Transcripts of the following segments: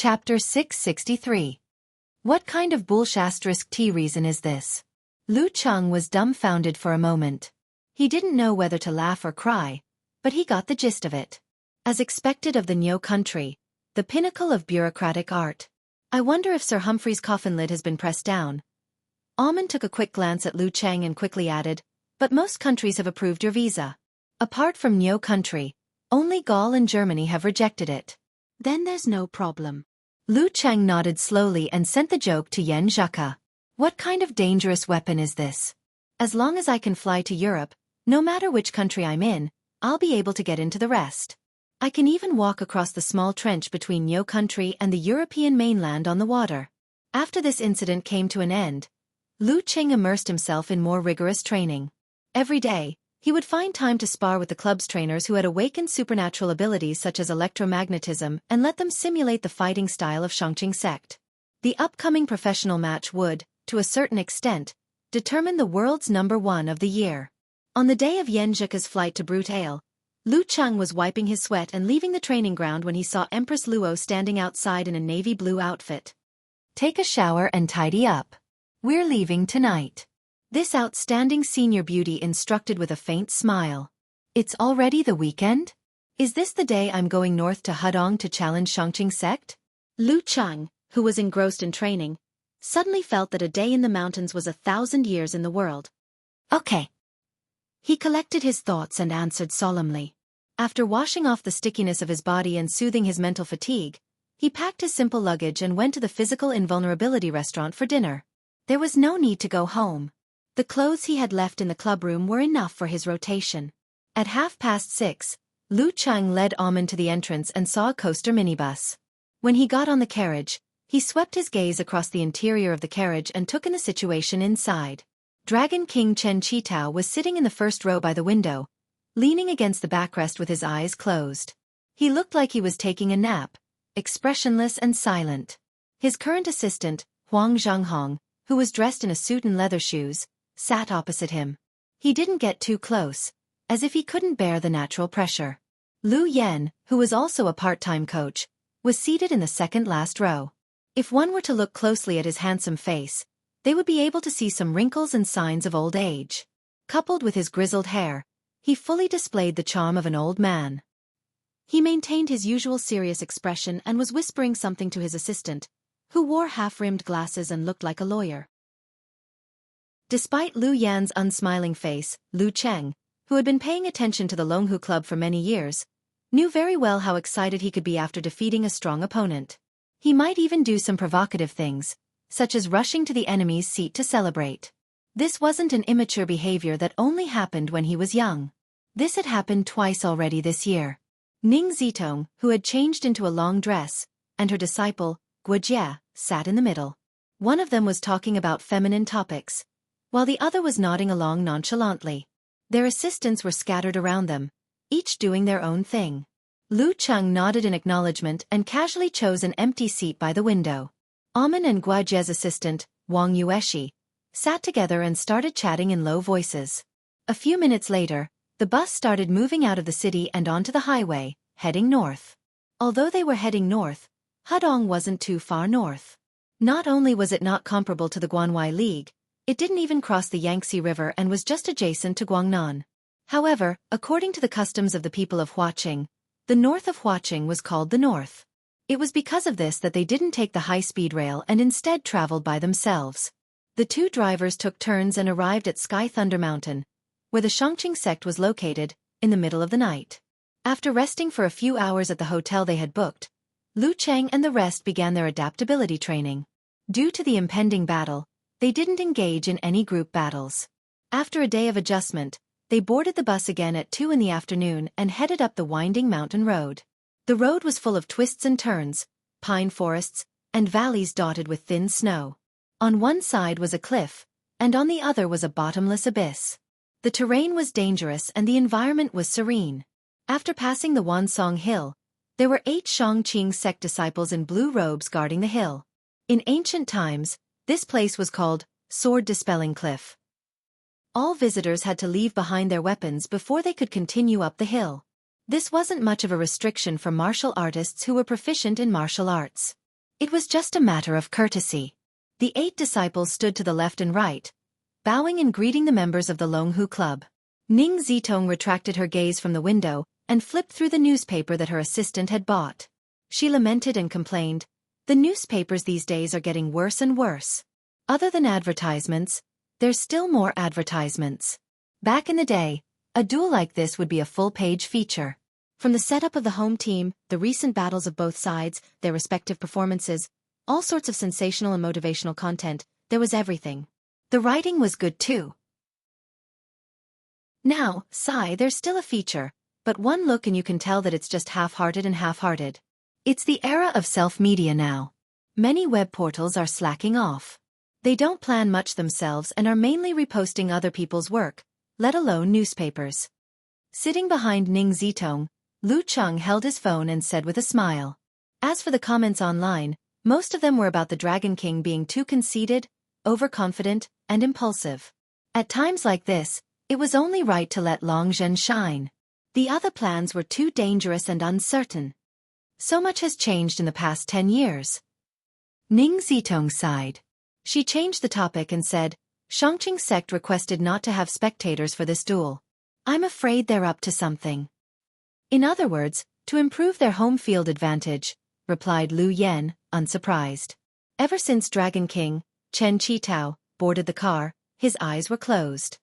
Chapter 663. What kind of bullshit reason is this? Lu Cheng was dumbfounded for a moment. He didn't know whether to laugh or cry, but he got the gist of it. As expected of the Nyo country, the pinnacle of bureaucratic art. I wonder if Sir Humphrey's coffin lid has been pressed down. Almond took a quick glance at Lu Cheng and quickly added, but most countries have approved your visa. Apart from Nyo country, only Gaul and Germany have rejected it. Then there's no problem. Lu Cheng nodded slowly and sent the joke to Yen Zhaka. What kind of dangerous weapon is this? As long as I can fly to Europe, no matter which country I'm in, I'll be able to get into the rest. I can even walk across the small trench between Nyo country and the European mainland on the water. After this incident came to an end, Lu Cheng immersed himself in more rigorous training. Every day, he would find time to spar with the club's trainers who had awakened supernatural abilities such as electromagnetism and let them simulate the fighting style of Shangqing sect. The upcoming professional match would, to a certain extent, determine the world's #1 of the year. On the day of Yen Zhaka's flight to Brute Ale, Lu Cheng was wiping his sweat and leaving the training ground when he saw Empress Luo standing outside in a navy blue outfit. Take a shower and tidy up. We're leaving tonight. This outstanding senior beauty instructed with a faint smile. It's already the weekend? Is this the day I'm going north to Hudong to challenge Shangqing sect? Lu Cheng, who was engrossed in training, suddenly felt that a day in the mountains was 1,000 years in the world. Okay. He collected his thoughts and answered solemnly. After washing off the stickiness of his body and soothing his mental fatigue, he packed his simple luggage and went to the physical invulnerability restaurant for dinner. There was no need to go home. The clothes he had left in the clubroom were enough for his rotation. At 6:30, Lu Cheng led Almond to the entrance and saw a coaster minibus. When he got on the carriage, he swept his gaze across the interior of the carriage and took in the situation inside. Dragon King Chen Qitao was sitting in the first row by the window, leaning against the backrest with his eyes closed. He looked like he was taking a nap, expressionless and silent. His current assistant, Huang Zhanghong, who was dressed in a suit and leather shoes, sat opposite him. He didn't get too close, as if he couldn't bear the natural pressure. Lu Yen, who was also a part-time coach, was seated in the second last row. If one were to look closely at his handsome face, they would be able to see some wrinkles and signs of old age. Coupled with his grizzled hair, he fully displayed the charm of an old man. He maintained his usual serious expression and was whispering something to his assistant, who wore half-rimmed glasses and looked like a lawyer. Despite Lu Yan's unsmiling face, Lu Cheng, who had been paying attention to the Longhu Club for many years, knew very well how excited he could be after defeating a strong opponent. He might even do some provocative things, such as rushing to the enemy's seat to celebrate. This wasn't an immature behavior that only happened when he was young. This had happened twice already this year. Ning Zitong, who had changed into a long dress, and her disciple, Wuxia, sat in the middle. One of them was talking about feminine topics, while the other was nodding along nonchalantly. Their assistants were scattered around them, each doing their own thing. Lu Cheng nodded in acknowledgement and casually chose an empty seat by the window. Amen and Guajia's assistant, Wang Yueshi, sat together and started chatting in low voices. A few minutes later, the bus started moving out of the city and onto the highway, heading north. Although they were heading north, Hudong wasn't too far north. Not only was it not comparable to the Guanwai League, it didn't even cross the Yangtze River and was just adjacent to Guangnan. However, according to the customs of the people of Huaqing, the north of Huaqing was called the north. It was because of this that they didn't take the high-speed rail and instead traveled by themselves. The two drivers took turns and arrived at Sky Thunder Mountain, where the Shangqing sect was located, in the middle of the night. After resting for a few hours at the hotel they had booked, Lu Cheng and the rest began their adaptability training. Due to the impending battle, they didn't engage in any group battles. After a day of adjustment, they boarded the bus again at 2 in the afternoon and headed up the winding mountain road. The road was full of twists and turns, pine forests, and valleys dotted with thin snow. On one side was a cliff, and on the other was a bottomless abyss. The terrain was dangerous and the environment was serene. After passing the Wansong Hill, there were 8 Shangqing sect disciples in blue robes guarding the hill. In ancient times, this place was called Sword Dispelling Cliff. All visitors had to leave behind their weapons before they could continue up the hill. This wasn't much of a restriction for martial artists who were proficient in martial arts. It was just a matter of courtesy. The 8 disciples stood to the left and right, bowing and greeting the members of the Longhu Club. Ning Zitong retracted her gaze from the window and flipped through the newspaper that her assistant had bought. She lamented and complained, "The newspapers these days are getting worse and worse. Other than advertisements, there's still more advertisements." Back in the day, a duel like this would be a full-page feature. From the setup of the home team, the recent battles of both sides, their respective performances, all sorts of sensational and motivational content, there was everything. The writing was good too. Now, there's still a feature, but one look and you can tell that it's just half-hearted and half-hearted. It's the era of self-media now. Many web portals are slacking off. They don't plan much themselves and are mainly reposting other people's work, let alone newspapers. Sitting behind Ning Zitong, Lu Cheng held his phone and said with a smile. As for the comments online, most of them were about the Dragon King being too conceited, overconfident, and impulsive. At times like this, it was only right to let Long Zhen shine. The other plans were too dangerous and uncertain. So much has changed in the past 10 years. Ning Zitong sighed. She changed the topic and said, "Shangqing sect requested not to have spectators for this duel. I'm afraid they're up to something." In other words, to improve their home field advantage, replied Lu Yan, unsurprised. Ever since Dragon King, Chen Qitao, boarded the car, his eyes were closed.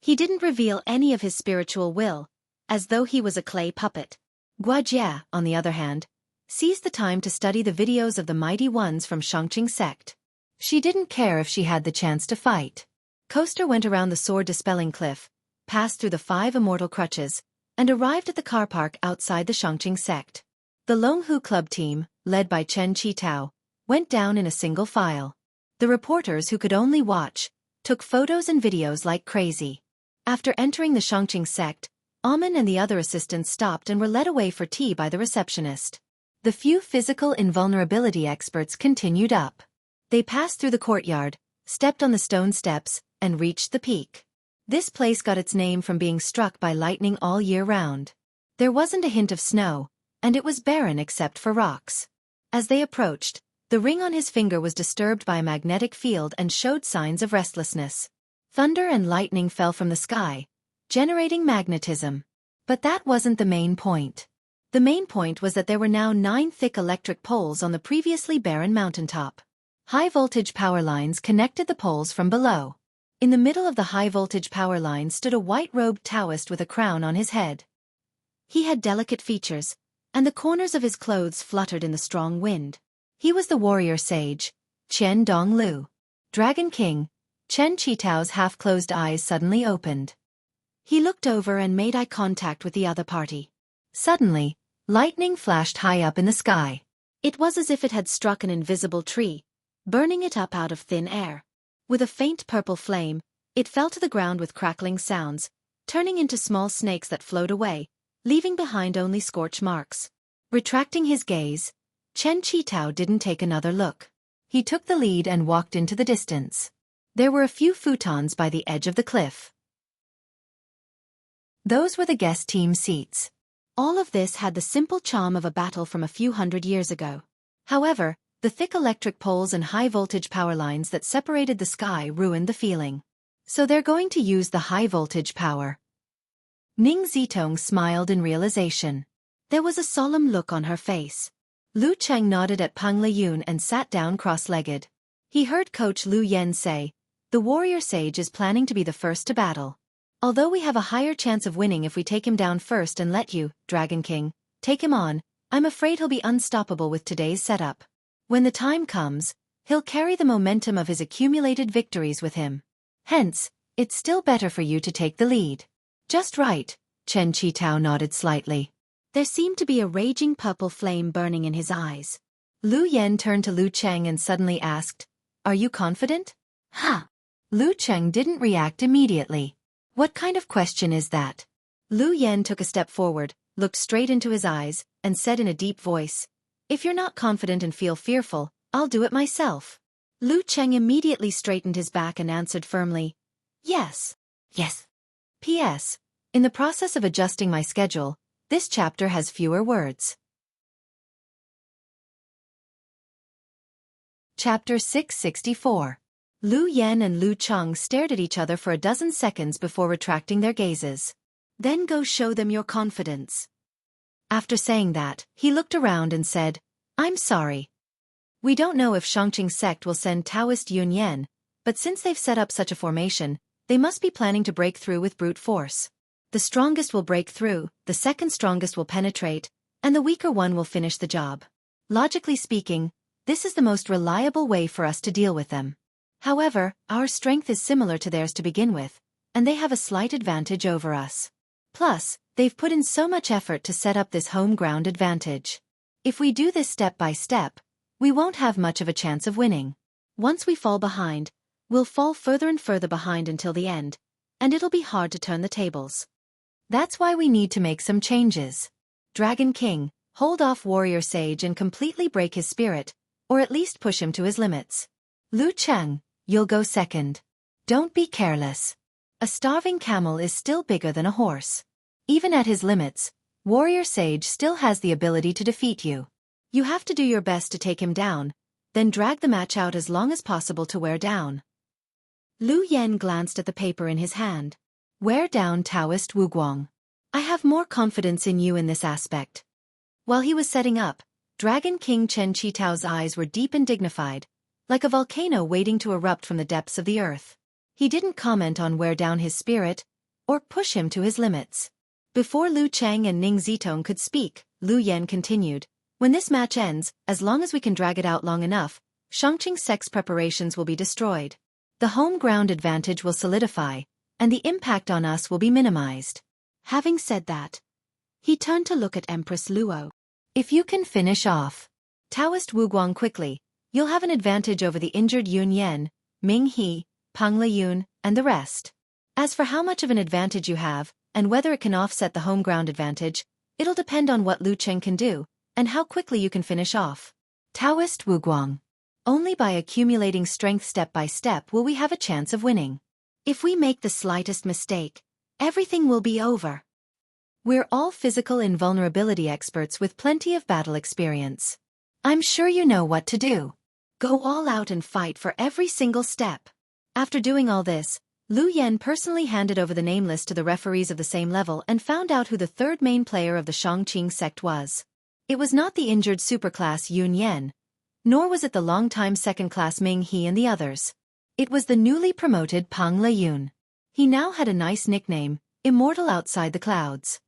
He didn't reveal any of his spiritual will, as though he was a clay puppet. Guojia, on the other hand, seized the time to study the videos of the mighty ones from Shangqing sect. She didn't care if she had the chance to fight. Coaster went around the sword-dispelling cliff, passed through the 5 immortal crutches, and arrived at the car park outside the Shangqing sect. The Longhu Club team, led by Chen Qitao, went down in a single file. The reporters who could only watch, took photos and videos like crazy. After entering the Shangqing sect, Amen and the other assistants stopped and were led away for tea by the receptionist. The few physical invulnerability experts continued up. They passed through the courtyard, stepped on the stone steps, and reached the peak. This place got its name from being struck by lightning all year round. There wasn't a hint of snow, and it was barren except for rocks. As they approached, the ring on his finger was disturbed by a magnetic field and showed signs of restlessness. Thunder and lightning fell from the sky, generating magnetism. But that wasn't the main point. The main point was that there were now 9 thick electric poles on the previously barren mountaintop. High-voltage power lines connected the poles from below. In the middle of the high-voltage power line stood a white-robed Taoist with a crown on his head. He had delicate features, and the corners of his clothes fluttered in the strong wind. He was the warrior sage, Qian Donglu. Dragon King, Chen Qitao's half-closed eyes suddenly opened. He looked over and made eye contact with the other party. Suddenly, lightning flashed high up in the sky. It was as if it had struck an invisible tree, burning it up out of thin air. With a faint purple flame, it fell to the ground with crackling sounds, turning into small snakes that flowed away, leaving behind only scorch marks. Retracting his gaze, Chen Qitao didn't take another look. He took the lead and walked into the distance. There were a few futons by the edge of the cliff. Those were the guest team seats. All of this had the simple charm of a battle from a few hundred years ago. However, the thick electric poles and high-voltage power lines that separated the sky ruined the feeling. So they're going to use the high-voltage power. Ning Zitong smiled in realization. There was a solemn look on her face. Lu Cheng nodded at Peng Liyun and sat down cross-legged. He heard Coach Lu Yen say, "The warrior sage is planning to be the first to battle. Although we have a higher chance of winning if we take him down first and let you, Dragon King, take him on, I'm afraid he'll be unstoppable with today's setup. When the time comes, he'll carry the momentum of his accumulated victories with him. Hence, it's still better for you to take the lead." "Just right," Chen Qitao nodded slightly. There seemed to be a raging purple flame burning in his eyes. Lu Yen turned to Lu Cheng and suddenly asked, "Are you confident?" "Ha!" Lu Cheng didn't react immediately. "What kind of question is that?" Lu Yen took a step forward, looked straight into his eyes, and said in a deep voice, "If you're not confident and feel fearful, I'll do it myself." Lu Cheng immediately straightened his back and answered firmly, "Yes. Yes. P.S. In the process of adjusting my schedule, this chapter has fewer words. Chapter 664. Lu Yan and Lu Cheng stared at each other for a dozen seconds before retracting their gazes. Then go show them your confidence. After saying that, he looked around and said, I'm sorry. We don't know if Shangqing sect will send Taoist Yun Yan, but since they've set up such a formation, they must be planning to break through with brute force. The strongest will break through, the second strongest will penetrate, and the weaker one will finish the job. Logically speaking, this is the most reliable way for us to deal with them. However, our strength is similar to theirs to begin with, and they have a slight advantage over us. Plus, they've put in so much effort to set up this home ground advantage. If we do this step by step, we won't have much of a chance of winning. Once we fall behind, we'll fall further and further behind until the end, and it'll be hard to turn the tables. That's why we need to make some changes. Dragon King, hold off Warrior Sage and completely break his spirit, or at least push him to his limits. Lu Cheng, you'll go second. Don't be careless. A starving camel is still bigger than a horse. Even at his limits, Warrior Sage still has the ability to defeat you. You have to do your best to take him down, then drag the match out as long as possible to wear down. Lu Yan glanced at the paper in his hand. Wear down Taoist Wu Guang. I have more confidence in you in this aspect. While he was setting up, Dragon King Chen Qitao's eyes were deep and dignified, like a volcano waiting to erupt from the depths of the earth. He didn't comment on wear down his spirit, or push him to his limits. Before Lu Cheng and Ning Zitong could speak, Lu Yan continued, when this match ends, as long as we can drag it out long enough, Shangqing sect's preparations will be destroyed. The home ground advantage will solidify, and the impact on us will be minimized. Having said that, he turned to look at Empress Luo. If you can finish off Taoist Wu Guang quickly, you'll have an advantage over the injured Yun Yan, Ming He, Pang Liyun, and the rest. As for how much of an advantage you have, and whether it can offset the home ground advantage, it'll depend on what Lu Cheng can do, and how quickly you can finish off Taoist Wu Guang. Only by accumulating strength step by step will we have a chance of winning. If we make the slightest mistake, everything will be over. We're all physical invulnerability experts with plenty of battle experience. I'm sure you know what to do. Go all out and fight for every single step. After doing all this, Lu Yan personally handed over the name list to the referees of the same level and found out who the third main player of the Shangqing sect was. It was not the injured superclass Yun Yan, nor was it the long-time second-class Ming He and the others. It was the newly promoted Pang Liyun. He now had a nice nickname, Immortal Outside the Clouds.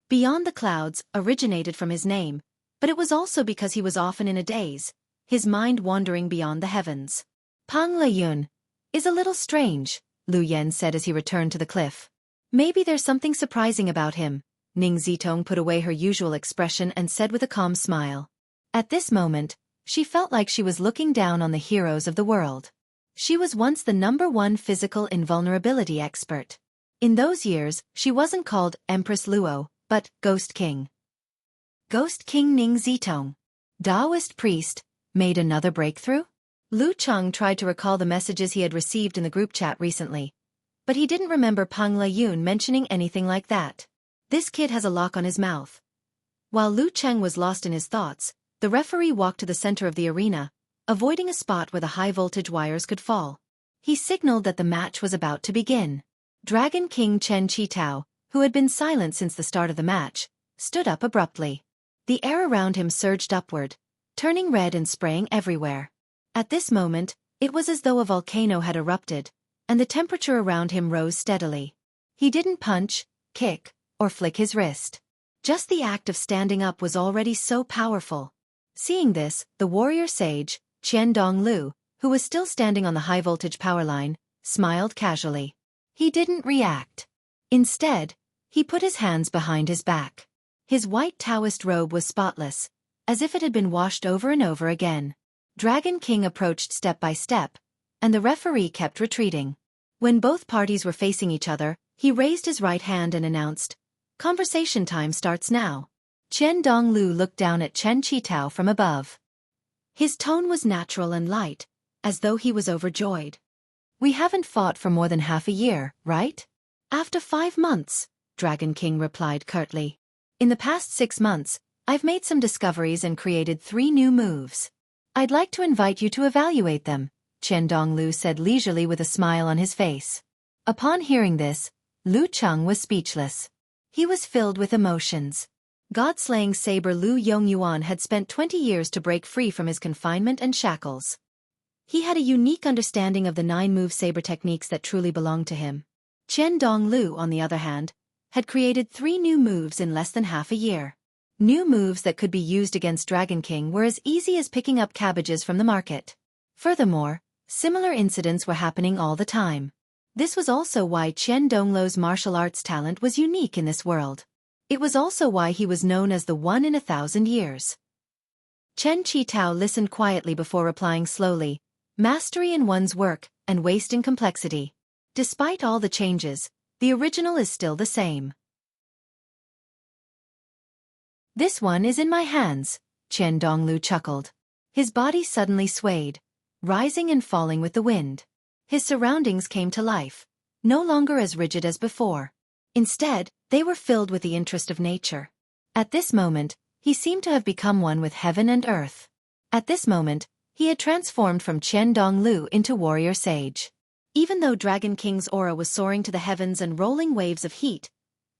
Beyond the Clouds originated from his name, but it was also because he was often in a daze, his mind wandering beyond the heavens. Pang Liyun is a little strange, Lu Yan said as he returned to the cliff. Maybe there's something surprising about him. Ning Zitong put away her usual expression and said with a calm smile. At this moment, she felt like she was looking down on the heroes of the world. She was once the #1 physical invulnerability expert. In those years, she wasn't called Empress Luo, but Ghost King. Ghost King Ning Zitong, Taoist priest, made another breakthrough? Lu Cheng tried to recall the messages he had received in the group chat recently, but he didn't remember Pang Liyun mentioning anything like that. This kid has a lock on his mouth. While Lu Cheng was lost in his thoughts, the referee walked to the center of the arena, avoiding a spot where the high-voltage wires could fall. He signaled that the match was about to begin. Dragon King Chen Qitao, who had been silent since the start of the match, stood up abruptly. The air around him surged upward, turning red and spraying everywhere. At this moment, it was as though a volcano had erupted, and the temperature around him rose steadily. He didn't punch, kick, or flick his wrist. Just the act of standing up was already so powerful. Seeing this, the warrior sage, Qian Donglu, who was still standing on the high-voltage power line, smiled casually. He didn't react. Instead, he put his hands behind his back. His white Taoist robe was spotless, as if it had been washed over and over again. Dragon King approached step by step, and the referee kept retreating. When both parties were facing each other, he raised his right hand and announced, "Conversation time starts now." Qian Donglu looked down at Chen Qitao from above. His tone was natural and light, as though he was overjoyed. "We haven't fought for more than half a year, right?" "After 5 months," Dragon King replied curtly. "In the past 6 months, I've made some discoveries and created 3 new moves. I'd like to invite you to evaluate them, Chen Donglu said leisurely with a smile on his face. Upon hearing this, Lu Cheng was speechless. He was filled with emotions. God-slaying saber Lu Yongyuan had spent 20 years to break free from his confinement and shackles. He had a unique understanding of the 9-move saber techniques that truly belonged to him. Chen Donglu, on the other hand, had created 3 new moves in less than half a year. New moves that could be used against Dragon King were as easy as picking up cabbages from the market. Furthermore, similar incidents were happening all the time. This was also why Chen Donglu's martial arts talent was unique in this world. It was also why he was known as the one in 1,000 years. Chen Qitao listened quietly before replying slowly, mastery in one's work, and waste in complexity. Despite all the changes, the original is still the same. This one is in my hands, Chen Donglu chuckled. His body suddenly swayed, rising and falling with the wind. His surroundings came to life, no longer as rigid as before. Instead, they were filled with the interest of nature. At this moment, he seemed to have become one with heaven and earth. At this moment, he had transformed from Chen Donglu into warrior sage. Even though Dragon King's aura was soaring to the heavens and rolling waves of heat,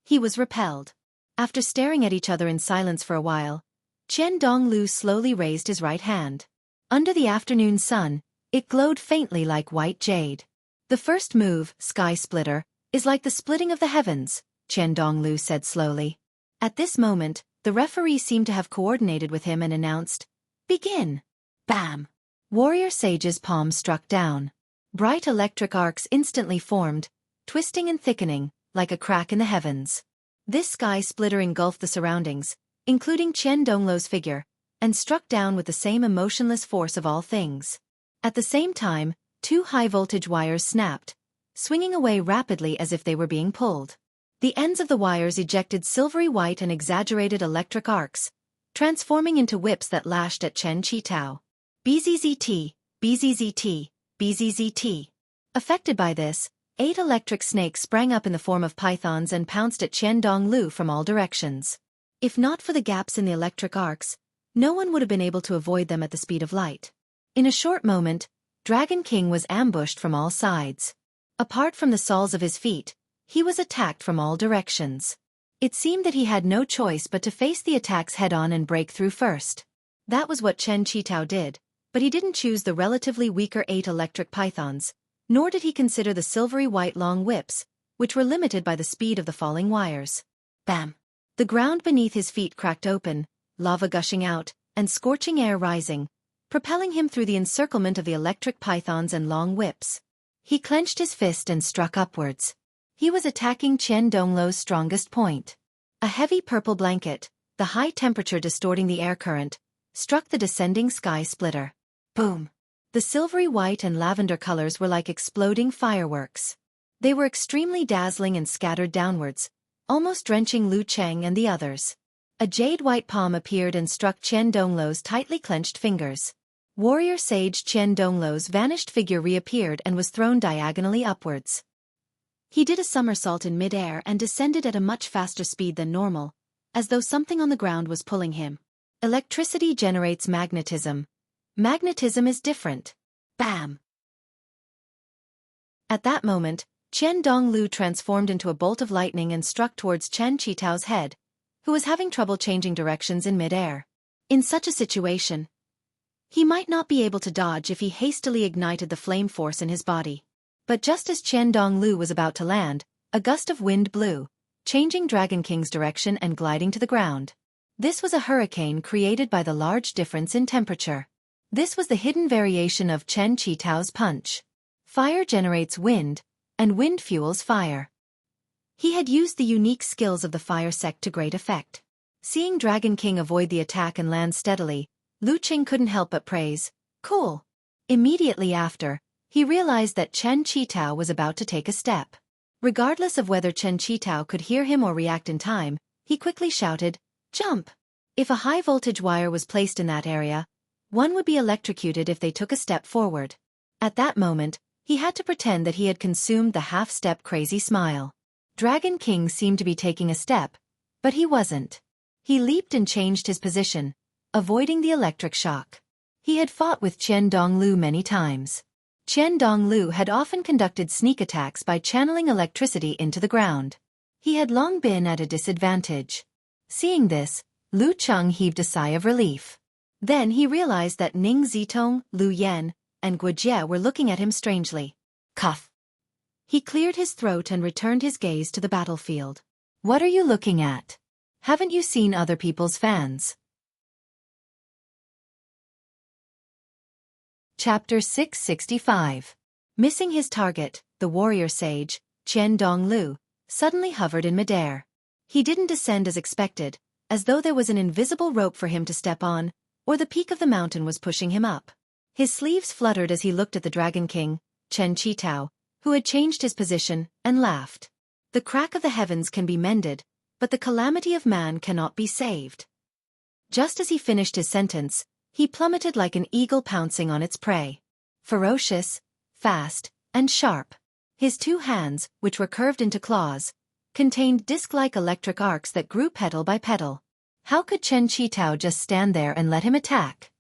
he was repelled. After staring at each other in silence for a while, Chen Donglu slowly raised his right hand. Under the afternoon sun, it glowed faintly like white jade. The first move, Sky Splitter, is like the splitting of the heavens, Chen Donglu said slowly. At this moment, the referee seemed to have coordinated with him and announced, "Begin!" Bam! Warrior Sage's palm struck down. Bright electric arcs instantly formed, twisting and thickening, like a crack in the heavens. This sky splitter engulfed the surroundings, including Chen Donglu's figure, and struck down with the same emotionless force of all things. At the same time, 2 high-voltage wires snapped, swinging away rapidly as if they were being pulled. The ends of the wires ejected silvery white and exaggerated electric arcs, transforming into whips that lashed at Chen Qitao. BZZT, BZZT, BZZT. Affected by this, 8 electric snakes sprang up in the form of pythons and pounced at Chen Donglu from all directions. If not for the gaps in the electric arcs, no one would have been able to avoid them at the speed of light. In a short moment, Dragon King was ambushed from all sides. Apart from the soles of his feet, he was attacked from all directions. It seemed that he had no choice but to face the attacks head-on and break through first. That was what Chen Qitao did, but he didn't choose the relatively weaker 8 electric pythons, nor did he consider the silvery white long whips, which were limited by the speed of the falling wires. Bam! The ground beneath his feet cracked open, lava gushing out, and scorching air rising, propelling him through the encirclement of the electric pythons and long whips. He clenched his fist and struck upwards. He was attacking Chen Donglu's strongest point. A heavy purple blanket, the high temperature distorting the air current, struck the descending sky splitter. Boom! The silvery white and lavender colors were like exploding fireworks. They were extremely dazzling and scattered downwards, almost drenching Lu Cheng and the others. A jade-white palm appeared and struck Chen Donglu's tightly clenched fingers. Warrior Sage Chen Donglu's vanished figure reappeared and was thrown diagonally upwards. He did a somersault in mid-air and descended at a much faster speed than normal, as though something on the ground was pulling him. Electricity generates magnetism. Magnetism is different. Bam! At that moment, Chen Donglu transformed into a bolt of lightning and struck towards Chen Qitao's head, who was having trouble changing directions in mid-air. In such a situation, he might not be able to dodge if he hastily ignited the flame force in his body. But just as Chen Donglu was about to land, a gust of wind blew, changing Dragon King's direction and gliding to the ground. This was a hurricane created by the large difference in temperature. This was the hidden variation of Chen Qitao's punch. Fire generates wind, and wind fuels fire. He had used the unique skills of the fire sect to great effect. Seeing Dragon King avoid the attack and land steadily, Lu Qing couldn't help but praise, "Cool." Immediately after, he realized that Chen Qitao was about to take a step. Regardless of whether Chen Qitao could hear him or react in time, he quickly shouted, "Jump!" If a high-voltage wire was placed in that area, one would be electrocuted if they took a step forward. At that moment, he had to pretend that he had consumed the half-step crazy smile. Dragon King seemed to be taking a step, but he wasn't. He leaped and changed his position, avoiding the electric shock. He had fought with Qian Donglu many times. Qian Donglu had often conducted sneak attacks by channeling electricity into the ground. He had long been at a disadvantage. Seeing this, Lu Cheng heaved a sigh of relief. Then he realized that Ning Zitong, Lu Yan, and Guojie were looking at him strangely. Cough. He cleared his throat and returned his gaze to the battlefield. What are you looking at? Haven't you seen other people's fans? Chapter 665. Missing his target, the warrior sage, Qian Donglu, suddenly hovered in midair. He didn't descend as expected, as though there was an invisible rope for him to step on, or the peak of the mountain was pushing him up. His sleeves fluttered as he looked at the Dragon King, Chen Qitao, who had changed his position, and laughed. The crack of the heavens can be mended, but the calamity of man cannot be saved. Just as he finished his sentence, he plummeted like an eagle pouncing on its prey. Ferocious, fast, and sharp. His two hands, which were curved into claws, contained disc-like electric arcs that grew petal by petal. How could Chen Qitao just stand there and let him attack?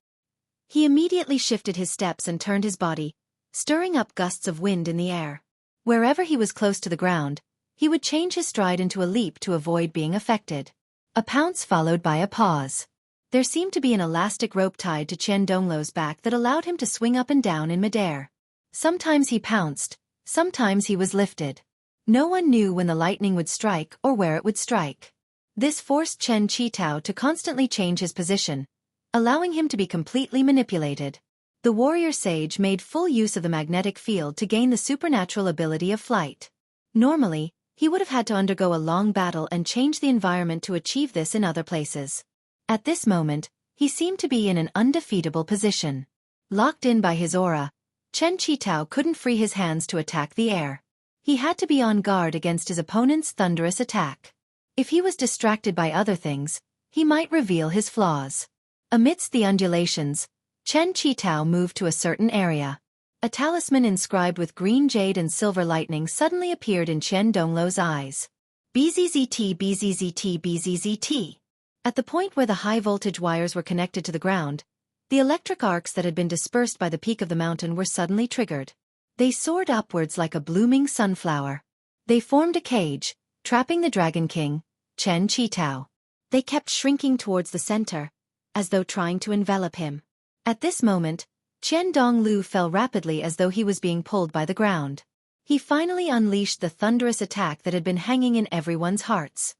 He immediately shifted his steps and turned his body, stirring up gusts of wind in the air. Wherever he was close to the ground, he would change his stride into a leap to avoid being affected. A pounce followed by a pause. There seemed to be an elastic rope tied to Qian Donglu's back that allowed him to swing up and down in midair. Sometimes he pounced, sometimes he was lifted. No one knew when the lightning would strike or where it would strike. This forced Chen Qitao to constantly change his position, allowing him to be completely manipulated. The warrior sage made full use of the magnetic field to gain the supernatural ability of flight. Normally, he would have had to undergo a long battle and change the environment to achieve this in other places. At this moment, he seemed to be in an undefeatable position. Locked in by his aura, Chen Qitao couldn't free his hands to attack the air. He had to be on guard against his opponent's thunderous attack. If he was distracted by other things, he might reveal his flaws. Amidst the undulations, Chen Qitao moved to a certain area. A talisman inscribed with green jade and silver lightning suddenly appeared in Qian Donglu's eyes. BZZT BZZT BZZT. At the point where the high-voltage wires were connected to the ground, the electric arcs that had been dispersed by the peak of the mountain were suddenly triggered. They soared upwards like a blooming sunflower. They formed a cage, trapping the Dragon King, Chen Qitao. They kept shrinking towards the center, as though trying to envelop him. At this moment, Qian Donglu fell rapidly as though he was being pulled by the ground. He finally unleashed the thunderous attack that had been hanging in everyone's hearts.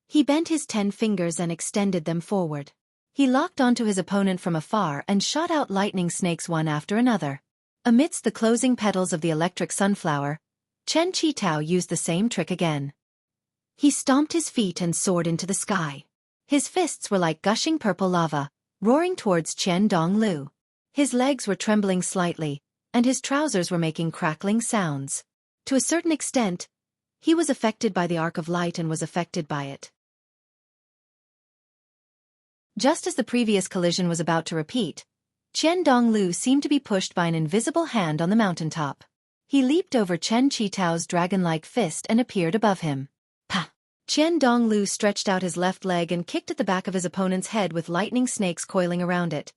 He bent his 10 fingers and extended them forward. He locked onto his opponent from afar and shot out lightning snakes one after another. Amidst the closing petals of the electric sunflower, Chen Qitao used the same trick again. He stomped his feet and soared into the sky. His fists were like gushing purple lava, roaring towards Qian Donglu. His legs were trembling slightly, and his trousers were making crackling sounds. To a certain extent, he was affected by the arc of light and was affected by it. Just as the previous collision was about to repeat, Qian Donglu seemed to be pushed by an invisible hand on the mountaintop. He leaped over Chen Qitao's dragon-like fist and appeared above him. Pa! Qian Donglu stretched out his left leg and kicked at the back of his opponent's head with lightning snakes coiling around it,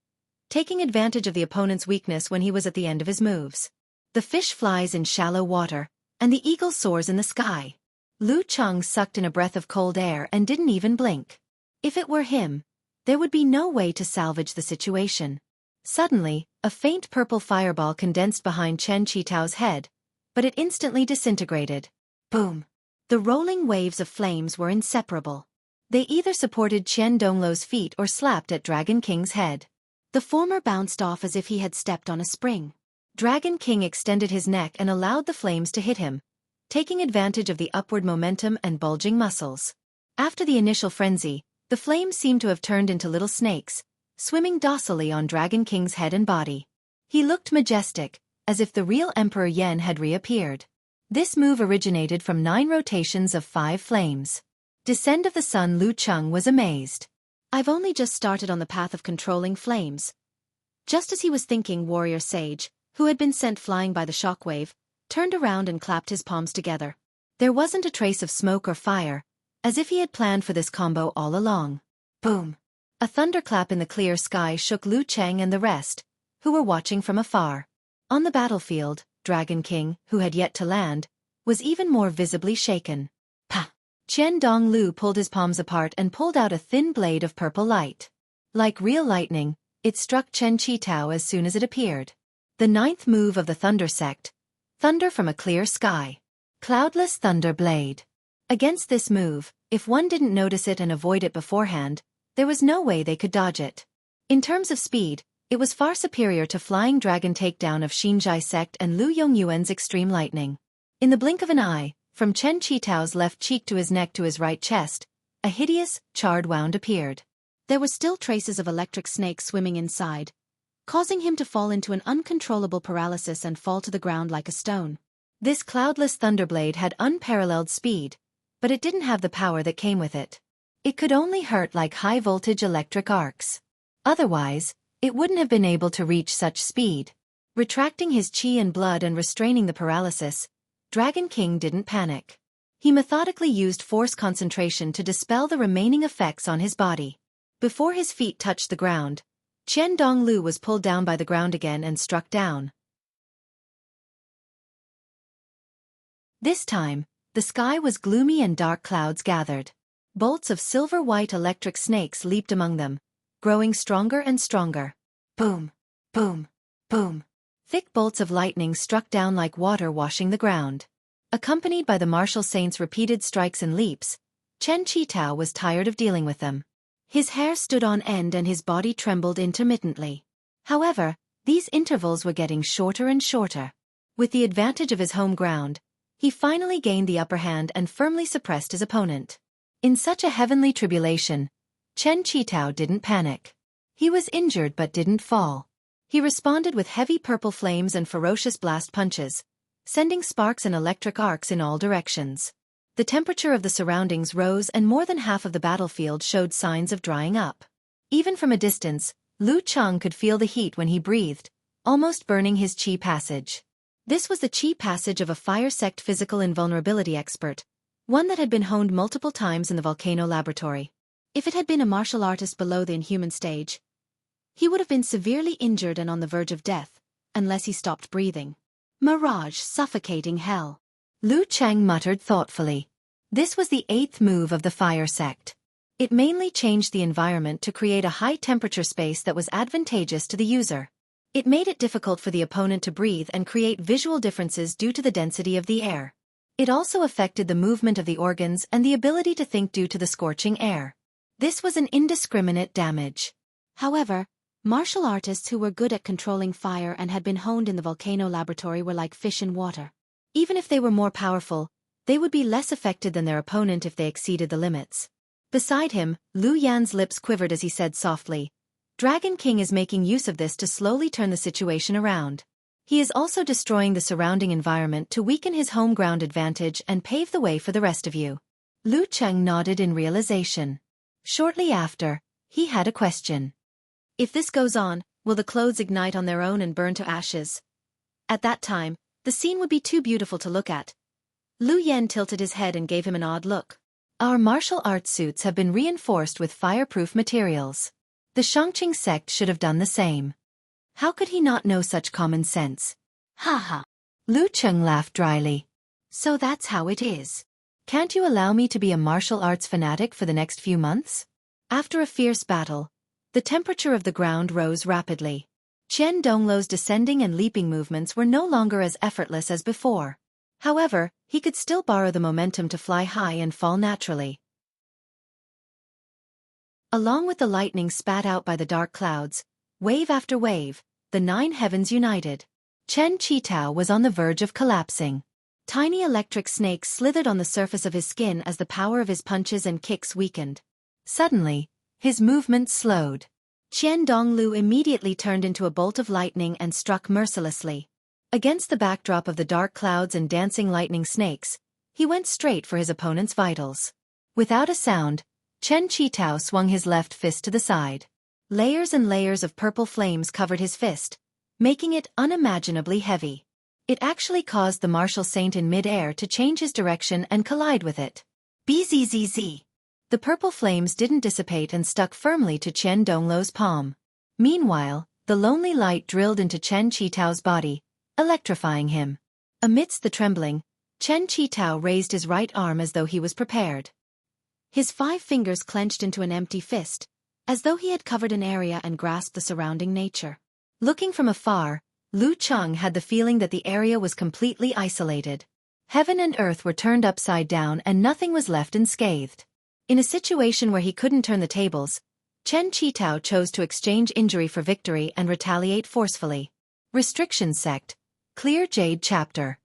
taking advantage of the opponent's weakness when he was at the end of his moves. The fish flies in shallow water, and the eagle soars in the sky. Lu Cheng sucked in a breath of cold air and didn't even blink. If it were him, there would be no way to salvage the situation. Suddenly, a faint purple fireball condensed behind Chen Qitao's head, but it instantly disintegrated. Boom! The rolling waves of flames were inseparable. They either supported Qian Donglu's feet or slapped at Dragon King's head. The former bounced off as if he had stepped on a spring. Dragon King extended his neck and allowed the flames to hit him, taking advantage of the upward momentum and bulging muscles. After the initial frenzy, the flames seemed to have turned into little snakes, swimming docilely on Dragon King's head and body. He looked majestic, as if the real Emperor Yan had reappeared. This move originated from 9 rotations of 5 flames. Descend of the Sun. Lu Cheng was amazed. I've only just started on the path of controlling flames. Just as he was thinking, Warrior Sage, who had been sent flying by the shockwave, turned around and clapped his palms together. There wasn't a trace of smoke or fire, as if he had planned for this combo all along. Boom! A thunderclap in the clear sky shook Lu Cheng and the rest, who were watching from afar. On the battlefield, Dragon King, who had yet to land, was even more visibly shaken. Pa! Qian Donglu pulled his palms apart and pulled out a thin blade of purple light. Like real lightning, it struck Chen Qitao as soon as it appeared. The ninth move of the Thunder Sect. Thunder from a clear sky. Cloudless Thunder Blade. Against this move, if one didn't notice it and avoid it beforehand, there was no way they could dodge it. In terms of speed, it was far superior to Flying Dragon takedown of Xinzhai Sect and Lu Yongyuan's Extreme Lightning. In the blink of an eye, from Chen Qitao's left cheek to his neck to his right chest, a hideous, charred wound appeared. There were still traces of electric snakes swimming inside, causing him to fall into an uncontrollable paralysis and fall to the ground like a stone. This cloudless thunderblade had unparalleled speed, but it didn't have the power that came with it. It could only hurt like high-voltage electric arcs. Otherwise, it wouldn't have been able to reach such speed. Retracting his chi and blood and restraining the paralysis, Dragon King didn't panic. He methodically used force concentration to dispel the remaining effects on his body. Before his feet touched the ground, Qian Donglu was pulled down by the ground again and struck down. This time, the sky was gloomy and dark clouds gathered. Bolts of silver-white electric snakes leaped among them, growing stronger and stronger. Boom, boom, boom. Thick bolts of lightning struck down like water washing the ground. Accompanied by the martial saint's repeated strikes and leaps, Chen Qitao was tired of dealing with them. His hair stood on end and his body trembled intermittently. However, these intervals were getting shorter and shorter. With the advantage of his home ground, he finally gained the upper hand and firmly suppressed his opponent. In such a heavenly tribulation, Chen Qitao didn't panic. He was injured but didn't fall. He responded with heavy purple flames and ferocious blast punches, sending sparks and electric arcs in all directions. The temperature of the surroundings rose and more than half of the battlefield showed signs of drying up. Even from a distance, Lu Cheng could feel the heat when he breathed, almost burning his chi passage. This was the chi passage of a fire sect physical invulnerability expert, one that had been honed multiple times in the volcano laboratory. If it had been a martial artist below the inhuman stage, he would have been severely injured and on the verge of death, unless he stopped breathing. Mirage, suffocating hell. Lu Cheng muttered thoughtfully. This was the eighth move of the fire sect. It mainly changed the environment to create a high-temperature space that was advantageous to the user. It made it difficult for the opponent to breathe and create visual differences due to the density of the air. It also affected the movement of the organs and the ability to think due to the scorching air. This was an indiscriminate damage. However, martial artists who were good at controlling fire and had been honed in the volcano laboratory were like fish in water. Even if they were more powerful, they would be less affected than their opponent if they exceeded the limits. Beside him, Lu Yan's lips quivered as he said softly, "Dragon King is making use of this to slowly turn the situation around. He is also destroying the surrounding environment to weaken his home ground advantage and pave the way for the rest of you." Lu Cheng nodded in realization. Shortly after, he had a question. If this goes on, will the clothes ignite on their own and burn to ashes? At that time, the scene would be too beautiful to look at. Lu Yan tilted his head and gave him an odd look. Our martial arts suits have been reinforced with fireproof materials. The Shangqing sect should have done the same. How could he not know such common sense? Ha ha. Lu Cheng laughed dryly. So that's how it is. Can't you allow me to be a martial arts fanatic for the next few months? After a fierce battle, the temperature of the ground rose rapidly. Qian Donglu's descending and leaping movements were no longer as effortless as before. However, he could still borrow the momentum to fly high and fall naturally. Along with the lightning spat out by the dark clouds, wave after wave, the nine heavens united. Chen Qitao was on the verge of collapsing. Tiny electric snakes slithered on the surface of his skin as the power of his punches and kicks weakened. Suddenly, his movements slowed. Qian Donglu immediately turned into a bolt of lightning and struck mercilessly. Against the backdrop of the dark clouds and dancing lightning snakes, he went straight for his opponent's vitals. Without a sound, Chen Qitao swung his left fist to the side. Layers and layers of purple flames covered his fist, making it unimaginably heavy. It actually caused the martial saint in mid-air to change his direction and collide with it. Bzzz. The purple flames didn't dissipate and stuck firmly to Qian Donglou's palm. Meanwhile, the lonely light drilled into Chen Qitao's body, electrifying him. Amidst the trembling, Chen Qitao raised his right arm as though he was prepared. His 5 fingers clenched into an empty fist, as though he had covered an area and grasped the surrounding nature. Looking from afar, Lu Cheng had the feeling that the area was completely isolated. Heaven and earth were turned upside down and nothing was left unscathed. In a situation where he couldn't turn the tables, Chen Qitao chose to exchange injury for victory and retaliate forcefully. Restriction Sect, Clear Jade Chapter.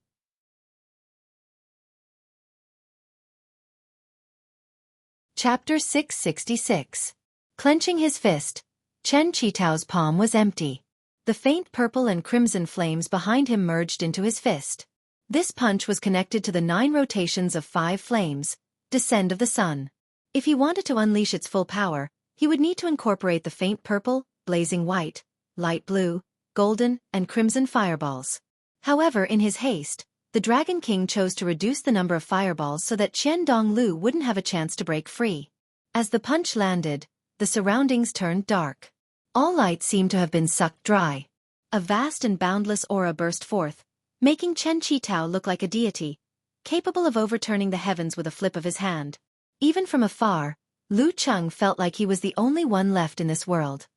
Chapter 666. Clenching his fist, Chen Qitao's palm was empty. The faint purple and crimson flames behind him merged into his fist. This punch was connected to the 9 rotations of 5 flames, descent of the sun. If he wanted to unleash its full power, he would need to incorporate the faint purple, blazing white, light blue, golden, and crimson fireballs. However, in his haste, the Dragon King chose to reduce the number of fireballs so that Qian Donglu wouldn't have a chance to break free. As the punch landed, the surroundings turned dark. All light seemed to have been sucked dry. A vast and boundless aura burst forth, making Chen Qitao look like a deity, capable of overturning the heavens with a flip of his hand. Even from afar, Lu Cheng felt like he was the only one left in this world.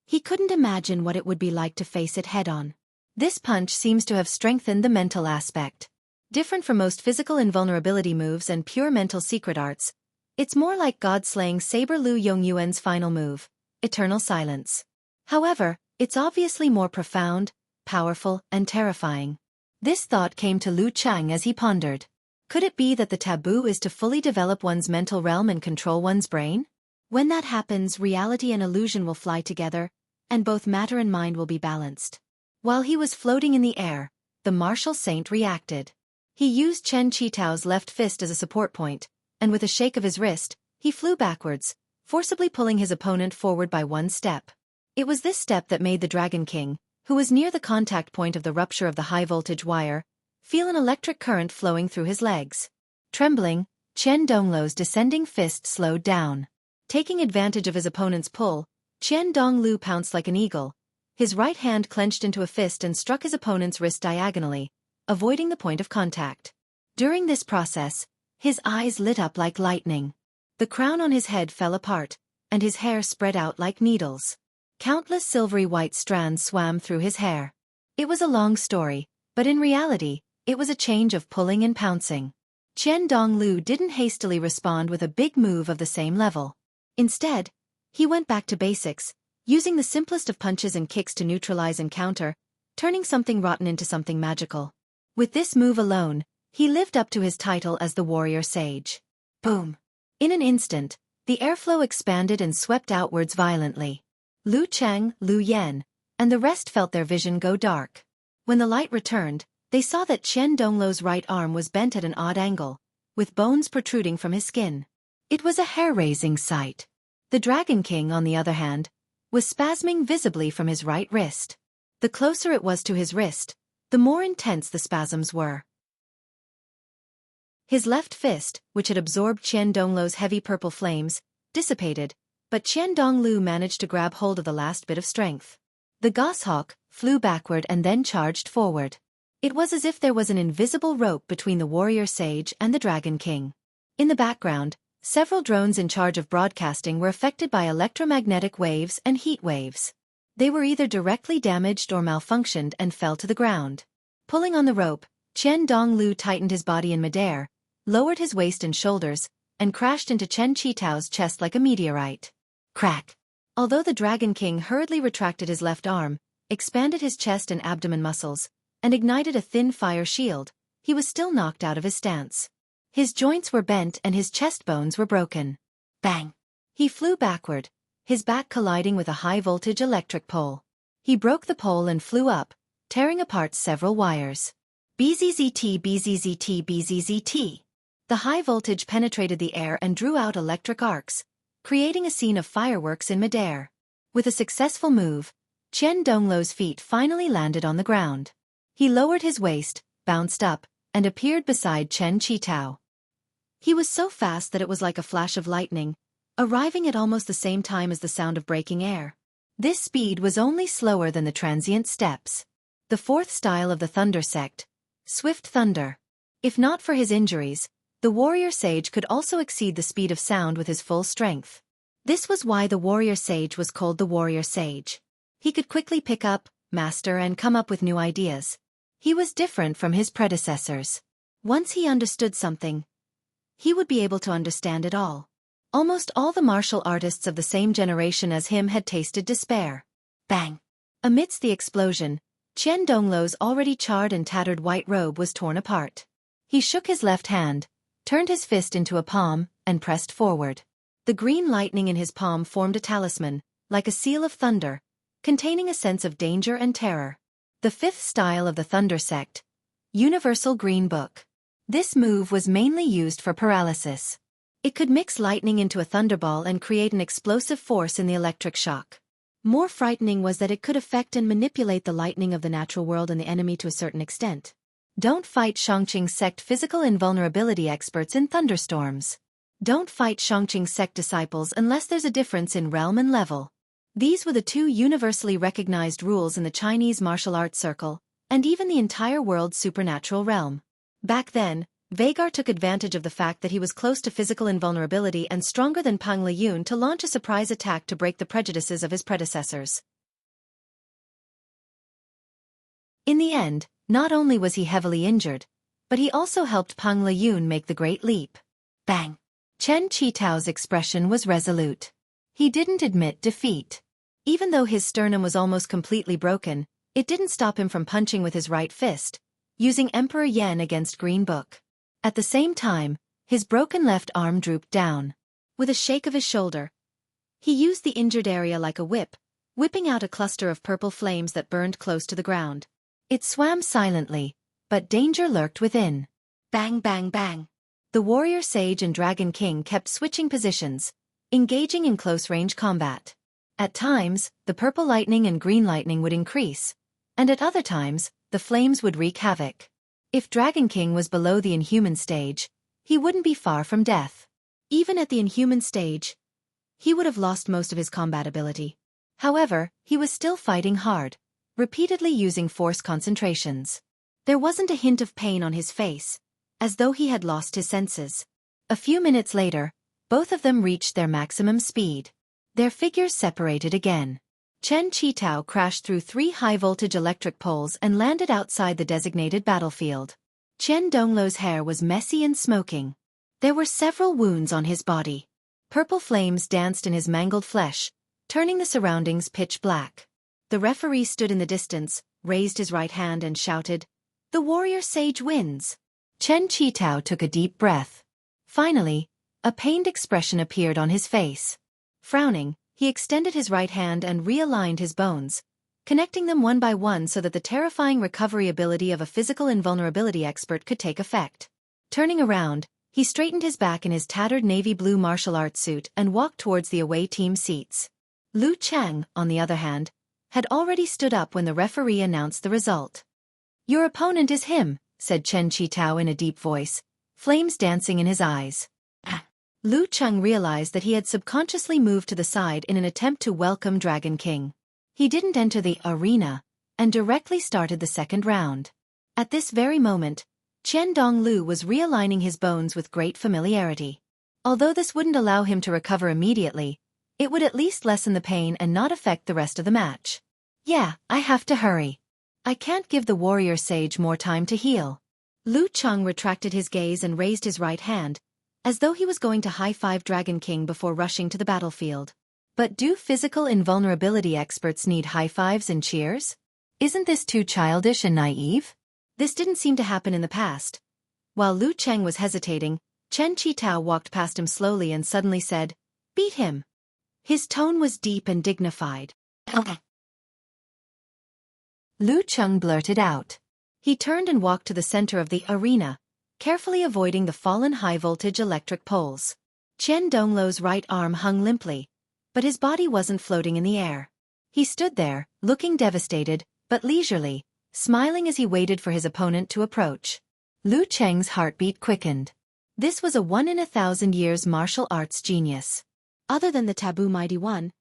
He couldn't imagine what it would be like to face it head-on. This punch seems to have strengthened the mental aspect. Different from most physical invulnerability moves and pure mental secret arts, it's more like God-slaying Saber Lu Yongyuan's final move, Eternal Silence. However, it's obviously more profound, powerful, and terrifying. This thought came to Lu Cheng as he pondered. Could it be that the taboo is to fully develop one's mental realm and control one's brain? When that happens, reality and illusion will fly together, and both matter and mind will be balanced. While he was floating in the air, the martial saint reacted. He used Chen Qitao's left fist as a support point, and with a shake of his wrist, he flew backwards, forcibly pulling his opponent forward by 1 step. It was this step that made the Dragon King, who was near the contact point of the rupture of the high-voltage wire, feel an electric current flowing through his legs. Trembling, Qian Donglu's descending fist slowed down. Taking advantage of his opponent's pull, Qian Donglu pounced like an eagle. His right hand clenched into a fist and struck his opponent's wrist diagonally, avoiding the point of contact. During this process, his eyes lit up like lightning. The crown on his head fell apart, and his hair spread out like needles. Countless silvery white strands swam through his hair. It was a long story, but in reality, it was a change of pulling and pouncing. Qian Donglu didn't hastily respond with a big move of the same level. Instead, he went back to basics, using the simplest of punches and kicks to neutralize and counter, turning something rotten into something magical. With this move alone, he lived up to his title as the warrior sage. Boom! In an instant, the airflow expanded and swept outwards violently. Lu Cheng, Lu Yan, and the rest felt their vision go dark. When the light returned, they saw that Qian Donglu's right arm was bent at an odd angle, with bones protruding from his skin. It was a hair-raising sight. The Dragon King, on the other hand, was spasming visibly from his right wrist. The closer it was to his wrist, the more intense the spasms were. His left fist, which had absorbed Qian Donglu's heavy purple flames, dissipated, but Qian Donglu managed to grab hold of the last bit of strength. The goshawk flew backward and then charged forward. It was as if there was an invisible rope between the warrior sage and the Dragon King. In the background, several drones in charge of broadcasting were affected by electromagnetic waves and heat waves. They were either directly damaged or malfunctioned and fell to the ground. Pulling on the rope, Qian Donglu tightened his body in midair, lowered his waist and shoulders, and crashed into Chen Qitao's chest like a meteorite. Crack! Although the Dragon King hurriedly retracted his left arm, expanded his chest and abdomen muscles, and ignited a thin fire shield, he was still knocked out of his stance. His joints were bent and his chest bones were broken. Bang! He flew backward, his back colliding with a high-voltage electric pole. He broke the pole and flew up, tearing apart several wires. BZZT BZZT BZZT. The high voltage penetrated the air and drew out electric arcs, creating a scene of fireworks in midair. With a successful move, Qian Donglu's feet finally landed on the ground. He lowered his waist, bounced up, and appeared beside Chen Qitao. He was so fast that it was like a flash of lightning, arriving at almost the same time as the sound of breaking air. This speed was only slower than the transient steps. The fourth style of the Thunder sect, Swift Thunder. If not for his injuries, the warrior sage could also exceed the speed of sound with his full strength. This was why the warrior sage was called the warrior sage. He could quickly pick up, master and come up with new ideas. He was different from his predecessors. Once he understood something, he would be able to understand it all. Almost all the martial artists of the same generation as him had tasted despair. Bang! Amidst the explosion, Qian Dongluo's already charred and tattered white robe was torn apart. He shook his left hand, turned his fist into a palm, and pressed forward. The green lightning in his palm formed a talisman, like a seal of thunder, containing a sense of danger and terror. The fifth style of the Thunder sect, Universal Green Book. This move was mainly used for paralysis. It could mix lightning into a thunderball and create an explosive force in the electric shock. More frightening was that it could affect and manipulate the lightning of the natural world and the enemy to a certain extent. Don't fight Shangqing sect physical invulnerability experts in thunderstorms. Don't fight Shangqing sect disciples unless there's a difference in realm and level. These were the two universally recognized rules in the Chinese martial arts circle, and even the entire world's supernatural realm. Back then, Vagar took advantage of the fact that he was close to physical invulnerability and stronger than Pang Liyun to launch a surprise attack to break the prejudices of his predecessors. In the end, not only was he heavily injured, but he also helped Pang Liyun make the great leap. Bang! Chen Qitao's expression was resolute. He didn't admit defeat. Even though his sternum was almost completely broken, it didn't stop him from punching with his right fist, using Emperor Yan against Green Book. At the same time, his broken left arm drooped down. With a shake of his shoulder, he used the injured area like a whip, whipping out a cluster of purple flames that burned close to the ground. It swam silently, but danger lurked within. Bang bang bang. The warrior sage and dragon king kept switching positions, engaging in close-range combat. At times, the purple lightning and green lightning would increase, and at other times, the flames would wreak havoc. If Dragon King was below the inhuman stage, he wouldn't be far from death. Even at the inhuman stage, he would have lost most of his combat ability. However, he was still fighting hard, repeatedly using force concentrations. There wasn't a hint of pain on his face, as though he had lost his senses. A few minutes later, both of them reached their maximum speed. Their figures separated again. Chen Qitao crashed through 3 high-voltage electric poles and landed outside the designated battlefield. Qian Dongluo's hair was messy and smoking. There were several wounds on his body. Purple flames danced in his mangled flesh, turning the surroundings pitch black. The referee stood in the distance, raised his right hand and shouted, "The warrior sage wins!" Chen Qitao took a deep breath. Finally, a pained expression appeared on his face. Frowning, he extended his right hand and realigned his bones, connecting them one by one so that the terrifying recovery ability of a physical invulnerability expert could take effect. Turning around, he straightened his back in his tattered navy blue martial arts suit and walked towards the away team seats. Lu Chang, on the other hand, had already stood up when the referee announced the result. "Your opponent is him," said Chen Qitao in a deep voice, flames dancing in his eyes. Lu Cheng realized that he had subconsciously moved to the side in an attempt to welcome Dragon King. He didn't enter the arena, and directly started the second round. At this very moment, Qian Donglu was realigning his bones with great familiarity. Although this wouldn't allow him to recover immediately, it would at least lessen the pain and not affect the rest of the match. "Yeah, I have to hurry. I can't give the warrior sage more time to heal." Lu Cheng retracted his gaze and raised his right hand, as though he was going to high-five Dragon King before rushing to the battlefield. But do physical invulnerability experts need high-fives and cheers? Isn't this too childish and naive? This didn't seem to happen in the past. While Lu Cheng was hesitating, Chen Qitao walked past him slowly and suddenly said, "Beat him." His tone was deep and dignified. Lu Cheng blurted out. He turned and walked to the center of the arena, carefully avoiding the fallen high-voltage electric poles. Qian Dongluo's right arm hung limply, but his body wasn't floating in the air. He stood there, looking devastated, but leisurely, smiling as he waited for his opponent to approach. Lu Cheng's heartbeat quickened. This was a 1-in-1,000 years martial arts genius. Other than the taboo Mighty One,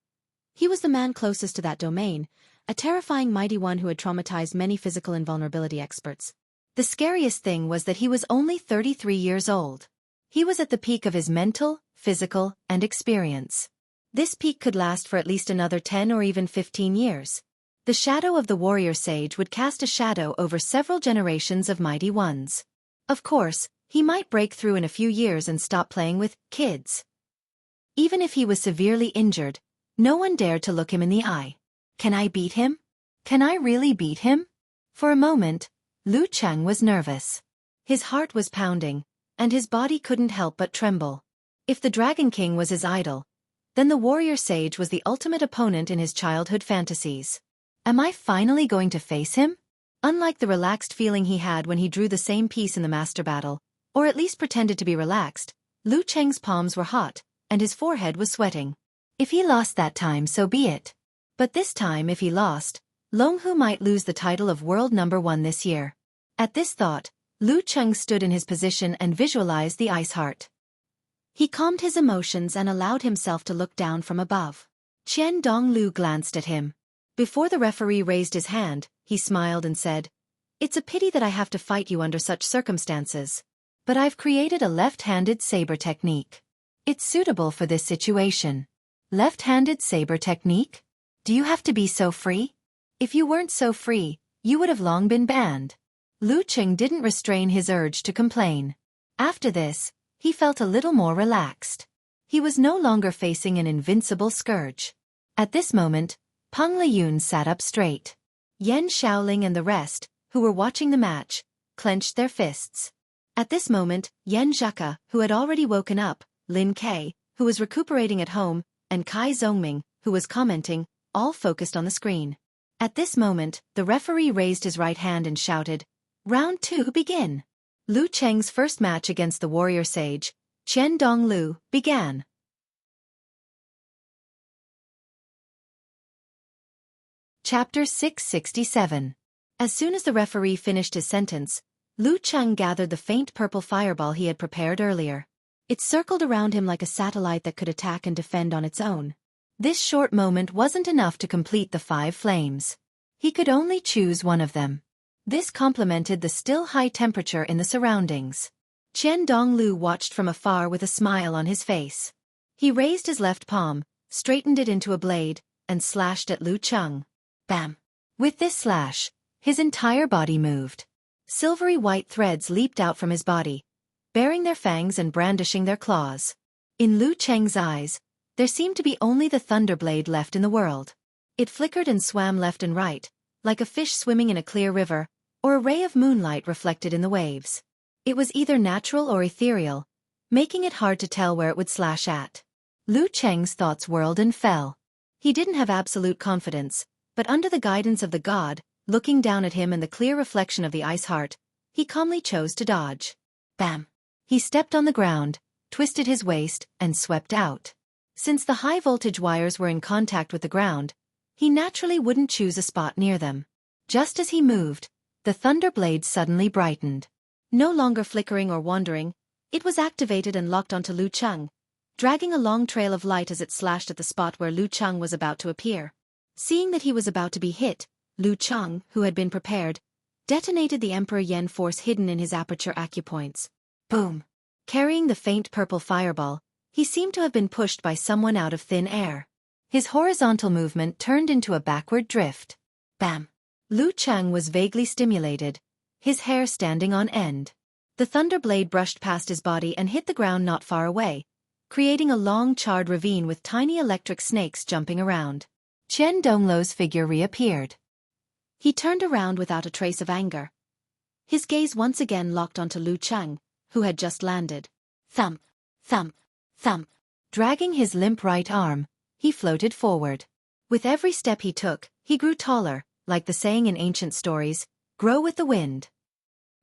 he was the man closest to that domain, a terrifying Mighty One who had traumatized many physical invulnerability experts. The scariest thing was that he was only 33 years old. He was at the peak of his mental, physical, and experience. This peak could last for at least another 10 or even 15 years. The shadow of the warrior sage would cast a shadow over several generations of Mighty Ones. Of course, he might break through in a few years and stop playing with kids. Even if he was severely injured, no one dared to look him in the eye. Can I beat him? Can I really beat him? For a moment, Lu Cheng was nervous. His heart was pounding, and his body couldn't help but tremble. If the Dragon King was his idol, then the warrior sage was the ultimate opponent in his childhood fantasies. Am I finally going to face him? Unlike the relaxed feeling he had when he drew the same piece in the master battle, or at least pretended to be relaxed, Lu Cheng's palms were hot, and his forehead was sweating. If he lost that time, so be it. But this time, if he lost, Long Hu might lose the title of world number 1 this year. At this thought, Lu Cheng stood in his position and visualized the ice heart. He calmed his emotions and allowed himself to look down from above. Qian Donglu glanced at him. Before the referee raised his hand, he smiled and said, "It's a pity that I have to fight you under such circumstances. But I've created a left-handed saber technique. It's suitable for this situation." Left-handed saber technique? Do you have to be so free? If you weren't so free, you would have long been banned. Lu Cheng didn't restrain his urge to complain. After this, he felt a little more relaxed. He was no longer facing an invincible scourge. At this moment, Peng Liyun sat up straight. Yan Shaoling and the rest, who were watching the match, clenched their fists. At this moment, Yan Zhaka, who had already woken up, Lin Kei, who was recuperating at home, and Kai Zhongming, who was commenting, all focused on the screen. At this moment, the referee raised his right hand and shouted, "Round 2 begin." Lu Cheng's first match against the warrior sage, Qian Donglu, began. Chapter 667. As soon as the referee finished his sentence, Lu Cheng gathered the faint purple fireball he had prepared earlier. It circled around him like a satellite that could attack and defend on its own. This short moment wasn't enough to complete the 5 flames. He could only choose one of them. This complemented the still high temperature in the surroundings. Qian Donglu watched from afar with a smile on his face. He raised his left palm, straightened it into a blade, and slashed at Lu Cheng. Bam! With this slash, his entire body moved. Silvery white threads leaped out from his body, baring their fangs and brandishing their claws. In Lu Cheng's eyes, there seemed to be only the thunder blade left in the world. It flickered and swam left and right, like a fish swimming in a clear river, or a ray of moonlight reflected in the waves. It was either natural or ethereal, making it hard to tell where it would slash at. Lu Cheng's thoughts whirled and fell. He didn't have absolute confidence, but under the guidance of the god, looking down at him and the clear reflection of the ice heart, he calmly chose to dodge. Bam! He stepped on the ground, twisted his waist, and swept out. Since the high-voltage wires were in contact with the ground, he naturally wouldn't choose a spot near them. Just as he moved, the thunder blade suddenly brightened. No longer flickering or wandering, it was activated and locked onto Lu Cheng, dragging a long trail of light as it slashed at the spot where Lu Cheng was about to appear. Seeing that he was about to be hit, Lu Cheng, who had been prepared, detonated the Emperor Yen force hidden in his aperture acupoints. Boom! Carrying the faint purple fireball, he seemed to have been pushed by someone out of thin air. His horizontal movement turned into a backward drift. Bam! Lu Cheng was vaguely stimulated, his hair standing on end. The thunder blade brushed past his body and hit the ground not far away, creating a long charred ravine with tiny electric snakes jumping around. Qian Donglu's figure reappeared. He turned around without a trace of anger. His gaze once again locked onto Lu Cheng, who had just landed. Thump, thump, thump. Dragging his limp right arm, he floated forward. With every step he took, he grew taller, like the saying in ancient stories, "Grow with the wind."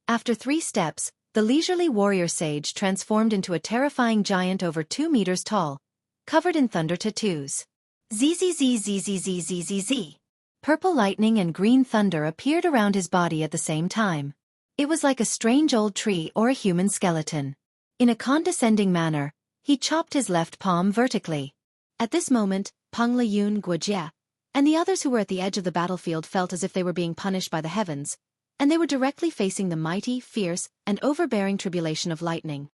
After 3 steps, the leisurely warrior sage transformed into a terrifying giant over 2 meters tall, covered in thunder tattoos. Zzzzzzzzzzzzz. Purple lightning and green thunder appeared around his body at the same time. It was like a strange old tree or a human skeleton. In a condescending manner, he chopped his left palm vertically. At this moment, Peng Liyun, Guojie, and the others who were at the edge of the battlefield felt as if they were being punished by the heavens, and they were directly facing the mighty, fierce, and overbearing tribulation of lightning.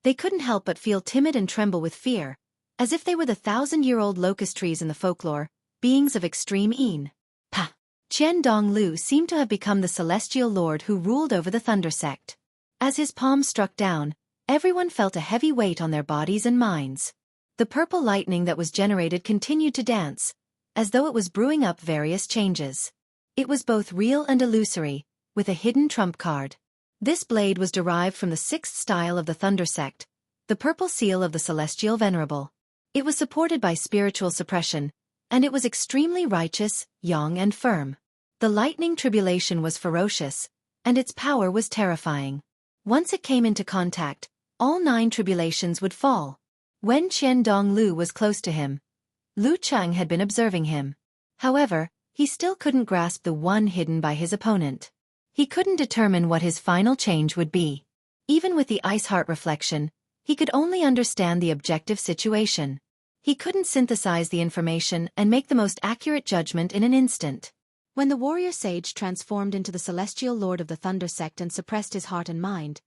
They couldn't help but feel timid and tremble with fear, as if they were the 1,000-year-old locust trees in the folklore, beings of extreme een. Pa! Qian Donglu seemed to have become the celestial lord who ruled over the Thunder Sect. As his palm struck down, everyone felt a heavy weight on their bodies and minds. The purple lightning that was generated continued to dance, as though it was brewing up various changes. It was both real and illusory, with a hidden trump card. This blade was derived from the 6th style of the Thunder Sect, the purple seal of the Celestial Venerable. It was supported by spiritual suppression, and it was extremely righteous, yang and firm. The lightning tribulation was ferocious, and its power was terrifying. Once it came into contact, all 9 tribulations would fall. When Qian Donglu was close to him, Lu Cheng had been observing him. However, he still couldn't grasp the one hidden by his opponent. He couldn't determine what his final change would be. Even with the ice heart reflection, he could only understand the objective situation. He couldn't synthesize the information and make the most accurate judgment in an instant. When the warrior sage transformed into the celestial lord of the Thunder Sect and suppressed his heart and mind,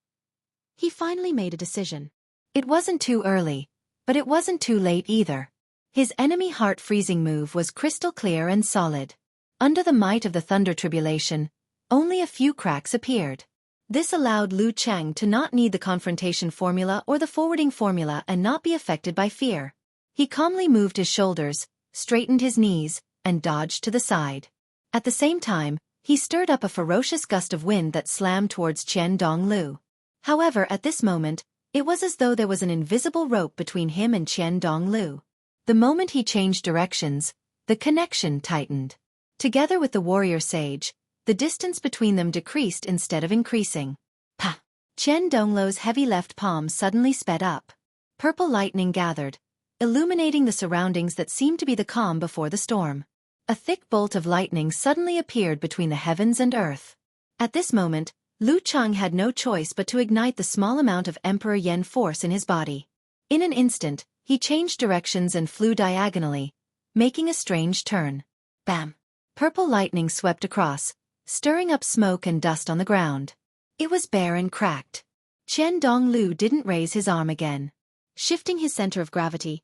he finally made a decision. It wasn't too early, but it wasn't too late either. His enemy heart-freezing move was crystal clear and solid. Under the might of the thunder tribulation, only a few cracks appeared. This allowed Lu Cheng to not need the confrontation formula or the forwarding formula and not be affected by fear. He calmly moved his shoulders, straightened his knees, and dodged to the side. At the same time, he stirred up a ferocious gust of wind that slammed towards Qian Donglu. However, at this moment, it was as though there was an invisible rope between him and Qian Donglu. The moment he changed directions, the connection tightened. Together with the warrior sage, the distance between them decreased instead of increasing. Pa! Qian Donglu's heavy left palm suddenly sped up. Purple lightning gathered, illuminating the surroundings that seemed to be the calm before the storm. A thick bolt of lightning suddenly appeared between the heavens and earth. At this moment, Lu Cheng had no choice but to ignite the small amount of Emperor Yen force in his body. In an instant, he changed directions and flew diagonally, making a strange turn. Bam! Purple lightning swept across, stirring up smoke and dust on the ground. It was bare and cracked. Qian Donglu didn't raise his arm again. Shifting his center of gravity,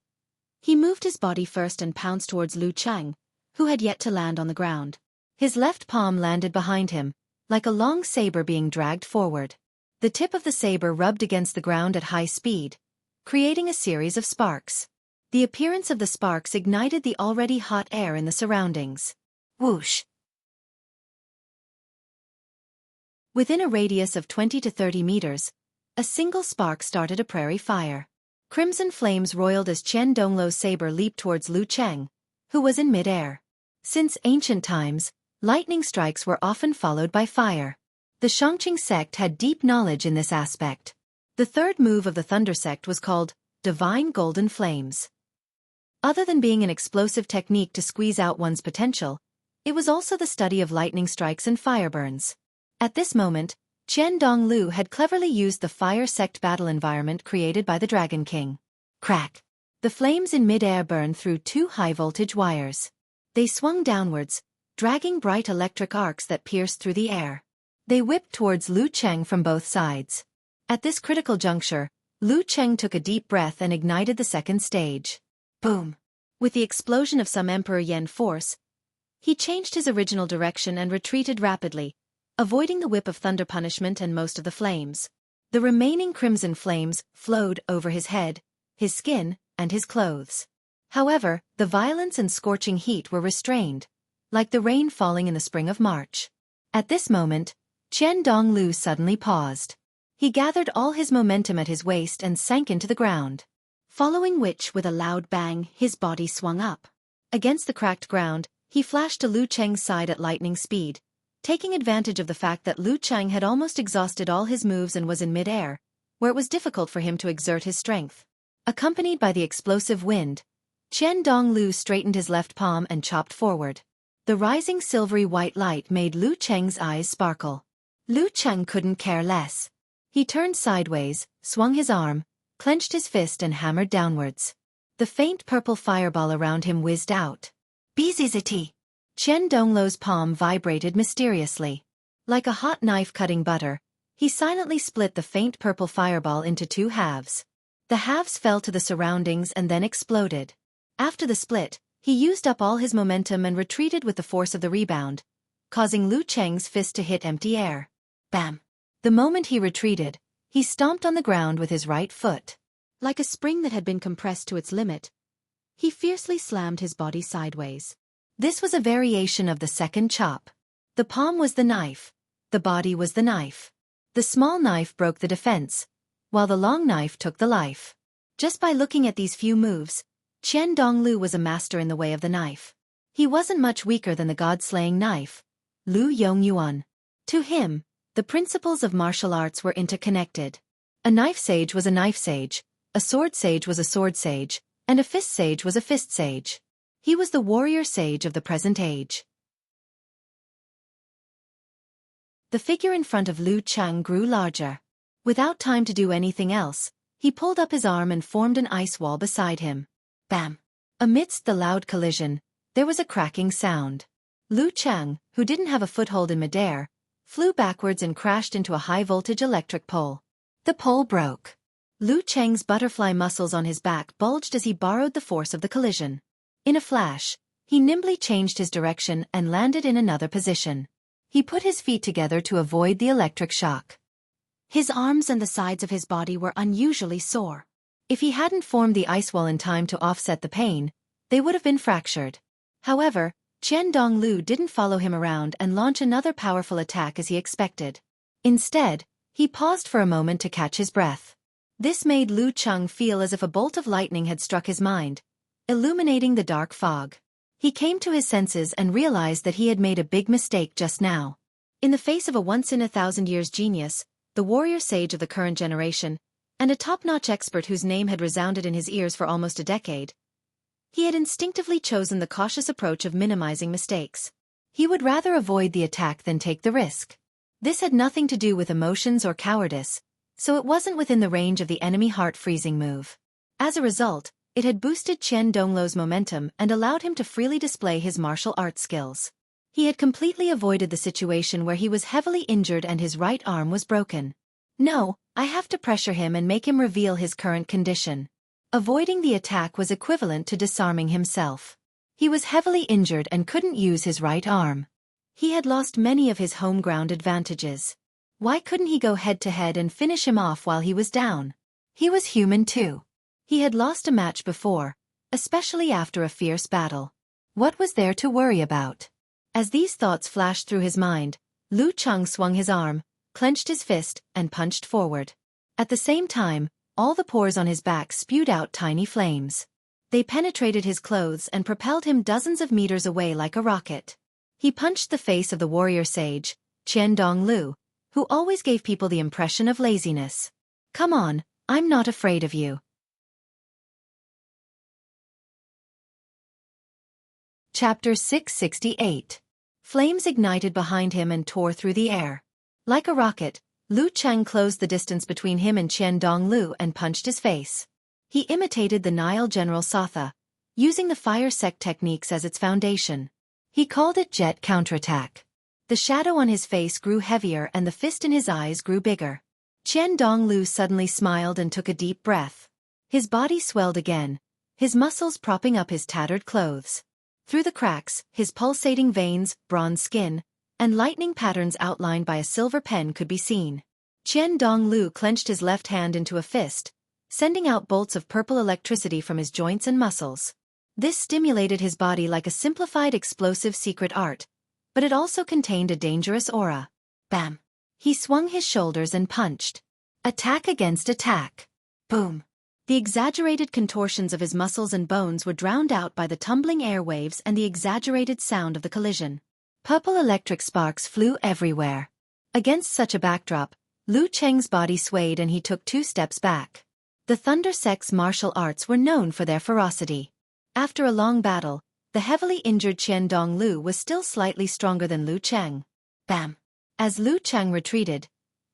he moved his body first and pounced towards Lu Cheng, who had yet to land on the ground. His left palm landed behind him, like a long saber being dragged forward. The tip of the saber rubbed against the ground at high speed, creating a series of sparks. The appearance of the sparks ignited the already hot air in the surroundings. Whoosh! Within a radius of 20 to 30 meters, a single spark started a prairie fire. Crimson flames roiled as Qian Donglu's saber leaped towards Lu Cheng, who was in mid-air. Since ancient times, lightning strikes were often followed by fire. The Shangqing sect had deep knowledge in this aspect. The third move of the Thunder Sect was called Divine Golden Flames. Other than being an explosive technique to squeeze out one's potential, it was also the study of lightning strikes and fire burns. At this moment, Qian Donglu had cleverly used the fire sect battle environment created by the Dragon King. Crack! The flames in mid-air burned through 2 high-voltage wires. They swung downwards, dragging bright electric arcs that pierced through the air. They whipped towards Lu Cheng from both sides. At this critical juncture, Lu Cheng took a deep breath and ignited the second stage. Boom! With the explosion of some Emperor Yen force, he changed his original direction and retreated rapidly, avoiding the whip of thunder punishment and most of the flames. The remaining crimson flames flowed over his head, his skin, and his clothes. However, the violence and scorching heat were restrained, like the rain falling in the spring of March. At this moment, Qian Donglu suddenly paused. He gathered all his momentum at his waist and sank into the ground. Following which, with a loud bang, his body swung up. Against the cracked ground, he flashed to Lu Cheng's side at lightning speed, taking advantage of the fact that Lu Cheng had almost exhausted all his moves and was in mid-air, where it was difficult for him to exert his strength. Accompanied by the explosive wind, Qian Donglu straightened his left palm and chopped forward. The rising silvery white light made Lu Cheng's eyes sparkle. Lu Cheng couldn't care less. He turned sideways, swung his arm, clenched his fist and hammered downwards. The faint purple fireball around him whizzed out. Biziziti! Qian Donglu's palm vibrated mysteriously. Like a hot knife cutting butter, he silently split the faint purple fireball into two halves. The halves fell to the surroundings and then exploded. After the split, he used up all his momentum and retreated with the force of the rebound, causing Lu Cheng's fist to hit empty air. Bam! The moment he retreated, he stomped on the ground with his right foot. Like a spring that had been compressed to its limit, he fiercely slammed his body sideways. This was a variation of the second chop. The palm was the knife. The body was the knife. The small knife broke the defense, while the long knife took the life. Just by looking at these few moves, Qian Donglu was a master in the way of the knife. He wasn't much weaker than the god-slaying knife, Lu Yongyuan. To him, the principles of martial arts were interconnected. A knife sage was a knife sage, a sword sage was a sword sage, and a fist sage was a fist sage. He was the warrior sage of the present age. The figure in front of Lu Cheng grew larger. Without time to do anything else, he pulled up his arm and formed an ice wall beside him. Bam! Amidst the loud collision, there was a cracking sound. Lu Cheng, who didn't have a foothold in midair, flew backwards and crashed into a high-voltage electric pole. The pole broke. Lu Cheng's butterfly muscles on his back bulged as he borrowed the force of the collision. In a flash, he nimbly changed his direction and landed in another position. He put his feet together to avoid the electric shock. His arms and the sides of his body were unusually sore. If he hadn't formed the ice wall in time to offset the pain, they would have been fractured. However, Qian Donglu didn't follow him around and launch another powerful attack as he expected. Instead, he paused for a moment to catch his breath. This made Lu Cheng feel as if a bolt of lightning had struck his mind, illuminating the dark fog. He came to his senses and realized that he had made a big mistake just now. In the face of a once-in-a-thousand-years genius, the warrior sage of the current generation, and a top-notch expert whose name had resounded in his ears for almost a decade, he had instinctively chosen the cautious approach of minimizing mistakes. He would rather avoid the attack than take the risk. This had nothing to do with emotions or cowardice, so it wasn't within the range of the enemy heart-freezing move. As a result, it had boosted Qian Donglu's momentum and allowed him to freely display his martial arts skills. He had completely avoided the situation where he was heavily injured and his right arm was broken. No, I have to pressure him and make him reveal his current condition. Avoiding the attack was equivalent to disarming himself. He was heavily injured and couldn't use his right arm. He had lost many of his home ground advantages. Why couldn't he go head-to-head and finish him off while he was down? He was human too. He had lost a match before, especially after a fierce battle. What was there to worry about? As these thoughts flashed through his mind, Lu Cheng swung his arm, clenched his fist, and punched forward. At the same time, all the pores on his back spewed out tiny flames. They penetrated his clothes and propelled him dozens of meters away like a rocket. He punched the face of the warrior sage, Qian Donglu, who always gave people the impression of laziness. Come on, I'm not afraid of you. Chapter 668. Flames ignited behind him and tore through the air. Like a rocket, Lu Cheng closed the distance between him and Qian Donglu and punched his face. He imitated the Nile general Satha, using the fire sect techniques as its foundation. He called it jet counterattack. The shadow on his face grew heavier and the fist in his eyes grew bigger. Qian Donglu suddenly smiled and took a deep breath. His body swelled again, his muscles propping up his tattered clothes. Through the cracks, his pulsating veins, bronze skin, and lightning patterns outlined by a silver pen could be seen. Qian Donglu clenched his left hand into a fist, sending out bolts of purple electricity from his joints and muscles. This stimulated his body like a simplified explosive secret art, but it also contained a dangerous aura. Bam! He swung his shoulders and punched. Attack against attack. Boom! The exaggerated contortions of his muscles and bones were drowned out by the tumbling airwaves and the exaggerated sound of the collision. Purple electric sparks flew everywhere. Against such a backdrop, Lu Cheng's body swayed and he took 2 steps back. The Thunder Sect's martial arts were known for their ferocity. After a long battle, the heavily injured Qian Donglu was still slightly stronger than Lu Cheng. Bam! As Lu Cheng retreated,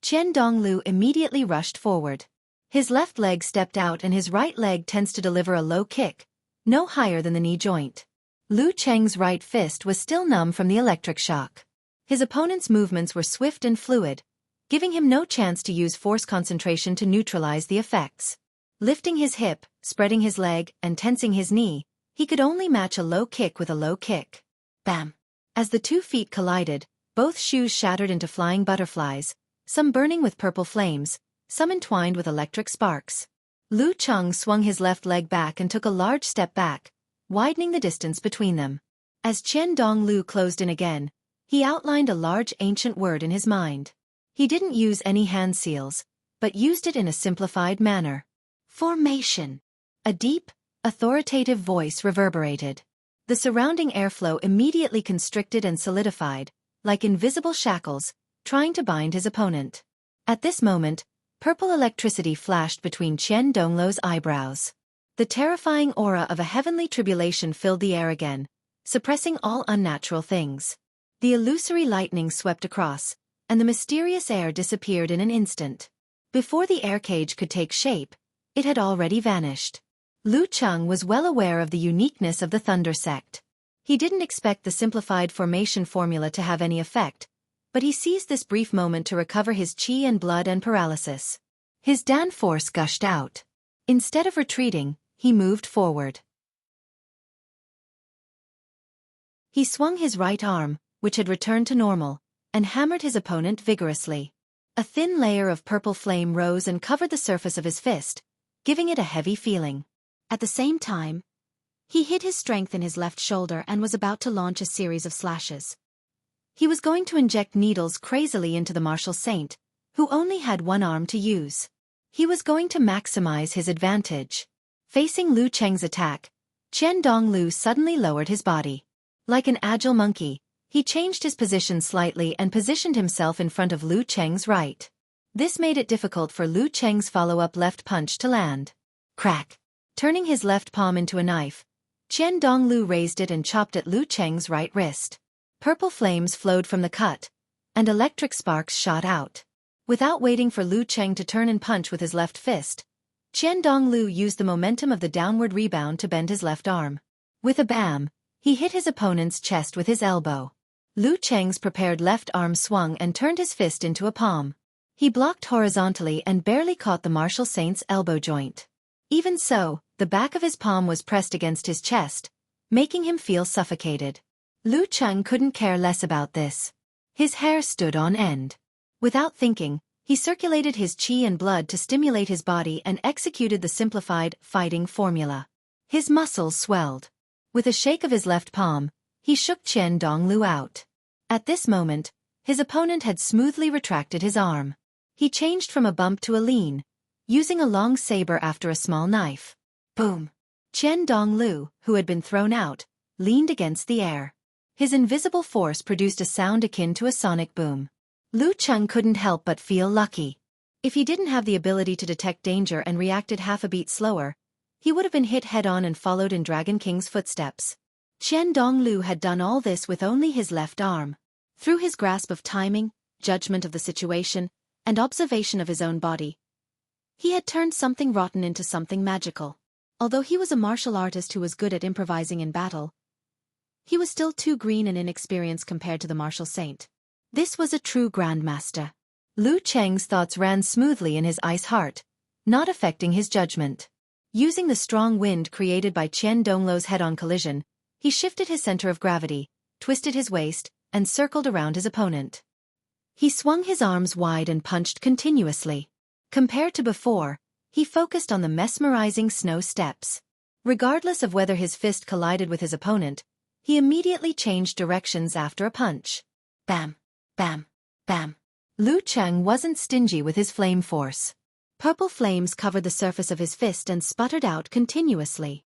Qian Donglu immediately rushed forward. His left leg stepped out and his right leg tends to deliver a low kick, no higher than the knee joint. Lu Cheng's right fist was still numb from the electric shock. His opponent's movements were swift and fluid, giving him no chance to use force concentration to neutralize the effects. Lifting his hip, spreading his leg, and tensing his knee, he could only match a low kick with a low kick. Bam! As the 2 feet collided, both shoes shattered into flying butterflies, some burning with purple flames, some entwined with electric sparks. Lu Cheng swung his left leg back and took a large step back, widening the distance between them. As Qian Donglu closed in again, he outlined a large ancient word in his mind. He didn't use any hand seals, but used it in a simplified manner. Formation. A deep, authoritative voice reverberated. The surrounding airflow immediately constricted and solidified, like invisible shackles, trying to bind his opponent. At this moment, purple electricity flashed between Qian Donglu's eyebrows. The terrifying aura of a heavenly tribulation filled the air again, suppressing all unnatural things. The illusory lightning swept across, and the mysterious air disappeared in an instant. Before the air cage could take shape, it had already vanished. Lu Cheng was well aware of the uniqueness of the Thunder Sect. He didn't expect the simplified formation formula to have any effect, but he seized this brief moment to recover his qi and blood and paralysis. His Dan force gushed out. Instead of retreating, he moved forward. He swung his right arm, which had returned to normal, and hammered his opponent vigorously. A thin layer of purple flame rose and covered the surface of his fist, giving it a heavy feeling. At the same time, he hid his strength in his left shoulder and was about to launch a series of slashes. He was going to inject needles crazily into the martial saint, who only had one arm to use. He was going to maximize his advantage. Facing Lu Cheng's attack, Qian Donglu suddenly lowered his body. Like an agile monkey, he changed his position slightly and positioned himself in front of Lu Cheng's right. This made it difficult for Lu Cheng's follow-up left punch to land. Crack! Turning his left palm into a knife, Qian Donglu raised it and chopped at Lu Cheng's right wrist. Purple flames flowed from the cut, and electric sparks shot out. Without waiting for Lu Cheng to turn and punch with his left fist, Qian Donglu used the momentum of the downward rebound to bend his left arm. With a bam, he hit his opponent's chest with his elbow. Lu Cheng's prepared left arm swung and turned his fist into a palm. He blocked horizontally and barely caught the martial saint's elbow joint. Even so, the back of his palm was pressed against his chest, making him feel suffocated. Lu Cheng couldn't care less about this. His hair stood on end. Without thinking, he circulated his qi and blood to stimulate his body and executed the simplified fighting formula. His muscles swelled. With a shake of his left palm, he shook Qian Donglu out. At this moment, his opponent had smoothly retracted his arm. He changed from a bump to a lean, using a long saber after a small knife. Boom! Qian Donglu, who had been thrown out, leaned against the air. His invisible force produced a sound akin to a sonic boom. Lu Cheng couldn't help but feel lucky. If he didn't have the ability to detect danger and reacted half a beat slower, he would have been hit head-on and followed in Dragon King's footsteps. Qian Donglu had done all this with only his left arm. Through his grasp of timing, judgment of the situation, and observation of his own body, he had turned something rotten into something magical. Although he was a martial artist who was good at improvising in battle, he was still too green and inexperienced compared to the martial saint. This was a true grandmaster. Lu Cheng's thoughts ran smoothly in his ice heart, not affecting his judgment. Using the strong wind created by Qian Donglu's head-on collision, he shifted his center of gravity, twisted his waist, and circled around his opponent. He swung his arms wide and punched continuously. Compared to before, he focused on the mesmerizing snow steps. Regardless of whether his fist collided with his opponent, he immediately changed directions after a punch. Bam! Bam! Bam! Lu Cheng wasn't stingy with his flame force. Purple flames covered the surface of his fist and sputtered out continuously.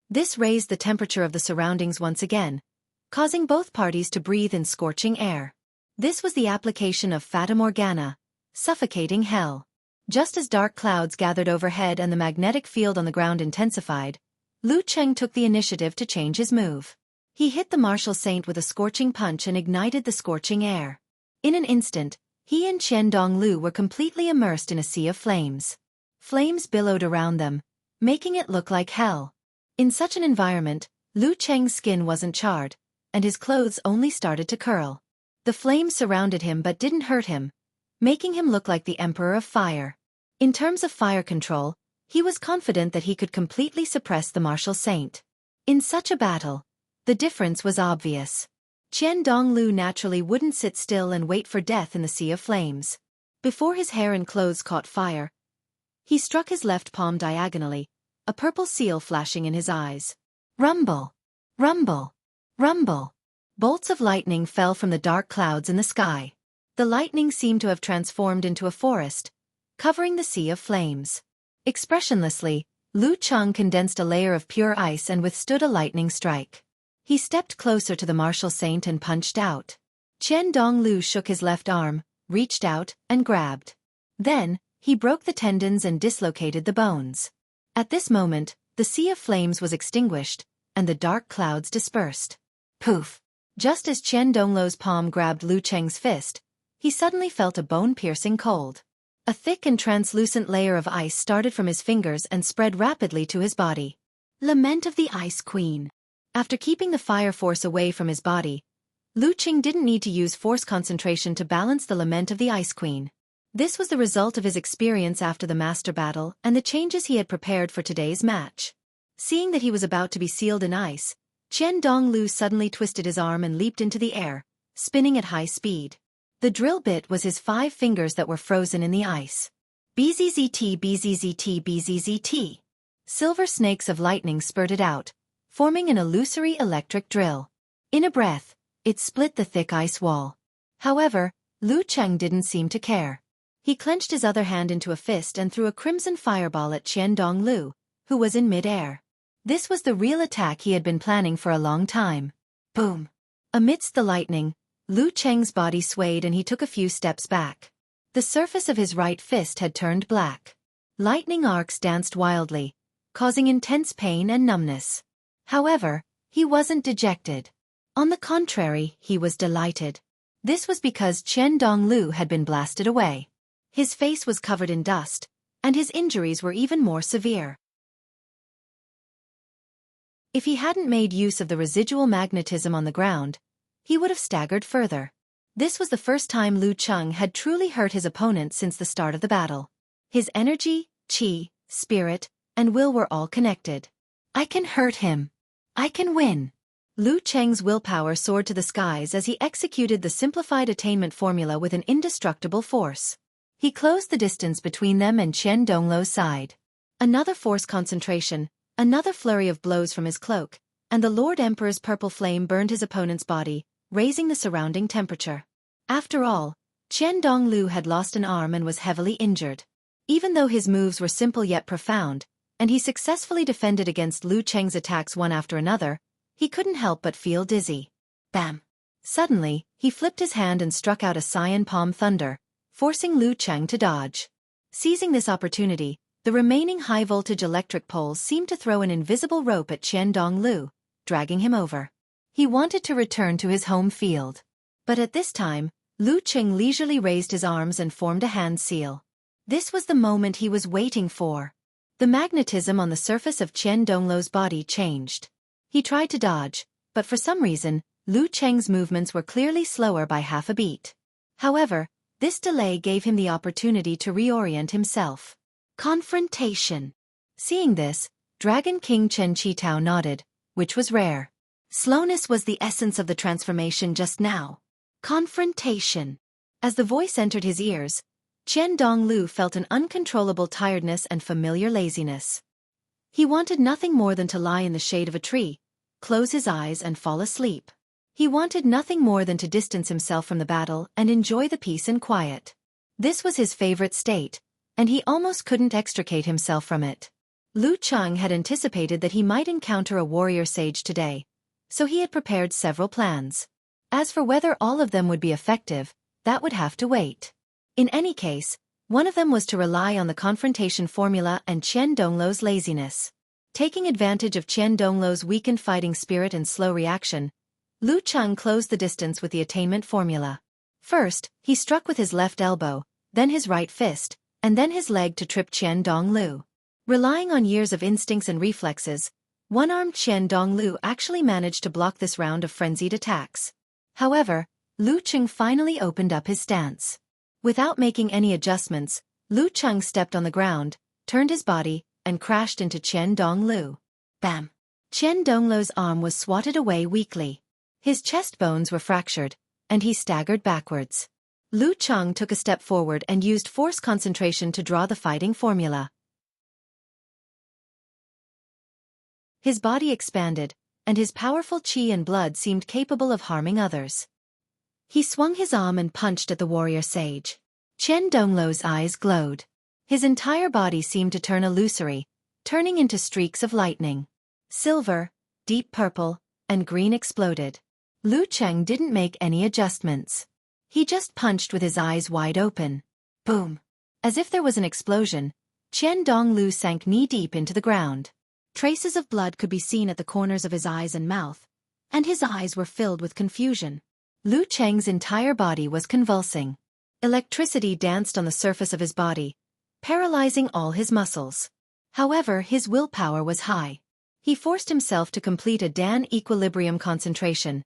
This raised the temperature of the surroundings once again, causing both parties to breathe in scorching air. This was the application of Fata Morgana, suffocating hell. Just as dark clouds gathered overhead and the magnetic field on the ground intensified, Lu Cheng took the initiative to change his move. He hit the martial saint with a scorching punch and ignited the scorching air. In an instant, He and Qian Donglu were completely immersed in a sea of flames. Flames billowed around them, making it look like hell. In such an environment, Lu Cheng's skin wasn't charred, and his clothes only started to curl. The flames surrounded him but didn't hurt him, making him look like the Emperor of Fire. In terms of fire control, he was confident that he could completely suppress the martial saint. In such a battle, the difference was obvious. Qian Donglu naturally wouldn't sit still and wait for death in the sea of flames. Before his hair and clothes caught fire, he struck his left palm diagonally, a purple seal flashing in his eyes. Rumble! Rumble! Rumble! Bolts of lightning fell from the dark clouds in the sky. The lightning seemed to have transformed into a forest, covering the sea of flames. Expressionlessly, Lu Cheng condensed a layer of pure ice and withstood a lightning strike. He stepped closer to the martial saint and punched out. Qian Donglu shook his left arm, reached out, and grabbed. Then, he broke the tendons and dislocated the bones. At this moment, the sea of flames was extinguished, and the dark clouds dispersed. Poof! Just as Qian Donglu's palm grabbed Lu Cheng's fist, he suddenly felt a bone-piercing cold. A thick and translucent layer of ice started from his fingers and spread rapidly to his body. Lament of the Ice Queen. After keeping the fire force away from his body, Lu Cheng didn't need to use force concentration to balance the Lament of the Ice Queen. This was the result of his experience after the master battle and the changes he had prepared for today's match. Seeing that he was about to be sealed in ice, Qian Donglu suddenly twisted his arm and leaped into the air, spinning at high speed. The drill bit was his 5 fingers that were frozen in the ice. BZZT BZZT BZZT. Silver snakes of lightning spurted out, forming an illusory electric drill. In a breath, it split the thick ice wall. However, Lu Cheng didn't seem to care. He clenched his other hand into a fist and threw a crimson fireball at Qian Donglu, who was in mid-air. This was the real attack he had been planning for a long time. Boom! Amidst the lightning, Lu Cheng's body swayed and he took a few steps back. The surface of his right fist had turned black. Lightning arcs danced wildly, causing intense pain and numbness. However, he wasn't dejected. On the contrary, he was delighted. This was because Qian Donglu had been blasted away. His face was covered in dust, and his injuries were even more severe. If he hadn't made use of the residual magnetism on the ground, he would have staggered further. This was the first time Lu Cheng had truly hurt his opponent since the start of the battle. His energy, qi, spirit, and will were all connected. I can hurt him. I can win. Lu Cheng's willpower soared to the skies as he executed the simplified attainment formula with an indestructible force. He closed the distance between them and Qian Donglu's side. Another force concentration, another flurry of blows from his cloak, and the Lord Emperor's purple flame burned his opponent's body, raising the surrounding temperature. After all, Qian Donglu had lost an arm and was heavily injured. Even though his moves were simple yet profound, and he successfully defended against Lu Cheng's attacks one after another, he couldn't help but feel dizzy. Bam! Suddenly, he flipped his hand and struck out a cyan palm thunder, forcing Lu Cheng to dodge. Seizing this opportunity, the remaining high-voltage electric poles seemed to throw an invisible rope at Qian Donglu, dragging him over. He wanted to return to his home field. But at this time, Lu Cheng leisurely raised his arms and formed a hand seal. This was the moment he was waiting for. The magnetism on the surface of Qian Donglu's body changed. He tried to dodge, but for some reason, Lu Cheng's movements were clearly slower by half a beat. However, this delay gave him the opportunity to reorient himself. Confrontation. Seeing this, Dragon King Chen Qitao nodded, which was rare. Slowness was the essence of the transformation just now. Confrontation. As the voice entered his ears, Qian Donglu felt an uncontrollable tiredness and familiar laziness. He wanted nothing more than to lie in the shade of a tree, close his eyes and fall asleep. He wanted nothing more than to distance himself from the battle and enjoy the peace and quiet. This was his favorite state, and he almost couldn't extricate himself from it. Lu Cheng had anticipated that he might encounter a warrior sage today, so he had prepared several plans. As for whether all of them would be effective, that would have to wait. In any case, one of them was to rely on the confrontation formula and Qian Donglu's laziness. Taking advantage of Qian Donglu's weakened fighting spirit and slow reaction, Lu Cheng closed the distance with the attainment formula. First, he struck with his left elbow, then his right fist, and then his leg to trip Qian Donglu. Relying on years of instincts and reflexes, one-armed Qian Donglu actually managed to block this round of frenzied attacks. However, Lu Cheng finally opened up his stance. Without making any adjustments, Lu Cheng stepped on the ground, turned his body, and crashed into Qian Donglu. Bam! Qian Donglu's arm was swatted away weakly. His chest bones were fractured, and he staggered backwards. Lu Cheng took a step forward and used force concentration to draw the fighting formula. His body expanded, and his powerful qi and blood seemed capable of harming others. He swung his arm and punched at the warrior sage. Qian Donglu's eyes glowed. His entire body seemed to turn illusory, turning into streaks of lightning. Silver, deep purple, and green exploded. Lu Cheng didn't make any adjustments. He just punched with his eyes wide open. Boom! As if there was an explosion, Qian Donglu sank knee-deep into the ground. Traces of blood could be seen at the corners of his eyes and mouth, and his eyes were filled with confusion. Lu Cheng's entire body was convulsing. Electricity danced on the surface of his body, paralyzing all his muscles. However, his willpower was high. He forced himself to complete a Dan equilibrium concentration,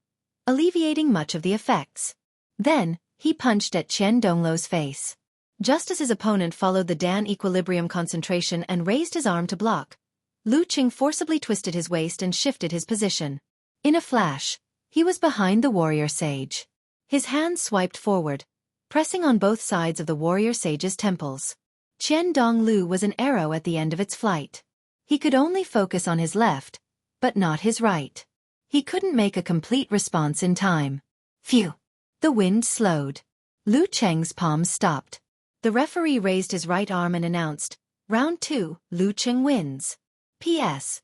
alleviating much of the effects. Then, he punched at Qian Donglu's face. Just as his opponent followed the Dan equilibrium concentration and raised his arm to block, Lu Cheng forcibly twisted his waist and shifted his position. In a flash, he was behind the warrior sage. His hands swiped forward, pressing on both sides of the warrior sage's temples. Qian Donglu was an arrow at the end of its flight. He could only focus on his left, but not his right. He couldn't make a complete response in time. Phew! The wind slowed. Lu Cheng's palms stopped. The referee raised his right arm and announced, "Round 2, Lu Cheng wins. P.S.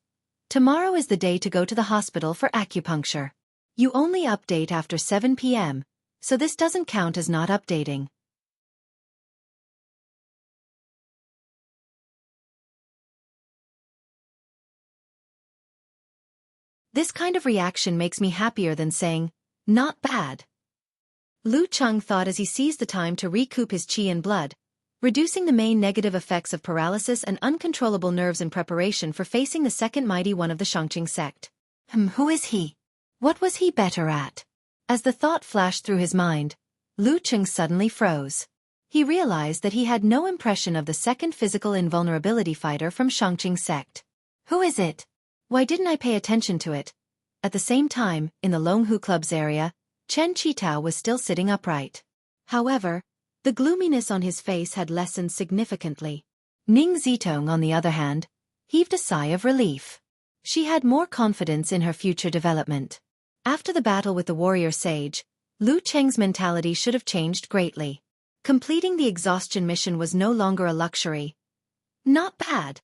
Tomorrow is the day to go to the hospital for acupuncture. You only update after 7 p.m., so this doesn't count as not updating." This kind of reaction makes me happier than saying, "Not bad." Lu Cheng thought as he seized the time to recoup his qi and blood, reducing the main negative effects of paralysis and uncontrollable nerves in preparation for facing the second mighty one of the Shangqing sect. Who is he? What was he better at? As the thought flashed through his mind, Lu Cheng suddenly froze. He realized that he had no impression of the second physical invulnerability fighter from Shangqing sect. Who is it? Why didn't I pay attention to it? At the same time, in the Longhu Club's area, Chen Qitao was still sitting upright. However, the gloominess on his face had lessened significantly. Ning Zitong, on the other hand, heaved a sigh of relief. She had more confidence in her future development. After the battle with the warrior sage, Lu Cheng's mentality should have changed greatly. Completing the exhaustion mission was no longer a luxury. "Not bad,"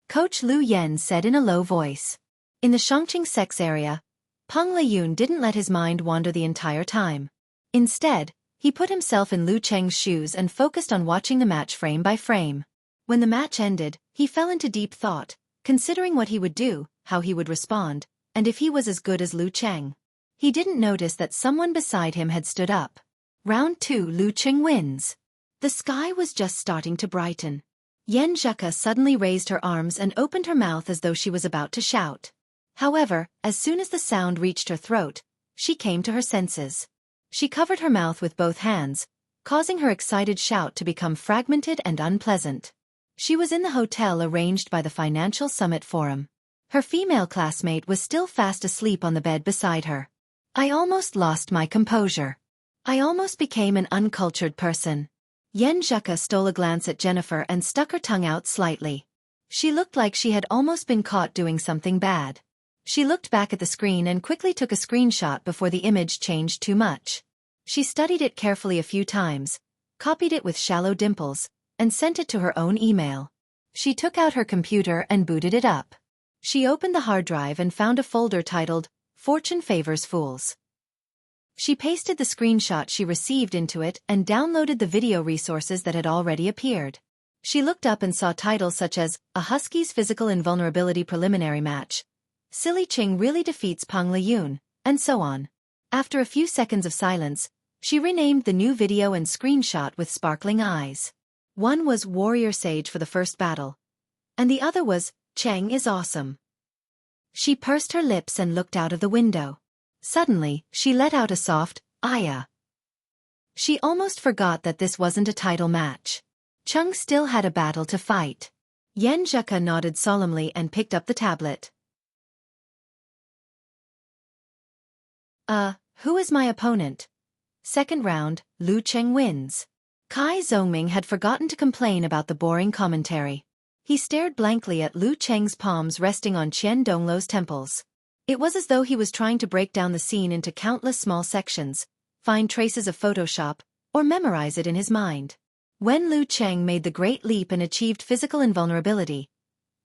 Coach Lu Yen said in a low voice. In the Shangqing sect's area, Peng Liyun didn't let his mind wander the entire time. Instead, he put himself in Lu Cheng's shoes and focused on watching the match frame by frame. When the match ended, he fell into deep thought, considering what he would do, how he would respond, and if he was as good as Lu Cheng. He didn't notice that someone beside him had stood up. Round 2, Lu Cheng wins. The sky was just starting to brighten. Yan Zheka suddenly raised her arms and opened her mouth as though she was about to shout. However, as soon as the sound reached her throat, she came to her senses. She covered her mouth with both hands, causing her excited shout to become fragmented and unpleasant. She was in the hotel arranged by the Financial Summit Forum. Her female classmate was still fast asleep on the bed beside her. I almost lost my composure. I almost became an uncultured person. Yan Zheka stole a glance at Jennifer and stuck her tongue out slightly. She looked like she had almost been caught doing something bad. She looked back at the screen and quickly took a screenshot before the image changed too much. She studied it carefully a few times, copied it with shallow dimples, and sent it to her own email. She took out her computer and booted it up. She opened the hard drive and found a folder titled, "Fortune Favors Fools." She pasted the screenshot she received into it and downloaded the video resources that had already appeared. She looked up and saw titles such as, "A Husky's Physical Invulnerability Preliminary Match," "Silly Ching Really Defeats Peng Liyun," and so on. After a few seconds of silence, She renamed the new video and screenshot with sparkling eyes. One was Warrior Sage for the first battle, and the other was Cheng is awesome. She pursed her lips and looked out of the window. Suddenly, she let out a soft, "Aya." She almost forgot that this wasn't a title match. Cheng still had a battle to fight. Yan Zheka nodded solemnly and picked up the tablet. Who is my opponent? Second round, Lu Cheng wins. Kai Zhongming had forgotten to complain about the boring commentary. He stared blankly at Lu Cheng's palms resting on Qian Dongluo's temples. It was as though he was trying to break down the scene into countless small sections, find traces of Photoshop, or memorize it in his mind. When Lu Cheng made the great leap and achieved physical invulnerability,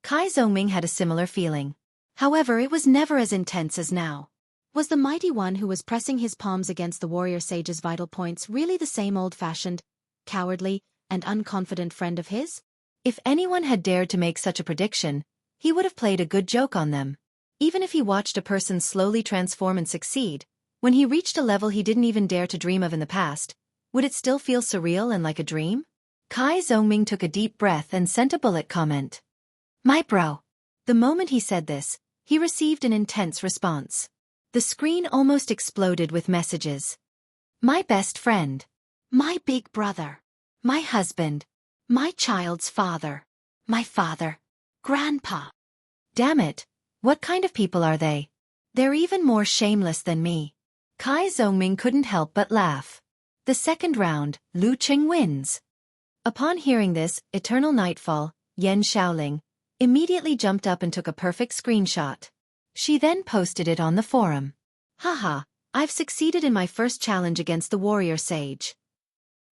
Kai Zhongming had a similar feeling. However, it was never as intense as now. Was the mighty one who was pressing his palms against the warrior sage's vital points really the same old-fashioned, cowardly, and unconfident friend of his? If anyone had dared to make such a prediction, he would have played a good joke on them. Even if he watched a person slowly transform and succeed, when he reached a level he didn't even dare to dream of in the past, would it still feel surreal and like a dream? Kai Zhongming took a deep breath and sent a bullet comment. "My bro." The moment he said this, he received an intense response. The screen almost exploded with messages. "My best friend. My big brother. My husband. My child's father. My father. Grandpa. Damn it, what kind of people are they? They're even more shameless than me." Kai Zhongming couldn't help but laugh. The second round, Lu Cheng wins. Upon hearing this, eternal nightfall, Yan Xiaoling immediately jumped up and took a perfect screenshot. She then posted it on the forum. "Haha, I've succeeded in my first challenge against the warrior sage.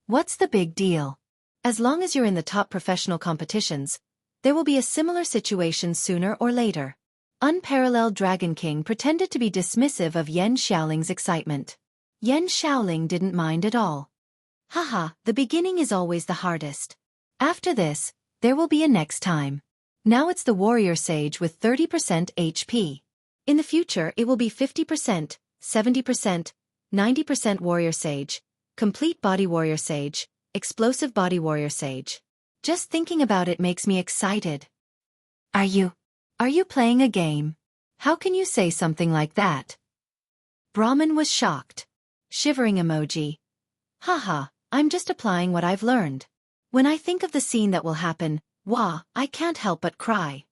What's the big deal? As long as you're in the top professional competitions, there will be a similar situation sooner or later." Unparalleled Dragon King pretended to be dismissive of Yan Xiaoling's excitement. Yan Xiaoling didn't mind at all. "Haha, the beginning is always the hardest. After this, there will be a next time. Now it's the warrior sage with 30% HP. In the future it will be 50%, 70%, 90% warrior sage, complete body warrior sage, explosive body warrior sage. Just thinking about it makes me excited." Are you playing a game? How can you say something like that?" Brahmin was shocked. Shivering emoji. "Haha, I'm just applying what I've learned. When I think of the scene that will happen, I can't help but cry."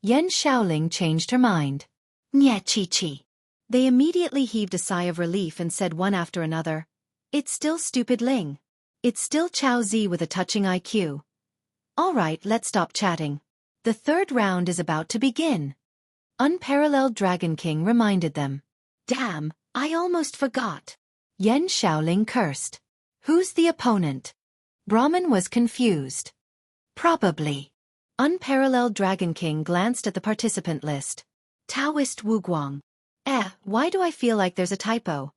Yan Xiaoling changed her mind. "Nye chi chi." They immediately heaved a sigh of relief and said one after another, "It's still stupid Ling. It's still Chao Zi with a touching IQ. All right, let's stop chatting. The third round is about to begin." Unparalleled Dragon King reminded them. "Damn, I almost forgot." Yan Xiaoling cursed. "Who's the opponent?" Brahmin was confused. "Probably." Unparalleled Dragon King glanced at the participant list. Taoist Wuguang. Why do I feel like there's a typo?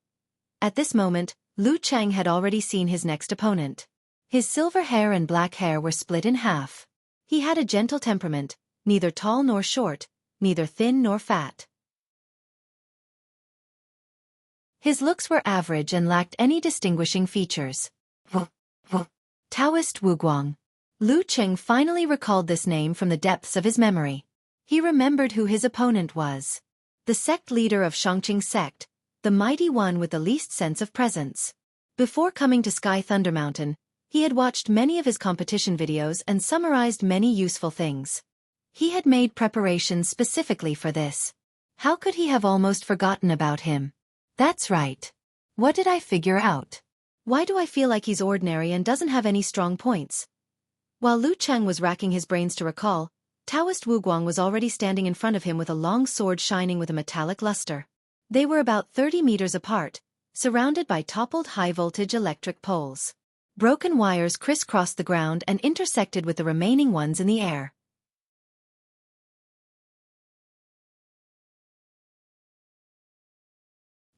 At this moment, Lu Cheng had already seen his next opponent. His silver hair and black hair were split in half. He had a gentle temperament, neither tall nor short, neither thin nor fat. His looks were average and lacked any distinguishing features. Taoist Wuguang. Lu Cheng finally recalled this name from the depths of his memory. He remembered who his opponent was. The sect leader of Shangqing sect, the mighty one with the least sense of presence. Before coming to Sky Thunder Mountain, he had watched many of his competition videos and summarized many useful things. He had made preparations specifically for this. How could he have almost forgotten about him? That's right. What did I figure out? Why do I feel like he's ordinary and doesn't have any strong points? While Lu Cheng was racking his brains to recall, Taoist Wuguang was already standing in front of him with a long sword shining with a metallic luster. They were about 30 meters apart, surrounded by toppled high-voltage electric poles. Broken wires crisscrossed the ground and intersected with the remaining ones in the air.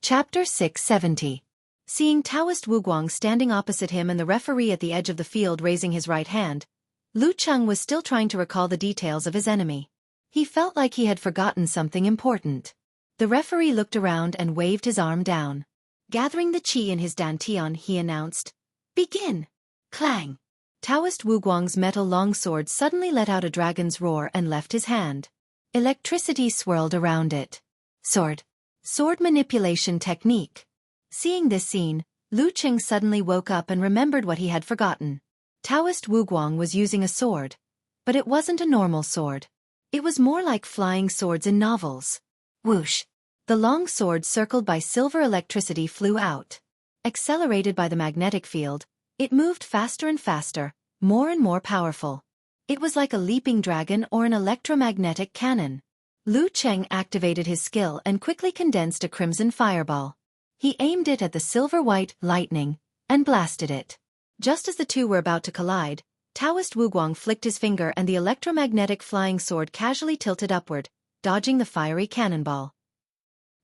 Chapter 670. Seeing Taoist Wuguang standing opposite him and the referee at the edge of the field raising his right hand, Lu Cheng was still trying to recall the details of his enemy. He felt like he had forgotten something important. The referee looked around and waved his arm down. Gathering the qi in his dantian, he announced, "Begin!" Clang! Taoist Wuguang's metal longsword suddenly let out a dragon's roar and left his hand. Electricity swirled around it. Sword manipulation technique. Seeing this scene, Lu Qing suddenly woke up and remembered what he had forgotten. Taoist Wuguang was using a sword. But it wasn't a normal sword. It was more like flying swords in novels. Whoosh! The long sword circled by silver electricity flew out. Accelerated by the magnetic field, it moved faster and faster, more and more powerful. It was like a leaping dragon or an electromagnetic cannon. Lu Cheng activated his skill and quickly condensed a crimson fireball. He aimed it at the silver-white lightning and blasted it. Just as the two were about to collide, Taoist Wuguang flicked his finger and the electromagnetic flying sword casually tilted upward, dodging the fiery cannonball.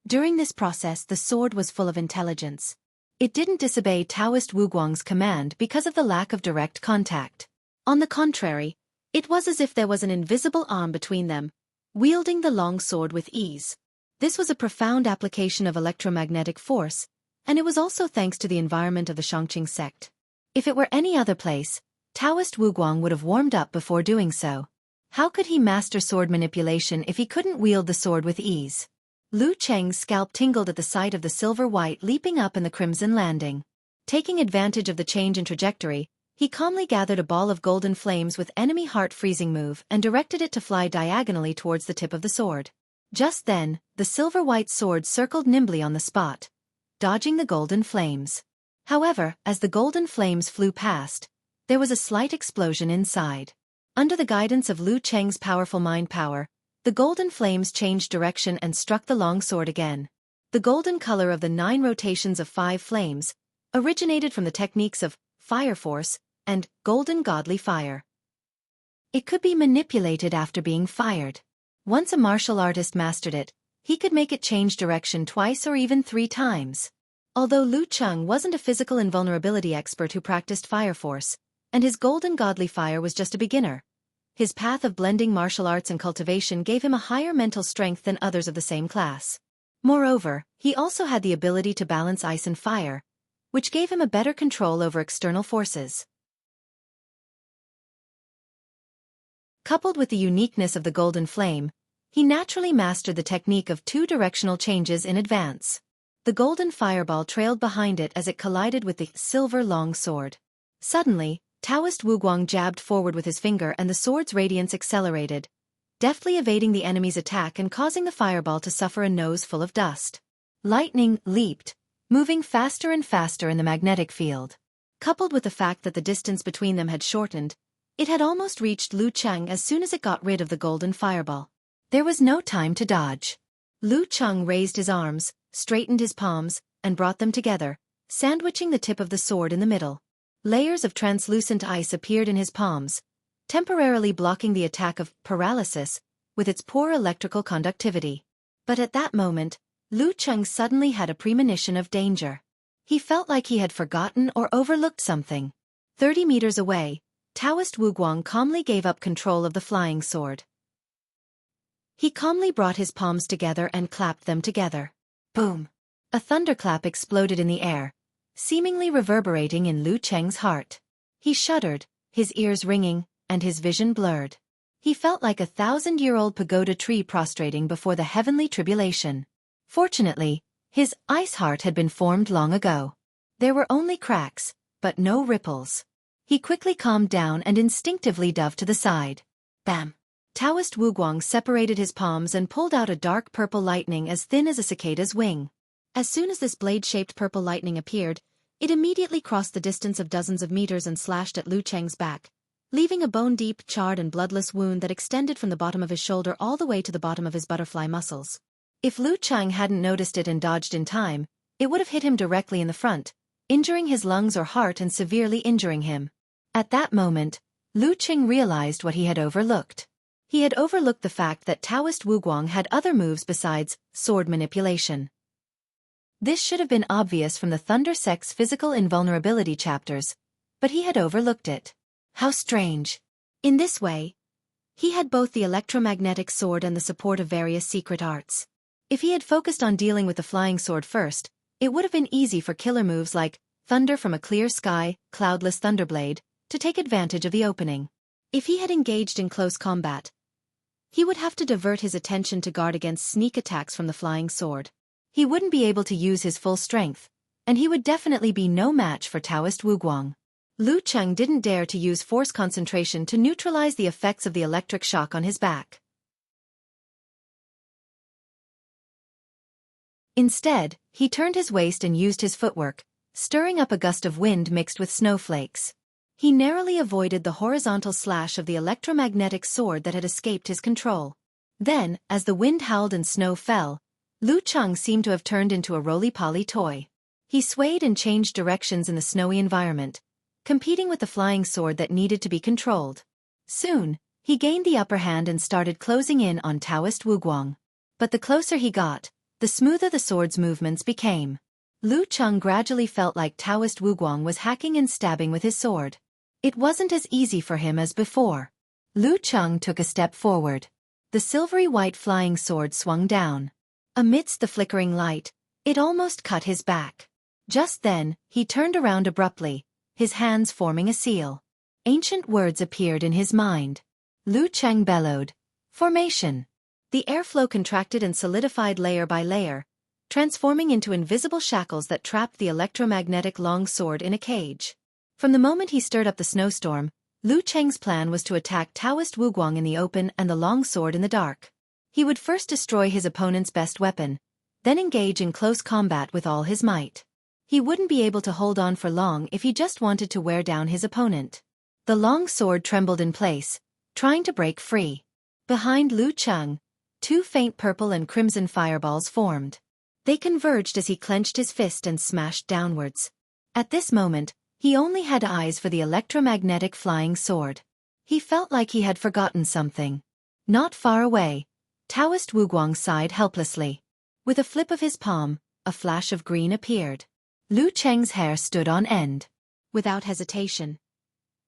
During this process, the sword was full of intelligence. It didn't disobey Taoist Wuguang's command because of the lack of direct contact. On the contrary, it was as if there was an invisible arm between them, wielding the long sword with ease. This was a profound application of electromagnetic force, and it was also thanks to the environment of the Shangqing sect. If it were any other place, Taoist Wuguang would have warmed up before doing so. How could he master sword manipulation if he couldn't wield the sword with ease? Lu Cheng's scalp tingled at the sight of the silver-white leaping up and the crimson landing. Taking advantage of the change in trajectory, he calmly gathered a ball of golden flames with enemy heart-freezing move and directed it to fly diagonally towards the tip of the sword. Just then, the silver-white sword circled nimbly on the spot, dodging the golden flames. However, as the golden flames flew past, there was a slight explosion inside. Under the guidance of Lu Cheng's powerful mind power, the golden flames changed direction and struck the long sword again. The golden color of the 9 rotations of 5 flames originated from the techniques of fire force and golden godly fire. It could be manipulated after being fired. Once a martial artist mastered it, he could make it change direction twice or even 3 times. Although Lu Cheng wasn't a physical invulnerability expert who practiced fire force, and his golden godly fire was just a beginner, his path of blending martial arts and cultivation gave him a higher mental strength than others of the same class. Moreover, he also had the ability to balance ice and fire, which gave him a better control over external forces. Coupled with the uniqueness of the golden flame, he naturally mastered the technique of 2-directional changes in advance. The golden fireball trailed behind it as it collided with the silver long sword. Suddenly, Taoist Wuguang jabbed forward with his finger and the sword's radiance accelerated, deftly evading the enemy's attack and causing the fireball to suffer a nose full of dust. Lightning leaped, moving faster and faster in the magnetic field. Coupled with the fact that the distance between them had shortened, it had almost reached Lu Cheng as soon as it got rid of the golden fireball. There was no time to dodge. Lu Cheng raised his arms, straightened his palms, and brought them together, sandwiching the tip of the sword in the middle. Layers of translucent ice appeared in his palms, temporarily blocking the attack of paralysis with its poor electrical conductivity. But at that moment, Lu Cheng suddenly had a premonition of danger. He felt like he had forgotten or overlooked something. 30 meters away, Taoist Wuguang calmly gave up control of the flying sword. He calmly brought his palms together and clapped them together. Boom! A thunderclap exploded in the air, seemingly reverberating in Lu Cheng's heart. He shuddered, his ears ringing, and his vision blurred. He felt like a 1,000-year-old pagoda tree prostrating before the heavenly tribulation. Fortunately, his ice heart had been formed long ago. There were only cracks, but no ripples. He quickly calmed down and instinctively dove to the side. Bam! Taoist Wuguang separated his palms and pulled out a dark purple lightning as thin as a cicada's wing. As soon as this blade-shaped purple lightning appeared, it immediately crossed the distance of dozens of meters and slashed at Lu Cheng's back, leaving a bone-deep, charred and bloodless wound that extended from the bottom of his shoulder all the way to the bottom of his butterfly muscles. If Lu Cheng hadn't noticed it and dodged in time, it would have hit him directly in the front, injuring his lungs or heart and severely injuring him. At that moment, Lu Cheng realized what he had overlooked. He had overlooked the fact that Taoist Wuguang had other moves besides sword manipulation. This should have been obvious from the Thunder Sect's physical invulnerability chapters, but he had overlooked it. How strange. In this way, he had both the electromagnetic sword and the support of various secret arts. If he had focused on dealing with the flying sword first, It would have been easy for killer moves like thunder from a clear sky, cloudless thunderblade, to take advantage of the opening. If he had engaged in close combat, he would have to divert his attention to guard against sneak attacks from the flying sword. He wouldn't be able to use his full strength, and he would definitely be no match for Taoist Wuguang. Lu Cheng didn't dare to use force concentration to neutralize the effects of the electric shock on his back. Instead, he turned his waist and used his footwork, stirring up a gust of wind mixed with snowflakes. He narrowly avoided the horizontal slash of the electromagnetic sword that had escaped his control. Then, as the wind howled and snow fell, Lu Cheng seemed to have turned into a roly-poly toy. He swayed and changed directions in the snowy environment, competing with the flying sword that needed to be controlled. Soon, he gained the upper hand and started closing in on Taoist Wuguang. But the closer he got, the smoother the sword's movements became. Lu Cheng gradually felt like Taoist Wuguang was hacking and stabbing with his sword. It wasn't as easy for him as before. Lu Cheng took a step forward. The silvery white flying sword swung down. Amidst the flickering light, it almost cut his back. Just then, he turned around abruptly, his hands forming a seal. Ancient words appeared in his mind. Lu Cheng bellowed, "Formation." The airflow contracted and solidified layer by layer, transforming into invisible shackles that trapped the electromagnetic long sword in a cage. From the moment he stirred up the snowstorm, Lu Cheng's plan was to attack Taoist Wuguang in the open and the long sword in the dark. He would first destroy his opponent's best weapon, then engage in close combat with all his might. He wouldn't be able to hold on for long if he just wanted to wear down his opponent. The long sword trembled in place, trying to break free. Behind Lu Cheng, two faint purple and crimson fireballs formed. They converged as he clenched his fist and smashed downwards. At this moment, he only had eyes for the electromagnetic flying sword. He felt like he had forgotten something. Not far away, Taoist Wuguang sighed helplessly. With a flip of his palm, a flash of green appeared. Lu Cheng's hair stood on end. Without hesitation,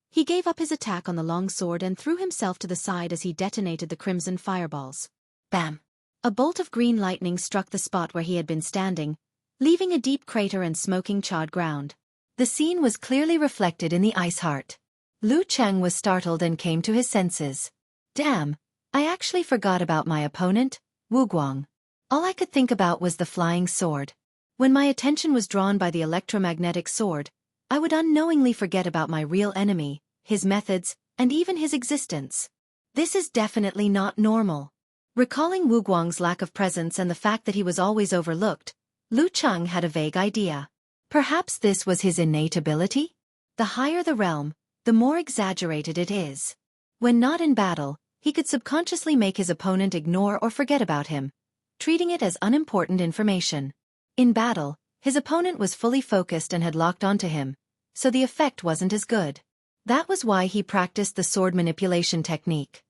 he gave up his attack on the long sword and threw himself to the side as he detonated the crimson fireballs. Bam! A bolt of green lightning struck the spot where he had been standing, leaving a deep crater and smoking charred ground. The scene was clearly reflected in the ice heart. Lu Cheng was startled and came to his senses. Damn, I actually forgot about my opponent, Wuguang. All I could think about was the flying sword. When my attention was drawn by the electromagnetic sword, I would unknowingly forget about my real enemy, his methods, and even his existence. This is definitely not normal. Recalling Wuguang's lack of presence and the fact that he was always overlooked, Lu Cheng had a vague idea. Perhaps this was his innate ability? The higher the realm, the more exaggerated it is. When not in battle, he could subconsciously make his opponent ignore or forget about him, treating it as unimportant information. In battle, his opponent was fully focused and had locked onto him, so the effect wasn't as good. That was why he practiced the sword manipulation technique.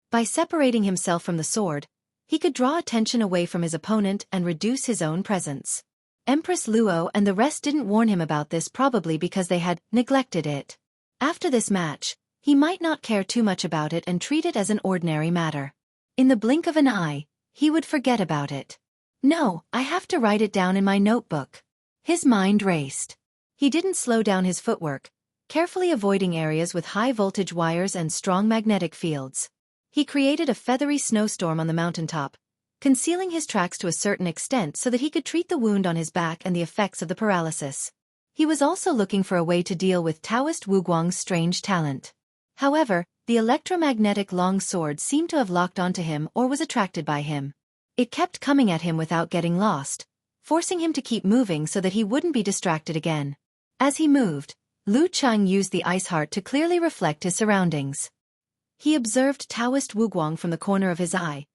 By separating himself from the sword, he could draw attention away from his opponent and reduce his own presence. Empress Luo and the rest didn't warn him about this, probably because they had neglected it. After this match, he might not care too much about it and treat it as an ordinary matter. In the blink of an eye, he would forget about it. No, I have to write it down in my notebook. His mind raced. He didn't slow down his footwork, carefully avoiding areas with high-voltage wires and strong magnetic fields. He created a feathery snowstorm on the mountaintop, concealing his tracks to a certain extent so that he could treat the wound on his back and the effects of the paralysis. He was also looking for a way to deal with Taoist Wuguang's strange talent. However, the electromagnetic long sword seemed to have locked onto him or was attracted by him. It kept coming at him without getting lost, forcing him to keep moving so that he wouldn't be distracted again. As he moved, Lu Cheng used the ice heart to clearly reflect his surroundings. He observed Taoist Wuguang from the corner of his eye,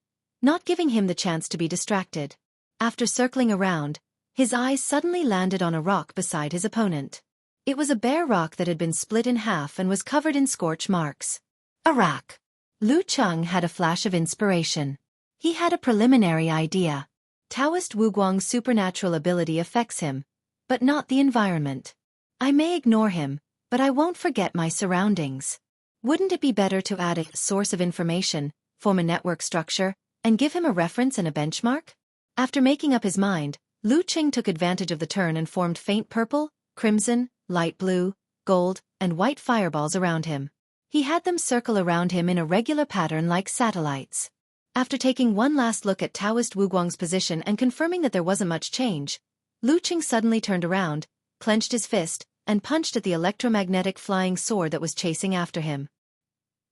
not giving him the chance to be distracted. After circling around, his eyes suddenly landed on a rock beside his opponent. It was a bare rock that had been split in half and was covered in scorch marks. A rock! Lu Cheng had a flash of inspiration. He had a preliminary idea. Taoist Wuguang's supernatural ability affects him, but not the environment. I may ignore him, but I won't forget my surroundings. Wouldn't it be better to add a source of information, form a network structure, and give him a reference and a benchmark? After making up his mind, Lu Qing took advantage of the turn and formed faint purple, crimson, light blue, gold, and white fireballs around him. He had them circle around him in a regular pattern like satellites. After taking one last look at Taoist Wuguang's position and confirming that there wasn't much change, Lu Qing suddenly turned around, clenched his fist, and punched at the electromagnetic flying sword that was chasing after him.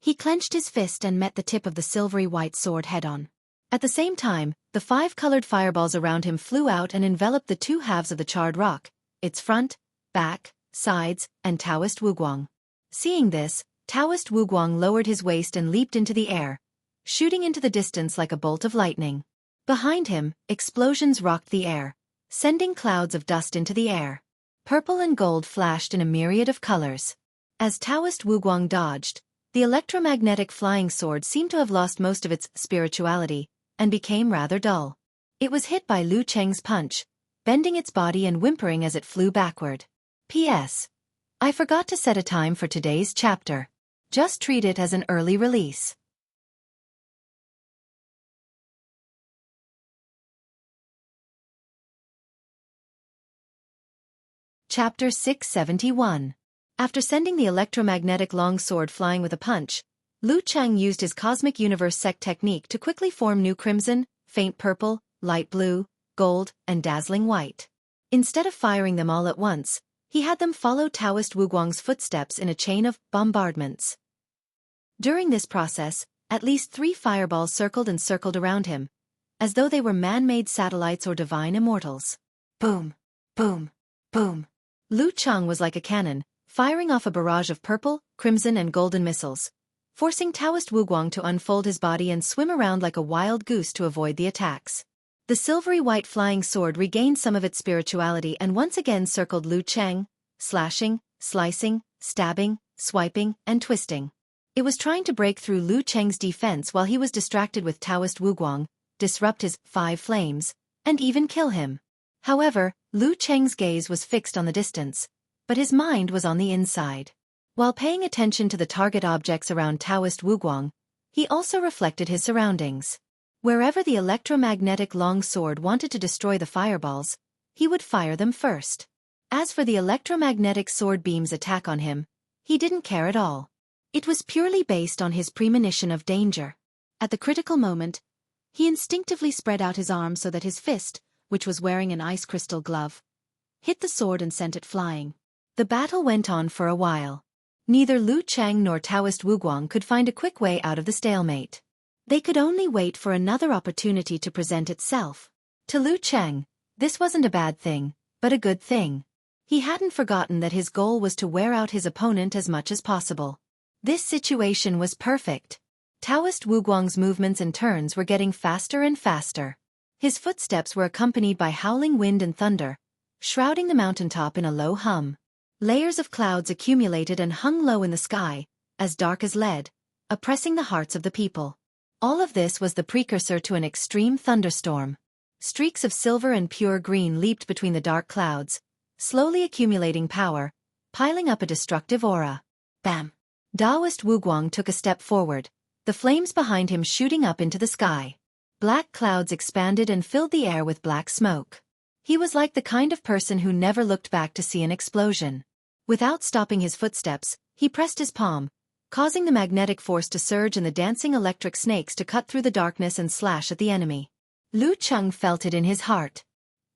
He clenched his fist and met the tip of the silvery white sword head-on. At the same time, the 5 colored fireballs around him flew out and enveloped the 2 halves of the charred rock, its front, back, sides, and Taoist Wuguang. Seeing this, Taoist Wuguang lowered his waist and leaped into the air, shooting into the distance like a bolt of lightning. Behind him, explosions rocked the air, sending clouds of dust into the air. Purple and gold flashed in a myriad of colors. As Taoist Wuguang dodged, the electromagnetic flying sword seemed to have lost most of its spirituality and became rather dull. It was hit by Lu Cheng's punch, bending its body and whimpering as it flew backward. P.S. I forgot to set a time for today's chapter. Just treat it as an early release. Chapter 671. After sending the electromagnetic long sword flying with a punch, Lu Cheng used his cosmic universe sect technique to quickly form new crimson, faint purple, light blue, gold, and dazzling white. Instead of firing them all at once, he had them follow Taoist Wuguang's footsteps in a chain of bombardments. During this process, at least 3 fireballs circled and circled around him, as though they were man-made satellites or divine immortals. Boom, boom, boom. Lu Cheng was like a cannon, firing off a barrage of purple, crimson, and golden missiles, forcing Taoist Wuguang to unfold his body and swim around like a wild goose to avoid the attacks. The silvery white flying sword regained some of its spirituality and once again circled Lu Cheng, slashing, slicing, stabbing, swiping, and twisting. It was trying to break through Lu Cheng's defense while he was distracted with Taoist Wuguang, disrupt his 5 flames, and even kill him. However, Lu Cheng's gaze was fixed on the distance, but his mind was on the inside. While paying attention to the target objects around Taoist Wuguang, he also reflected his surroundings. Wherever the electromagnetic long sword wanted to destroy the fireballs, he would fire them first. As for the electromagnetic sword beam's attack on him, he didn't care at all. It was purely based on his premonition of danger. At the critical moment, he instinctively spread out his arm so that his fist, which was wearing an ice crystal glove, hit the sword and sent it flying. The battle went on for a while. Neither Lu Cheng nor Taoist Wuguang could find a quick way out of the stalemate. They could only wait for another opportunity to present itself. To Lu Cheng, this wasn't a bad thing, but a good thing. He hadn't forgotten that his goal was to wear out his opponent as much as possible. This situation was perfect. Taoist Wuguang's movements and turns were getting faster and faster. His footsteps were accompanied by howling wind and thunder, shrouding the mountaintop in a low hum. Layers of clouds accumulated and hung low in the sky, as dark as lead, oppressing the hearts of the people. All of this was the precursor to an extreme thunderstorm. Streaks of silver and pure green leaped between the dark clouds, slowly accumulating power, piling up a destructive aura. Bam! Taoist Wuguang took a step forward, the flames behind him shooting up into the sky. Black clouds expanded and filled the air with black smoke. He was like the kind of person who never looked back to see an explosion. Without stopping his footsteps, he pressed his palm, causing the magnetic force to surge and the dancing electric snakes to cut through the darkness and slash at the enemy. Lu Cheng felt it in his heart.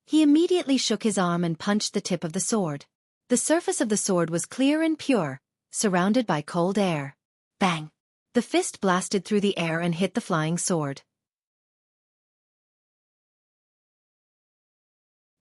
He immediately shook his arm and punched the tip of the sword. The surface of the sword was clear and pure, surrounded by cold air. Bang! The fist blasted through the air and hit the flying sword.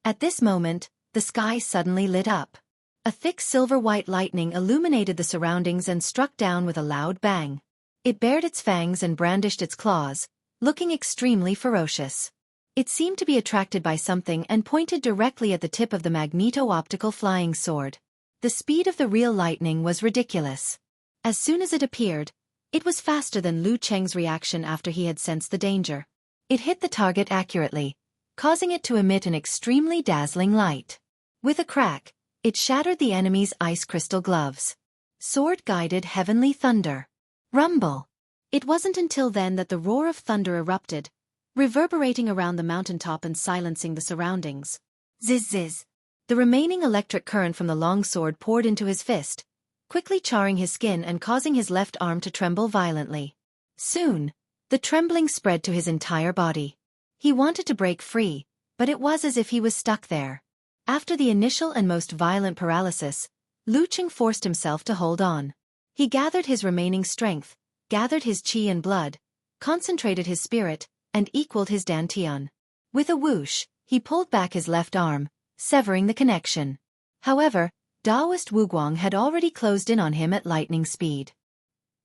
At this moment, the sky suddenly lit up. A thick silver-white lightning illuminated the surroundings and struck down with a loud bang. It bared its fangs and brandished its claws, looking extremely ferocious. It seemed to be attracted by something and pointed directly at the tip of the magneto-optical flying sword. The speed of the real lightning was ridiculous. As soon as it appeared, it was faster than Lu Cheng's reaction after he had sensed the danger. It hit the target accurately, causing it to emit an extremely dazzling light. With a crack, it shattered the enemy's ice crystal gloves. Sword-guided heavenly thunder. Rumble. It wasn't until then that the roar of thunder erupted, reverberating around the mountaintop and silencing the surroundings. Ziz ziz. The remaining electric current from the long sword poured into his fist, quickly charring his skin and causing his left arm to tremble violently. Soon, the trembling spread to his entire body. He wanted to break free, but it was as if he was stuck there. After the initial and most violent paralysis, Lu Cheng forced himself to hold on. He gathered his remaining strength, gathered his qi and blood, concentrated his spirit, and equaled his dantian. With a whoosh, he pulled back his left arm, severing the connection. However, Taoist Wuguang had already closed in on him at lightning speed.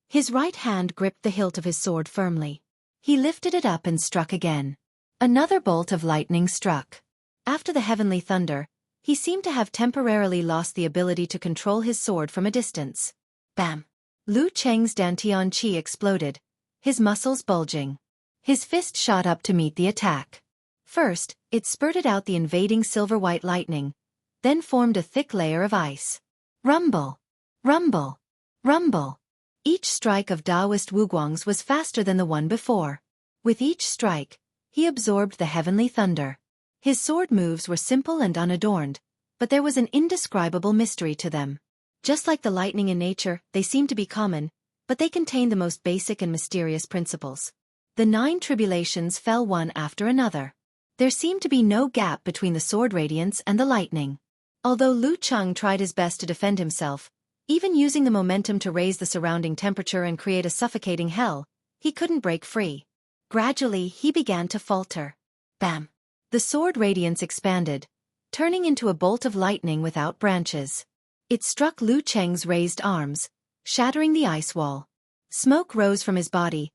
His right hand gripped the hilt of his sword firmly. He lifted it up and struck again. Another bolt of lightning struck. After the heavenly thunder, he seemed to have temporarily lost the ability to control his sword from a distance. Bam! Lu Cheng's dantian qi exploded, his muscles bulging. His fist shot up to meet the attack. First, it spurted out the invading silver-white lightning, then formed a thick layer of ice. Rumble! Rumble! Rumble! Each strike of Taoist Wuguang's was faster than the one before. With each strike, he absorbed the heavenly thunder. His sword moves were simple and unadorned, but there was an indescribable mystery to them. Just like the lightning in nature, they seemed to be common, but they contained the most basic and mysterious principles. The 9 tribulations fell one after another. There seemed to be no gap between the sword radiance and the lightning. Although Lu Cheng tried his best to defend himself, even using the momentum to raise the surrounding temperature and create a suffocating hell, he couldn't break free. Gradually, he began to falter. Bam! The sword radiance expanded, turning into a bolt of lightning without branches. It struck Lu Cheng's raised arms, shattering the ice wall. Smoke rose from his body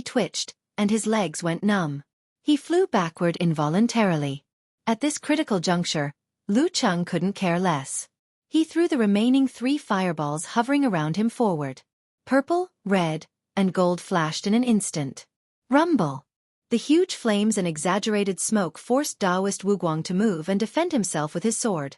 twitched, and his legs went numb. He flew backward involuntarily. At this critical juncture, Lu Cheng couldn't care less. He threw the remaining 3 fireballs hovering around him forward. Purple, red, and gold flashed in an instant. Rumble! The huge flames and exaggerated smoke forced Taoist Wuguang to move and defend himself with his sword.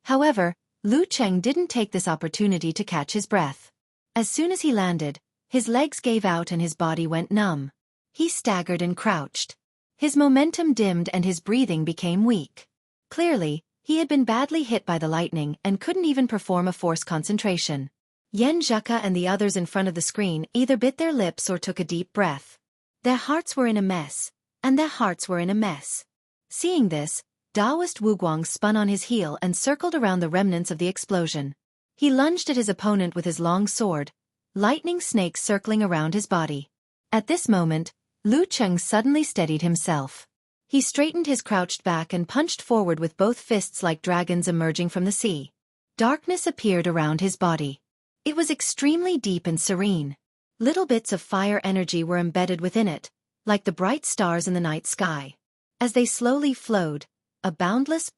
However, Lu Cheng didn't take this opportunity to catch his breath. As soon as he landed, his legs gave out and his body went numb. He staggered and crouched. His momentum dimmed and his breathing became weak. Clearly, he had been badly hit by the lightning and couldn't even perform a forced concentration. Yen Zheka and the others in front of the screen either bit their lips or took a deep breath. Their hearts were in a mess, and their hearts were in a mess. Seeing this, Taoist Wuguang spun on his heel and circled around the remnants of the explosion. He lunged at his opponent with his long sword, lightning snakes circling around his body. At this moment, Lu Cheng suddenly steadied himself. He straightened his crouched back and punched forward with both fists like dragons emerging from the sea. Darkness appeared around his body. It was extremely deep and serene. Little bits of fire energy were embedded within it, like the bright stars in the night sky. As they slowly flowed, a boundless,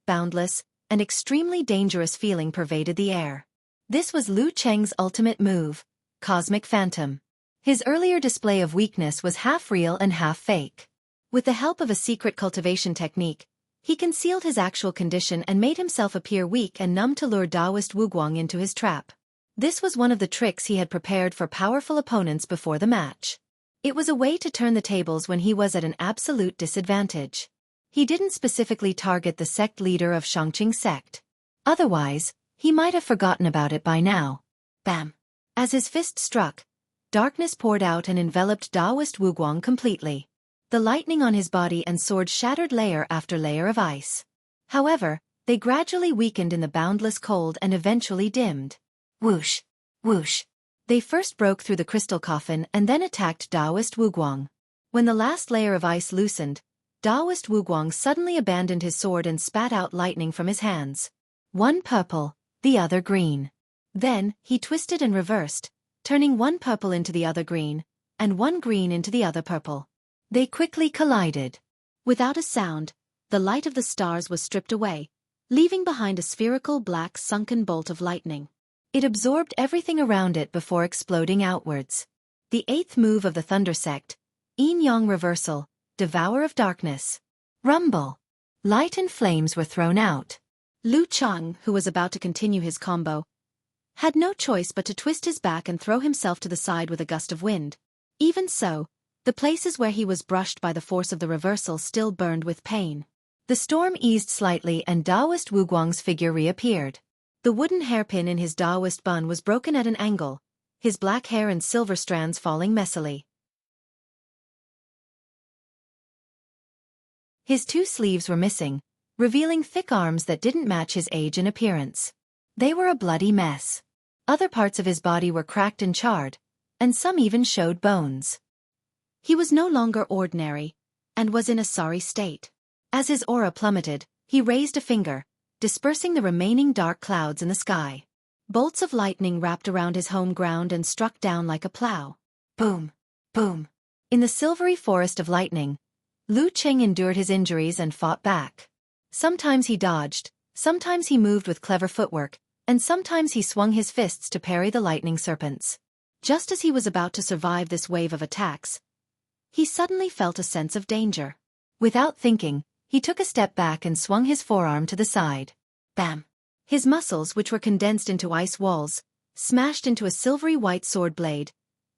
and extremely dangerous feeling pervaded the air. This was Lu Cheng's ultimate move, Cosmic Phantom. His earlier display of weakness was half real and half fake. With the help of a secret cultivation technique, he concealed his actual condition and made himself appear weak and numb to lure Taoist Wuguang into his trap. This was one of the tricks he had prepared for powerful opponents before the match. It was a way to turn the tables when he was at an absolute disadvantage. He didn't specifically target the sect leader of Shangqing sect. Otherwise, he might have forgotten about it by now. Bam! As his fist struck, darkness poured out and enveloped Taoist Wuguang completely. The lightning on his body and sword shattered layer after layer of ice. However, they gradually weakened in the boundless cold and eventually dimmed. Whoosh! Whoosh! They first broke through the crystal coffin and then attacked Taoist Wuguang. When the last layer of ice loosened, Taoist Wuguang suddenly abandoned his sword and spat out lightning from his hands. One purple, the other green. Then, he twisted and reversed, turning one purple into the other green, and one green into the other purple. They quickly collided. Without a sound, the light of the stars was stripped away, leaving behind a spherical black sunken bolt of lightning. It absorbed everything around it before exploding outwards. The 8th move of the Thunder Sect, Yin-Yang Reversal, Devourer of Darkness. Rumble! Light and flames were thrown out. Lu Cheng, who was about to continue his combo, had no choice but to twist his back and throw himself to the side with a gust of wind. Even so, the places where he was brushed by the force of the reversal still burned with pain. The storm eased slightly and Daoist Wuguang's figure reappeared. The wooden hairpin in his Daoist bun was broken at an angle, his black hair and silver strands falling messily. His 2 sleeves were missing, revealing thick arms that didn't match his age and appearance. They were a bloody mess. Other parts of his body were cracked and charred, and some even showed bones. He was no longer ordinary, and was in a sorry state. As his aura plummeted, he raised a finger, dispersing the remaining dark clouds in the sky. Bolts of lightning wrapped around his home ground and struck down like a plow. Boom! Boom! In the silvery forest of lightning, Lu Cheng endured his injuries and fought back. Sometimes he dodged, sometimes he moved with clever footwork, and sometimes he swung his fists to parry the lightning serpents. Just as he was about to survive this wave of attacks, he suddenly felt a sense of danger. Without thinking, he took a step back and swung his forearm to the side. Bam! His muscles, which were condensed into ice walls, smashed into a silvery white sword blade,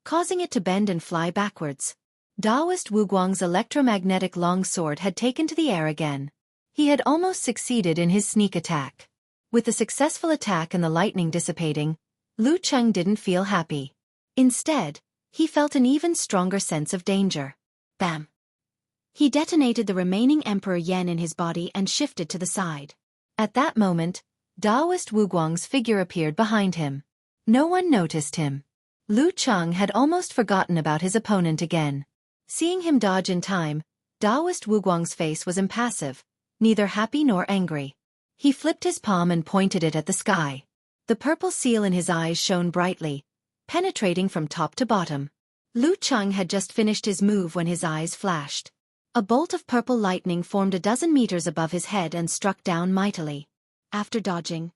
causing it to bend and fly backwards. Daoist Wuguang's electromagnetic long sword had taken to the air again. He had almost succeeded in his sneak attack. With the successful attack and the lightning dissipating, Lu Cheng didn't feel happy. Instead, he felt an even stronger sense of danger. Bam! He detonated the remaining Emperor Yen in his body and shifted to the side. At that moment, Daoist Wuguang's figure appeared behind him. No one noticed him. Lu Cheng had almost forgotten about his opponent again. Seeing him dodge in time, Daoist Wuguang's face was impassive, neither happy nor angry. He flipped his palm and pointed it at the sky. The purple seal in his eyes shone brightly, penetrating from top to bottom. Lu Cheng had just finished his move when his eyes flashed. A bolt of purple lightning formed a dozen meters above his head and struck down mightily. After dodging,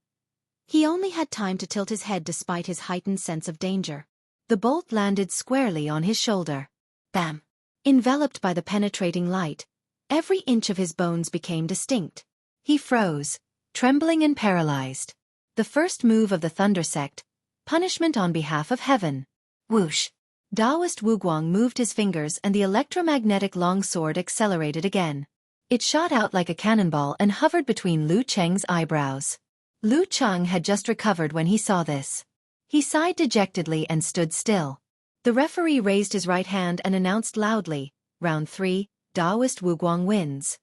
he only had time to tilt his head despite his heightened sense of danger. The bolt landed squarely on his shoulder. Bam! Enveloped by the penetrating light, every inch of his bones became distinct. He froze, trembling and paralyzed. The first move of the Thunder Sect, punishment on behalf of heaven. Whoosh! Daoist Wuguang moved his fingers and the electromagnetic long sword accelerated again. It shot out like a cannonball and hovered between Lu Cheng's eyebrows. Lu Cheng had just recovered when he saw this. He sighed dejectedly and stood still. The referee raised his right hand and announced loudly, "Round 3, Daoist Wuguang wins."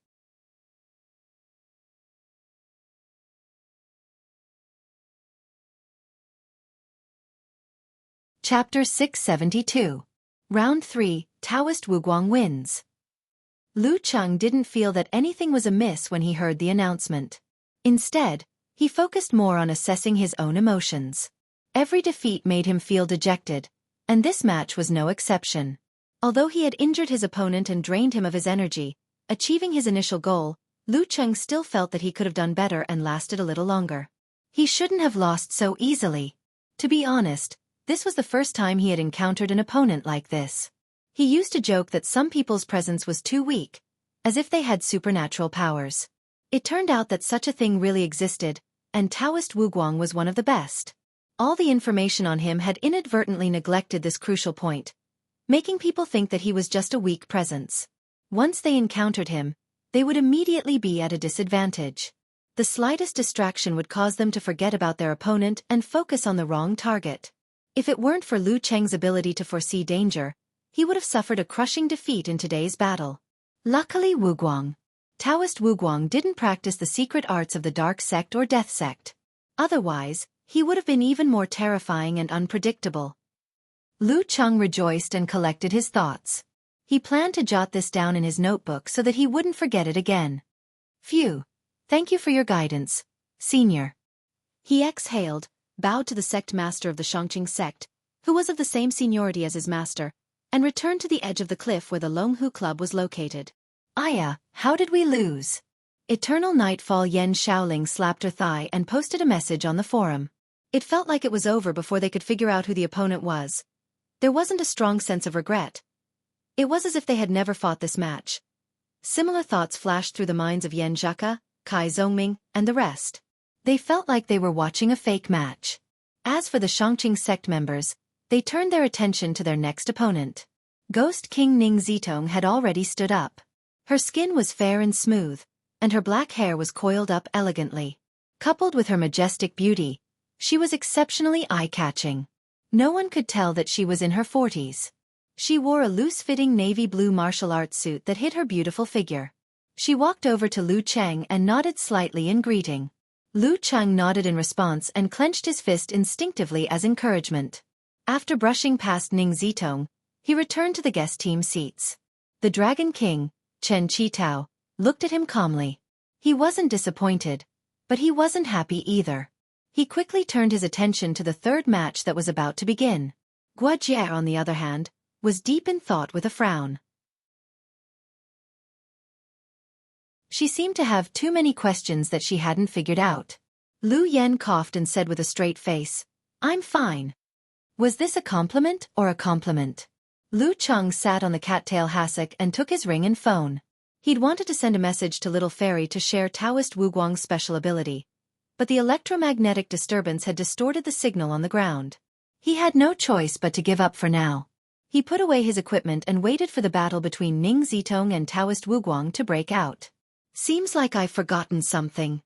Chapter 672. Round 3, Taoist Wuguang wins. Lu Cheng didn't feel that anything was amiss when he heard the announcement. Instead, he focused more on assessing his own emotions. Every defeat made him feel dejected, and this match was no exception. Although he had injured his opponent and drained him of his energy, achieving his initial goal, Lu Cheng still felt that he could have done better and lasted a little longer. He shouldn't have lost so easily. To be honest, this was the first time he had encountered an opponent like this. He used to joke that some people's presence was too weak, as if they had supernatural powers. It turned out that such a thing really existed, and Taoist Wuguang was one of the best. All the information on him had inadvertently neglected this crucial point, making people think that he was just a weak presence. Once they encountered him, they would immediately be at a disadvantage. The slightest distraction would cause them to forget about their opponent and focus on the wrong target. If it weren't for Lu Cheng's ability to foresee danger, he would have suffered a crushing defeat in today's battle. Luckily Taoist Wuguang didn't practice the secret arts of the Dark Sect or Death Sect. Otherwise, he would have been even more terrifying and unpredictable. Lu Cheng rejoiced and collected his thoughts. He planned to jot this down in his notebook so that he wouldn't forget it again. Phew! Thank you for your guidance, Senior. He exhaled, bowed to the sect master of the Shangqing sect, who was of the same seniority as his master, and returned to the edge of the cliff where the Longhu Club was located. Aya, how did we lose? Eternal Nightfall Yen Shaoling slapped her thigh and posted a message on the forum. It felt like it was over before they could figure out who the opponent was. There wasn't a strong sense of regret. It was as if they had never fought this match. Similar thoughts flashed through the minds of Yan Zhaka, Kai Zhongming, and the rest. They felt like they were watching a fake match. As for the Shangqing sect members, they turned their attention to their next opponent. Ghost King Ning Zitong had already stood up. Her skin was fair and smooth, and her black hair was coiled up elegantly. Coupled with her majestic beauty, she was exceptionally eye-catching. No one could tell that she was in her 40s. She wore a loose-fitting navy blue martial arts suit that hid her beautiful figure. She walked over to Lu Cheng and nodded slightly in greeting. Lu Cheng nodded in response and clenched his fist instinctively as encouragement. After brushing past Ning Zitong, he returned to the guest team seats. The Dragon King, Chen Qitao, looked at him calmly. He wasn't disappointed, but he wasn't happy either. He quickly turned his attention to the third match that was about to begin. Guojie, on the other hand, was deep in thought with a frown. She seemed to have too many questions that she hadn't figured out. Lu Yen coughed and said with a straight face, "I'm fine." Was this a compliment or a compliment? Lu Cheng sat on the cattail hassock and took his ring and phone. He'd wanted to send a message to Little Fairy to share Taoist Wuguang's special ability, but the electromagnetic disturbance had distorted the signal on the ground. He had no choice but to give up for now. He put away his equipment and waited for the battle between Ning Zitong and Taoist Wuguang to break out. Seems like I've forgotten something.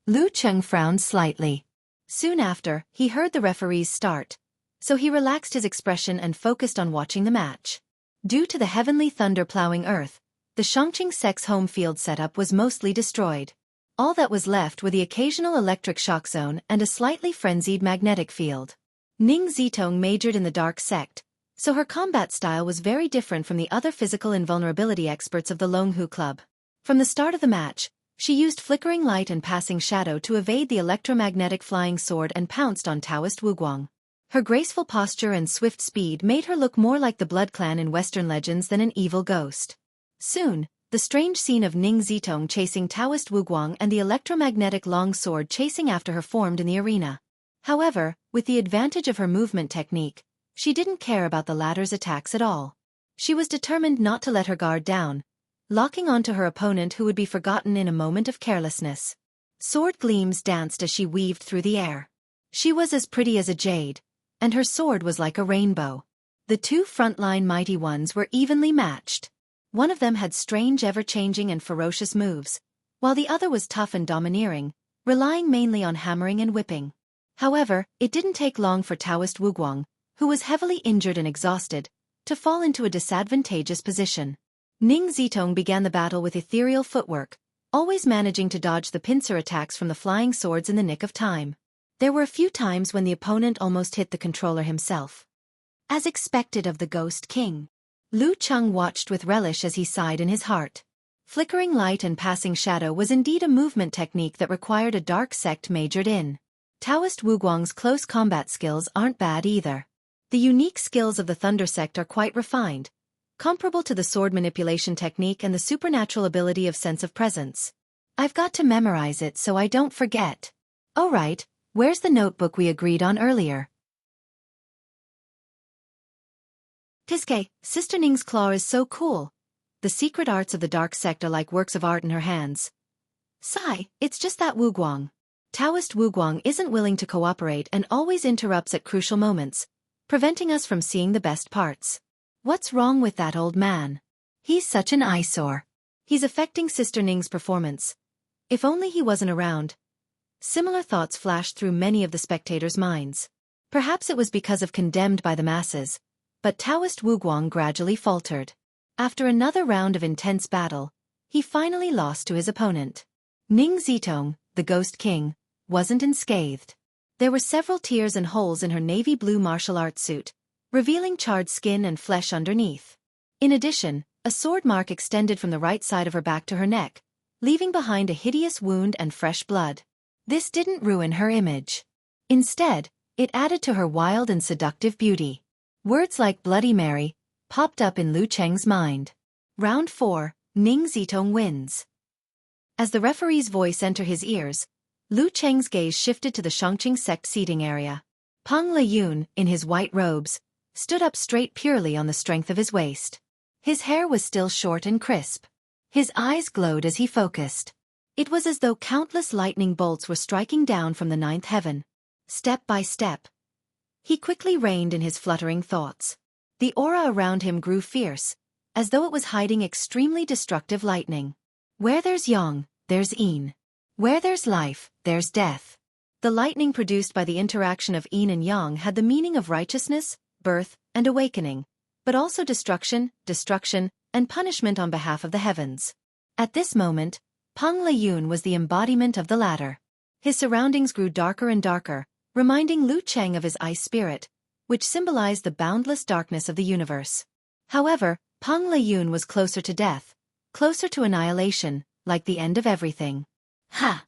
Lu Cheng frowned slightly. Soon after, he heard the referees start, so he relaxed his expression and focused on watching the match. Due to the heavenly thunder plowing earth, the Shangqing sect's home field setup was mostly destroyed. All that was left were the occasional electric shock zone and a slightly frenzied magnetic field. Ning Zitong majored in the dark sect, so her combat style was very different from the other physical invulnerability experts of the Longhu Club. From the start of the match, she used flickering light and passing shadow to evade the electromagnetic flying sword and pounced on Taoist Wuguang. Her graceful posture and swift speed made her look more like the Blood Clan in Western legends than an evil ghost. Soon, the strange scene of Ning Zitong chasing Taoist Wuguang and the electromagnetic long sword chasing after her formed in the arena. However, with the advantage of her movement technique, she didn't care about the latter's attacks at all. She was determined not to let her guard down, locking onto her opponent who would be forgotten in a moment of carelessness. Sword gleams danced as she weaved through the air. She was as pretty as a jade, and her sword was like a rainbow. The two frontline mighty ones were evenly matched. One of them had strange ever-changing and ferocious moves, while the other was tough and domineering, relying mainly on hammering and whipping. However, it didn't take long for Taoist Wuguang, who was heavily injured and exhausted, to fall into a disadvantageous position. Ning Zitong began the battle with ethereal footwork, always managing to dodge the pincer attacks from the flying swords in the nick of time. There were a few times when the opponent almost hit the controller himself. As expected of the Ghost King, Lu Cheng watched with relish as he sighed in his heart. Flickering light and passing shadow was indeed a movement technique that required a dark sect majored in. Taoist Wuguang's close combat skills aren't bad either. The unique skills of the Thunder sect are quite refined, comparable to the sword manipulation technique and the supernatural ability of sense of presence. I've got to memorize it so I don't forget. Oh right, where's the notebook we agreed on earlier? Tiske, Sister Ning's claw is so cool. The secret arts of the dark sect are like works of art in her hands. Sigh, it's just that Wuguang. Taoist Wuguang isn't willing to cooperate and always interrupts at crucial moments, preventing us from seeing the best parts. What's wrong with that old man? He's such an eyesore. He's affecting Sister Ning's performance. If only he wasn't around. Similar thoughts flashed through many of the spectators' minds. Perhaps it was because of condemned by the masses, but Taoist Wuguang gradually faltered. After another round of intense battle, he finally lost to his opponent. Ning Zitong, the Ghost King, wasn't unscathed. There were several tears and holes in her navy blue martial arts suit, revealing charred skin and flesh underneath. In addition, a sword mark extended from the right side of her back to her neck, leaving behind a hideous wound and fresh blood. This didn't ruin her image. Instead, it added to her wild and seductive beauty. Words like Bloody Mary popped up in Lu Cheng's mind. Round 4, Ning Zitong wins. As the referee's voice entered his ears, Lu Cheng's gaze shifted to the Shangqing sect seating area. Peng Liyun, in his white robes, stood up straight purely on the strength of his waist. His hair was still short and crisp. His eyes glowed as he focused. It was as though countless lightning bolts were striking down from the ninth heaven. step by step. He quickly reined in his fluttering thoughts. The aura around him grew fierce, as though it was hiding extremely destructive lightning. Where there's yang, there's yin. Where there's life, there's death. The lightning produced by the interaction of yin and yang had the meaning of righteousness, birth, and awakening, but also destruction, and punishment on behalf of the heavens. At this moment, Peng Liyun was the embodiment of the latter. His surroundings grew darker and darker, reminding Lu Cheng of his ice spirit, which symbolized the boundless darkness of the universe. However, Peng Liyun was closer to death, closer to annihilation, like the end of everything. Ha!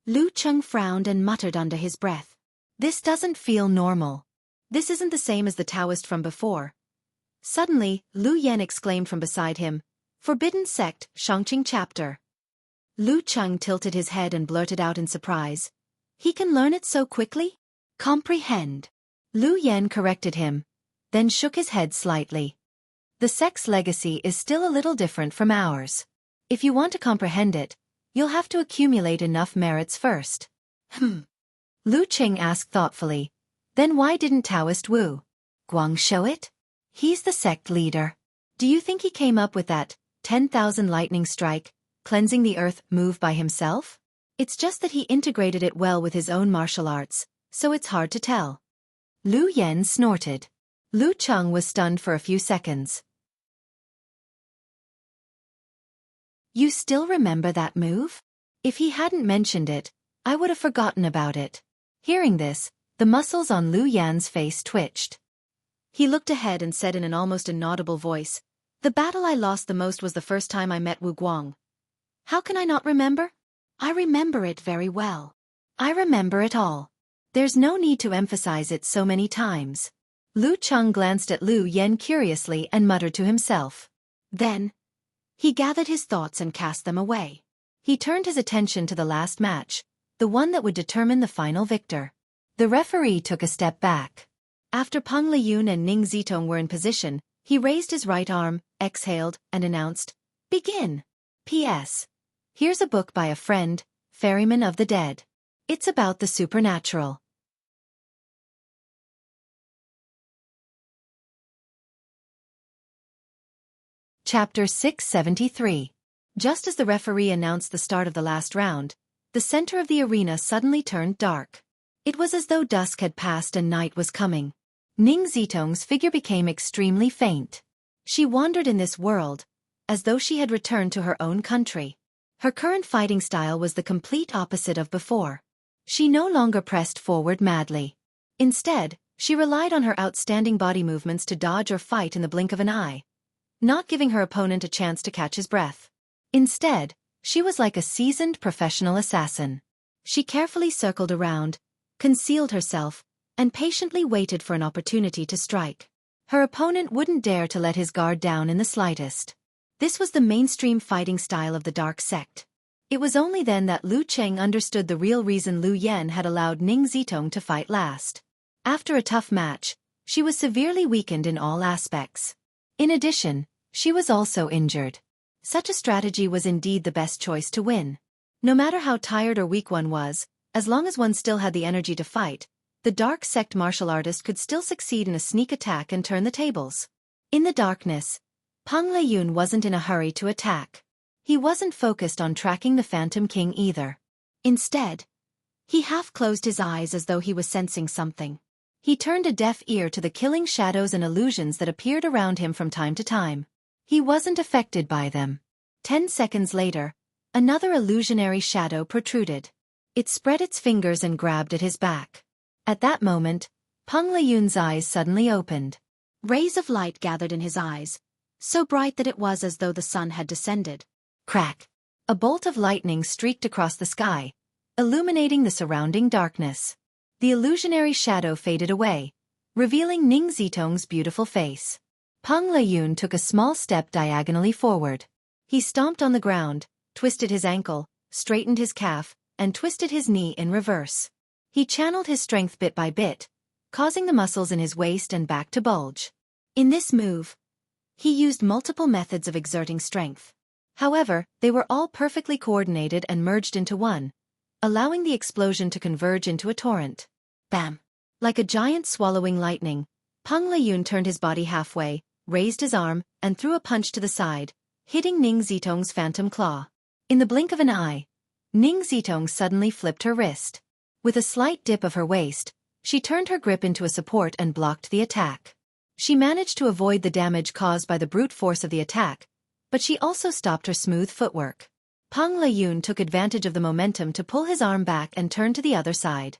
Lu Cheng frowned and muttered under his breath. This doesn't feel normal. This isn't the same as the Taoist from before. Suddenly, Lu Yan exclaimed from beside him, "Forbidden Sect, Shangqing Chapter." Lu Cheng tilted his head and blurted out in surprise, "He can learn it so quickly? Comprehend." Lu Yan corrected him, then shook his head slightly. "The sect's legacy is still a little different from ours. If you want to comprehend it, you'll have to accumulate enough merits first." Lu Cheng asked thoughtfully, "Then why didn't Taoist Wu Guang show it? He's the sect leader. Do you think he came up with that 10,000 lightning strike, cleansing the earth move by himself? It's just that he integrated it well with his own martial arts, so it's hard to tell." Lu Yan snorted. Lu Cheng was stunned for a few seconds. "You still remember that move? If he hadn't mentioned it, I would have forgotten about it." Hearing this, the muscles on Lu Yan's face twitched. He looked ahead and said in an almost inaudible voice, "The battle I lost the most was the first time I met Wu Guang. How can I not remember? I remember it very well. I remember it all. There's no need to emphasize it so many times." Lu Cheng glanced at Lu Yan curiously and muttered to himself. Then, he gathered his thoughts and cast them away. He turned his attention to the last match, the one that would determine the final victor. The referee took a step back. After Peng Liyun and Ning Zitong were in position, he raised his right arm, exhaled, and announced, "Begin. P.S. Here's a book by a friend, Ferryman of the Dead. It's about the supernatural." Chapter 673. Just as the referee announced the start of the last round, the center of the arena suddenly turned dark. It was as though dusk had passed and night was coming. Ning Zitong's figure became extremely faint. She wandered in this world, as though she had returned to her own country. Her current fighting style was the complete opposite of before. She no longer pressed forward madly. Instead, she relied on her outstanding body movements to dodge or fight in the blink of an eye, not giving her opponent a chance to catch his breath. Instead, she was like a seasoned professional assassin. She carefully circled around, concealed herself, and patiently waited for an opportunity to strike. Her opponent wouldn't dare to let his guard down in the slightest. This was the mainstream fighting style of the Dark Sect. It was only then that Lu Cheng understood the real reason Lu Yan had allowed Ning Zitong to fight last. After a tough match, she was severely weakened in all aspects. In addition, she was also injured. Such a strategy was indeed the best choice to win. No matter how tired or weak one was, as long as one still had the energy to fight, the Dark Sect martial artist could still succeed in a sneak attack and turn the tables. In the darkness, Peng Liyun wasn't in a hurry to attack. He wasn't focused on tracking the Phantom King either. Instead, he half closed his eyes as though he was sensing something. He turned a deaf ear to the killing shadows and illusions that appeared around him from time to time. He wasn't affected by them. 10 seconds later, another illusionary shadow protruded. It spread its fingers and grabbed at his back. At that moment, Peng Liyun's eyes suddenly opened. Rays of light gathered in his eyes, so bright that it was as though the sun had descended. Crack! A bolt of lightning streaked across the sky, illuminating the surrounding darkness. The illusionary shadow faded away, revealing Ning Zitong's beautiful face. Peng Liyun took a small step diagonally forward. He stomped on the ground, twisted his ankle, straightened his calf, and twisted his knee in reverse. He channeled his strength bit by bit, causing the muscles in his waist and back to bulge. In this move, he used multiple methods of exerting strength. However, they were all perfectly coordinated and merged into one, allowing the explosion to converge into a torrent. Bam! Like a giant swallowing lightning, Peng Liyun turned his body halfway, raised his arm, and threw a punch to the side, hitting Ning Zitong's phantom claw. In the blink of an eye, Ning Zitong suddenly flipped her wrist. With a slight dip of her waist, she turned her grip into a support and blocked the attack. She managed to avoid the damage caused by the brute force of the attack, but she also stopped her smooth footwork. Peng Liyun took advantage of the momentum to pull his arm back and turn to the other side.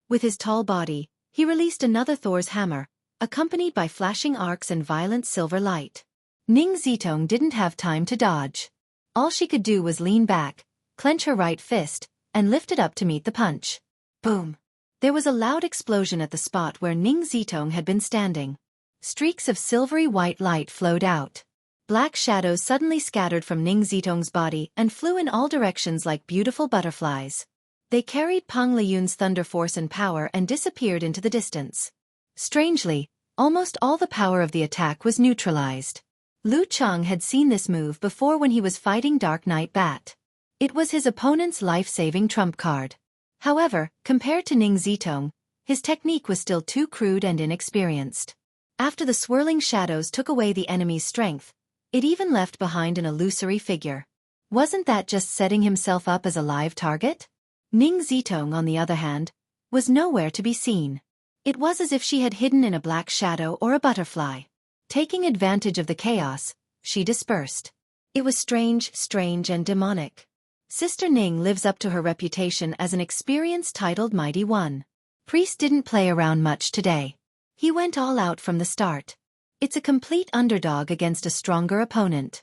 With his tall body, he released another Thor's hammer, accompanied by flashing arcs and violent silver light. Ning Zitong didn't have time to dodge. All she could do was lean back, clench her right fist, and lift it up to meet the punch. Boom! There was a loud explosion at the spot where Ning Zitong had been standing. Streaks of silvery white light flowed out. Black shadows suddenly scattered from Ning Zitong's body and flew in all directions like beautiful butterflies. They carried Peng Liyun's thunder force and power and disappeared into the distance. Strangely, almost all the power of the attack was neutralized. Lu Cheng had seen this move before when he was fighting Dark Knight Bat. It was his opponent's life-saving trump card. However, compared to Ning Zitong, his technique was still too crude and inexperienced. After the swirling shadows took away the enemy's strength, it even left behind an illusory figure. Wasn't that just setting himself up as a live target? Ning Zitong, on the other hand, was nowhere to be seen. It was as if she had hidden in a black shadow or a butterfly. Taking advantage of the chaos, she dispersed. It was strange and demonic. Sister Ning lives up to her reputation as an experienced titled Mighty One. Priest didn't play around much today. He went all out from the start. It's a complete underdog against a stronger opponent.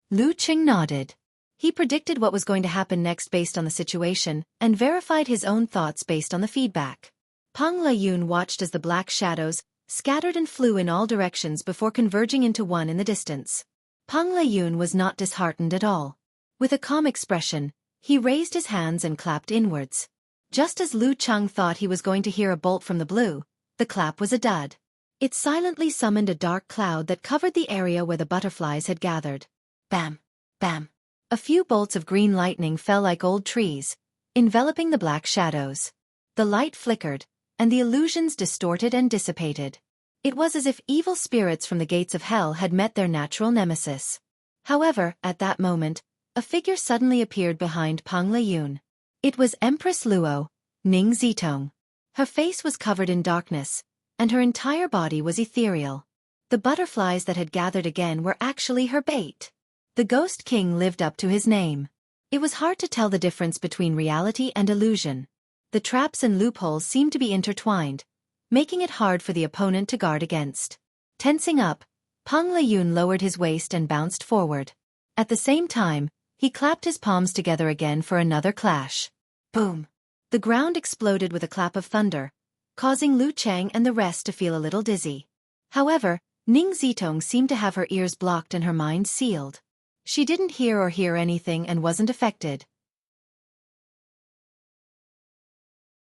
Lu Qing nodded. He predicted what was going to happen next based on the situation, and verified his own thoughts based on the feedback. Peng Liyun watched as the black shadows scattered and flew in all directions before converging into one in the distance. Peng Liyun was not disheartened at all. With a calm expression, he raised his hands and clapped inwards. Just as Lu Cheng thought he was going to hear a bolt from the blue, the clap was a dud. It silently summoned a dark cloud that covered the area where the butterflies had gathered. Bam! Bam! A few bolts of green lightning fell like old trees, enveloping the black shadows. The light flickered, and the illusions distorted and dissipated. It was as if evil spirits from the gates of hell had met their natural nemesis. However, at that moment, a figure suddenly appeared behind Peng Liyun. It was Empress Luo, Ning Zitong. Her face was covered in darkness, and her entire body was ethereal. The butterflies that had gathered again were actually her bait. The Ghost King lived up to his name. It was hard to tell the difference between reality and illusion. The traps and loopholes seemed to be intertwined, making it hard for the opponent to guard against. Tensing up, Peng Liyun lowered his waist and bounced forward. At the same time, he clapped his palms together again for another clash. Boom! The ground exploded with a clap of thunder, causing Lu Cheng and the rest to feel a little dizzy. However, Ning Zitong seemed to have her ears blocked and her mind sealed. She didn't hear anything and wasn't affected.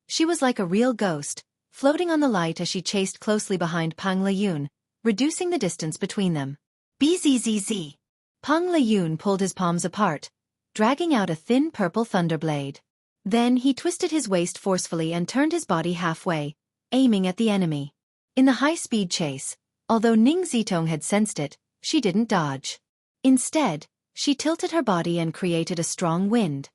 She was like a real ghost, floating on the light as she chased closely behind Peng Liyun, reducing the distance between them. Bzzz. Peng Liyun pulled his palms apart, dragging out a thin purple thunderblade. Then he twisted his waist forcefully and turned his body halfway, aiming at the enemy. In the high-speed chase, although Ning Zitong had sensed it, she didn't dodge. Instead, she tilted her body and created a strong wind.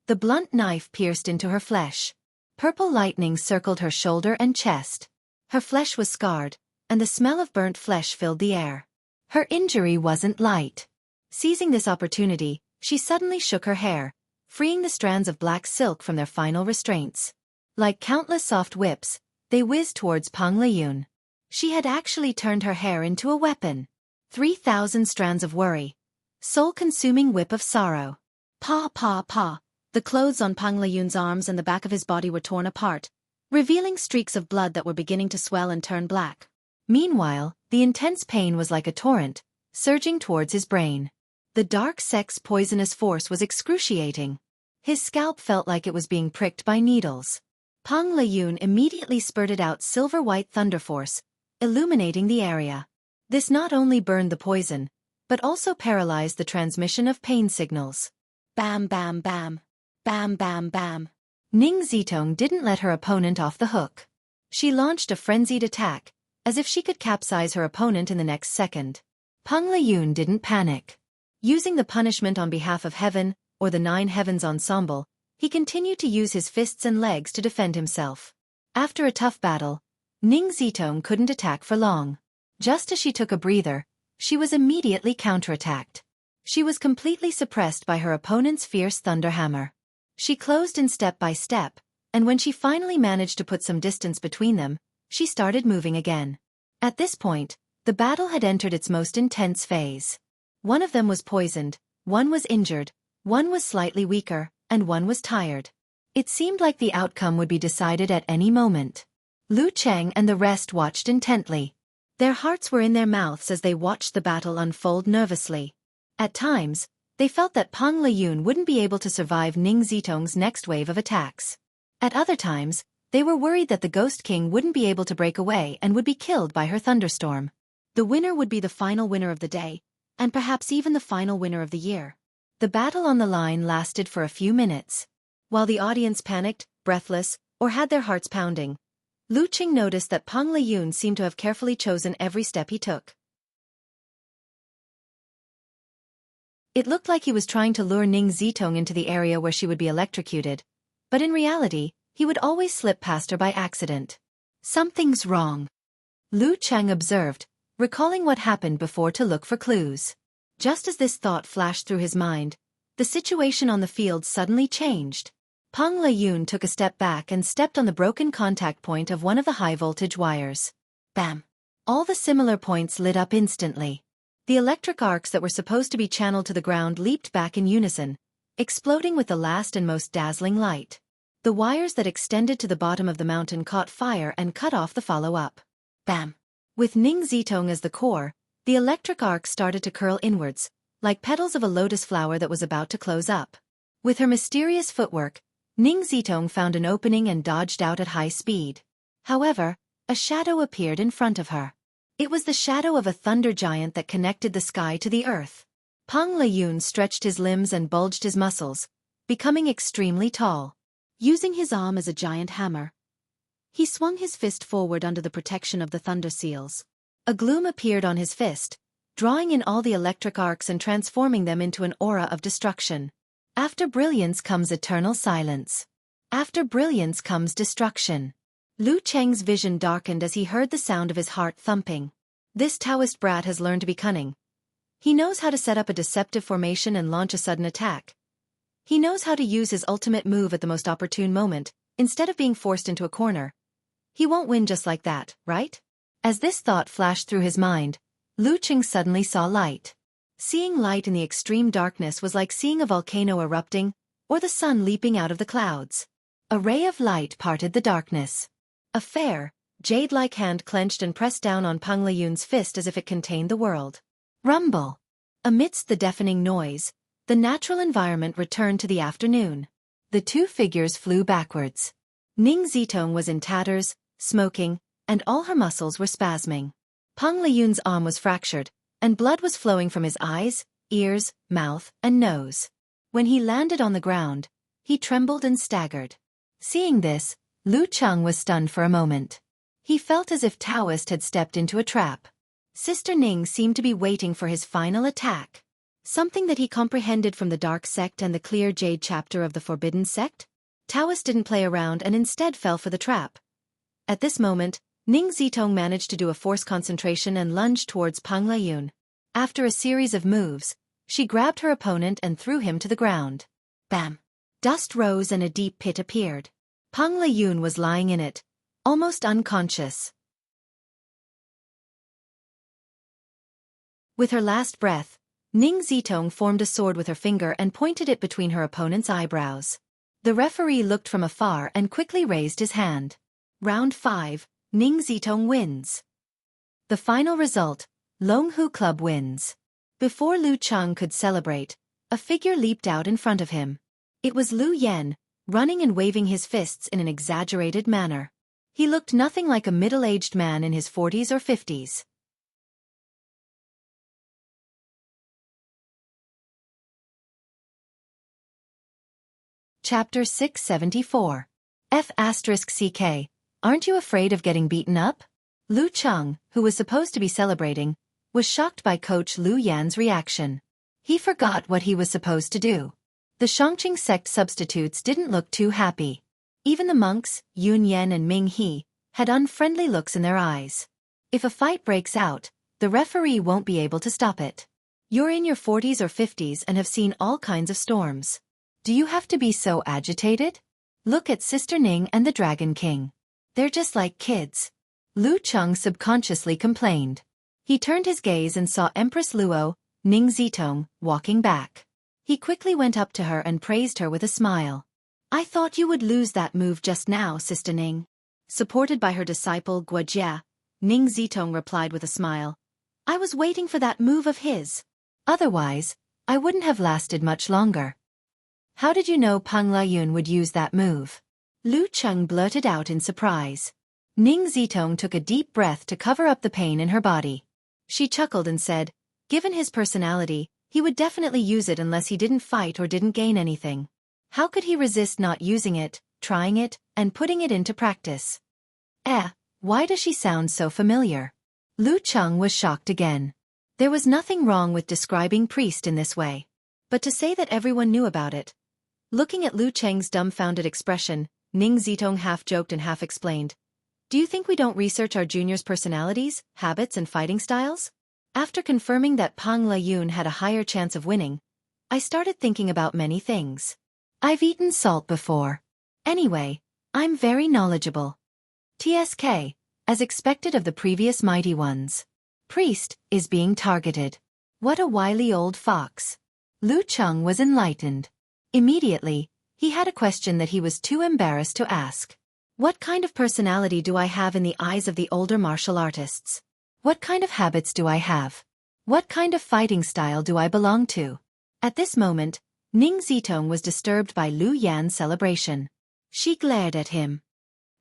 The blunt knife pierced into her flesh. Purple lightning circled her shoulder and chest. Her flesh was scarred, and the smell of burnt flesh filled the air. Her injury wasn't light. Seizing this opportunity, she suddenly shook her hair, freeing the strands of black silk from their final restraints. Like countless soft whips, they whizzed towards Peng Liyun. She had actually turned her hair into a weapon. 3,000 strands of worry. Soul-consuming whip of sorrow. Paw, paw, paw. The clothes on Peng Liyun's arms and the back of his body were torn apart, revealing streaks of blood that were beginning to swell and turn black. Meanwhile, the intense pain was like a torrent, surging towards his brain. The dark sex poisonous force was excruciating. His scalp felt like it was being pricked by needles. Peng Liyun immediately spurted out silver-white thunder force, illuminating the area. This not only burned the poison, but also paralyzed the transmission of pain signals. Bam, bam, bam. Bam bam bam. Ning Zitong didn't let her opponent off the hook. She launched a frenzied attack, as if she could capsize her opponent in the next second. Peng Liyun didn't panic. Using the punishment on behalf of heaven, or the Nine Heavens ensemble, he continued to use his fists and legs to defend himself. After a tough battle, Ning Zitong couldn't attack for long. Just as she took a breather, she was immediately counterattacked. She was completely suppressed by her opponent's fierce thunder hammer. She closed in step by step, and when she finally managed to put some distance between them, she started moving again. At this point, the battle had entered its most intense phase. One of them was poisoned, one was injured, one was slightly weaker, and one was tired. It seemed like the outcome would be decided at any moment. Lu Cheng and the rest watched intently. Their hearts were in their mouths as they watched the battle unfold nervously. At times, they felt that Peng Liyun wouldn't be able to survive Ning Zitong's next wave of attacks. At other times, they were worried that the Ghost King wouldn't be able to break away and would be killed by her thunderstorm. The winner would be the final winner of the day, and perhaps even the final winner of the year. The battle on the line lasted for a few minutes. While the audience panicked, breathless, or had their hearts pounding, Lu Qing noticed that Peng Liyun seemed to have carefully chosen every step he took. It looked like he was trying to lure Ning Zitong into the area where she would be electrocuted, but in reality, he would always slip past her by accident. Something's wrong, Lu Cheng observed, recalling what happened before to look for clues. Just as this thought flashed through his mind, the situation on the field suddenly changed. Peng Liyun took a step back and stepped on the broken contact point of one of the high-voltage wires. Bam! All the similar points lit up instantly. The electric arcs that were supposed to be channeled to the ground leaped back in unison, exploding with the last and most dazzling light. The wires that extended to the bottom of the mountain caught fire and cut off the follow-up. Bam! With Ning Zitong as the core, the electric arcs started to curl inwards, like petals of a lotus flower that was about to close up. With her mysterious footwork, Ning Zitong found an opening and dodged out at high speed. However, a shadow appeared in front of her. It was the shadow of a thunder giant that connected the sky to the earth. Peng Liyun stretched his limbs and bulged his muscles, becoming extremely tall. Using his arm as a giant hammer, he swung his fist forward under the protection of the thunder seals. A gloom appeared on his fist, drawing in all the electric arcs and transforming them into an aura of destruction. After brilliance comes eternal silence. After brilliance comes destruction. Lu Cheng's vision darkened as he heard the sound of his heart thumping. This Taoist brat has learned to be cunning. He knows how to set up a deceptive formation and launch a sudden attack. He knows how to use his ultimate move at the most opportune moment, instead of being forced into a corner. He won't win just like that, right? As this thought flashed through his mind, Lu Cheng suddenly saw light. Seeing light in the extreme darkness was like seeing a volcano erupting, or the sun leaping out of the clouds. A ray of light parted the darkness. A fair, jade-like hand clenched and pressed down on Peng Liyun's fist as if it contained the world. Rumble! Amidst the deafening noise, the natural environment returned to the afternoon. The two figures flew backwards. Ning Zitong was in tatters, smoking, and all her muscles were spasming. Peng Liyun's arm was fractured, and blood was flowing from his eyes, ears, mouth, and nose. When he landed on the ground, he trembled and staggered. Seeing this, Lu Cheng was stunned for a moment. He felt as if Taoist had stepped into a trap. Sister Ning seemed to be waiting for his final attack. Something that he comprehended from the Dark Sect and the Clear Jade chapter of the Forbidden Sect? Taoist didn't play around and instead fell for the trap. At this moment, Ning Zitong managed to do a forced concentration and lunged towards Peng Liyun. After a series of moves, she grabbed her opponent and threw him to the ground. Bam! Dust rose and a deep pit appeared. Peng Liyun was lying in it, almost unconscious. With her last breath, Ning Zitong formed a sword with her finger and pointed it between her opponent's eyebrows. The referee looked from afar and quickly raised his hand. Round 5, Ning Zitong wins. The final result, Long Hu Club wins. Before Lu Cheng could celebrate, a figure leaped out in front of him. It was Lu Yen, running and waving his fists in an exaggerated manner. He looked nothing like a middle-aged man in his 40s or 50s. Chapter 674. F***CK. Aren't you afraid of getting beaten up? Lu Cheng, who was supposed to be celebrating, was shocked by Coach Lu Yan's reaction. He forgot what he was supposed to do. The Shangqing sect substitutes didn't look too happy. Even the monks, Yun Yan and Ming He, had unfriendly looks in their eyes. If a fight breaks out, the referee won't be able to stop it. You're in your 40s or 50s and have seen all kinds of storms. Do you have to be so agitated? Look at Sister Ning and the Dragon King. They're just like kids. Lu Cheng subconsciously complained. He turned his gaze and saw Empress Luo, Ning Zitong, walking back. He quickly went up to her and praised her with a smile. I thought you would lose that move just now, Sister Ning. Supported by her disciple Wuxia, Ning Zitong replied with a smile. I was waiting for that move of his. Otherwise, I wouldn't have lasted much longer. How did you know Pang Layun would use that move? Lu Cheng blurted out in surprise. Ning Zitong took a deep breath to cover up the pain in her body. She chuckled and said, given his personality, he would definitely use it unless he didn't fight or didn't gain anything. How could he resist not using it, trying it, and putting it into practice? Why does she sound so familiar? Lu Cheng was shocked again. There was nothing wrong with describing priest in this way. But to say that everyone knew about it. Looking at Lu Cheng's dumbfounded expression, Ning Zitong half joked and half explained. Do you think we don't research our juniors' personalities, habits and fighting styles? After confirming that Pang Layun had a higher chance of winning, I started thinking about many things. I've eaten salt before. Anyway, I'm very knowledgeable. TSK, as expected of the previous mighty ones. Priest is being targeted. What a wily old fox. Lu Cheng was enlightened. Immediately, he had a question that he was too embarrassed to ask. What kind of personality do I have in the eyes of the older martial artists? What kind of habits do I have? What kind of fighting style do I belong to? At this moment, Ning Zitong was disturbed by Lu Yan's celebration. She glared at him.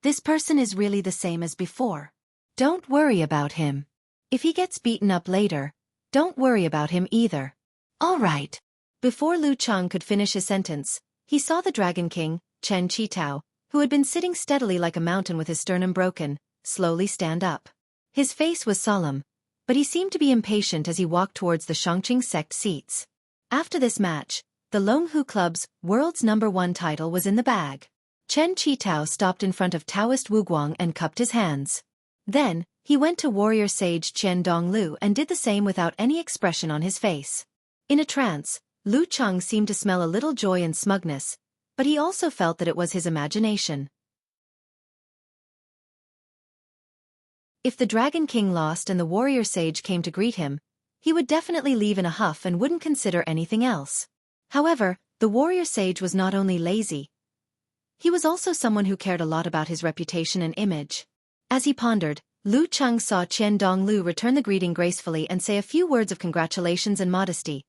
This person is really the same as before. Don't worry about him. If he gets beaten up later, don't worry about him either. All right. Before Lu Cheng could finish his sentence, he saw the Dragon King, Chen Qitao, who had been sitting steadily like a mountain with his sternum broken, slowly stand up. His face was solemn, but he seemed to be impatient as he walked towards the Shangqing sect seats. After this match, the Longhu Club's world's #1 title was in the bag. Chen Qitao stopped in front of Taoist Wuguang and cupped his hands. Then, he went to warrior sage Qian Donglu and did the same without any expression on his face. In a trance, Lu Cheng seemed to smell a little joy and smugness, but he also felt that it was his imagination. If the Dragon King lost and the warrior sage came to greet him, he would definitely leave in a huff and wouldn't consider anything else. However, the warrior sage was not only lazy, he was also someone who cared a lot about his reputation and image. As he pondered, Lu Cheng saw Qian Donglu return the greeting gracefully and say a few words of congratulations and modesty,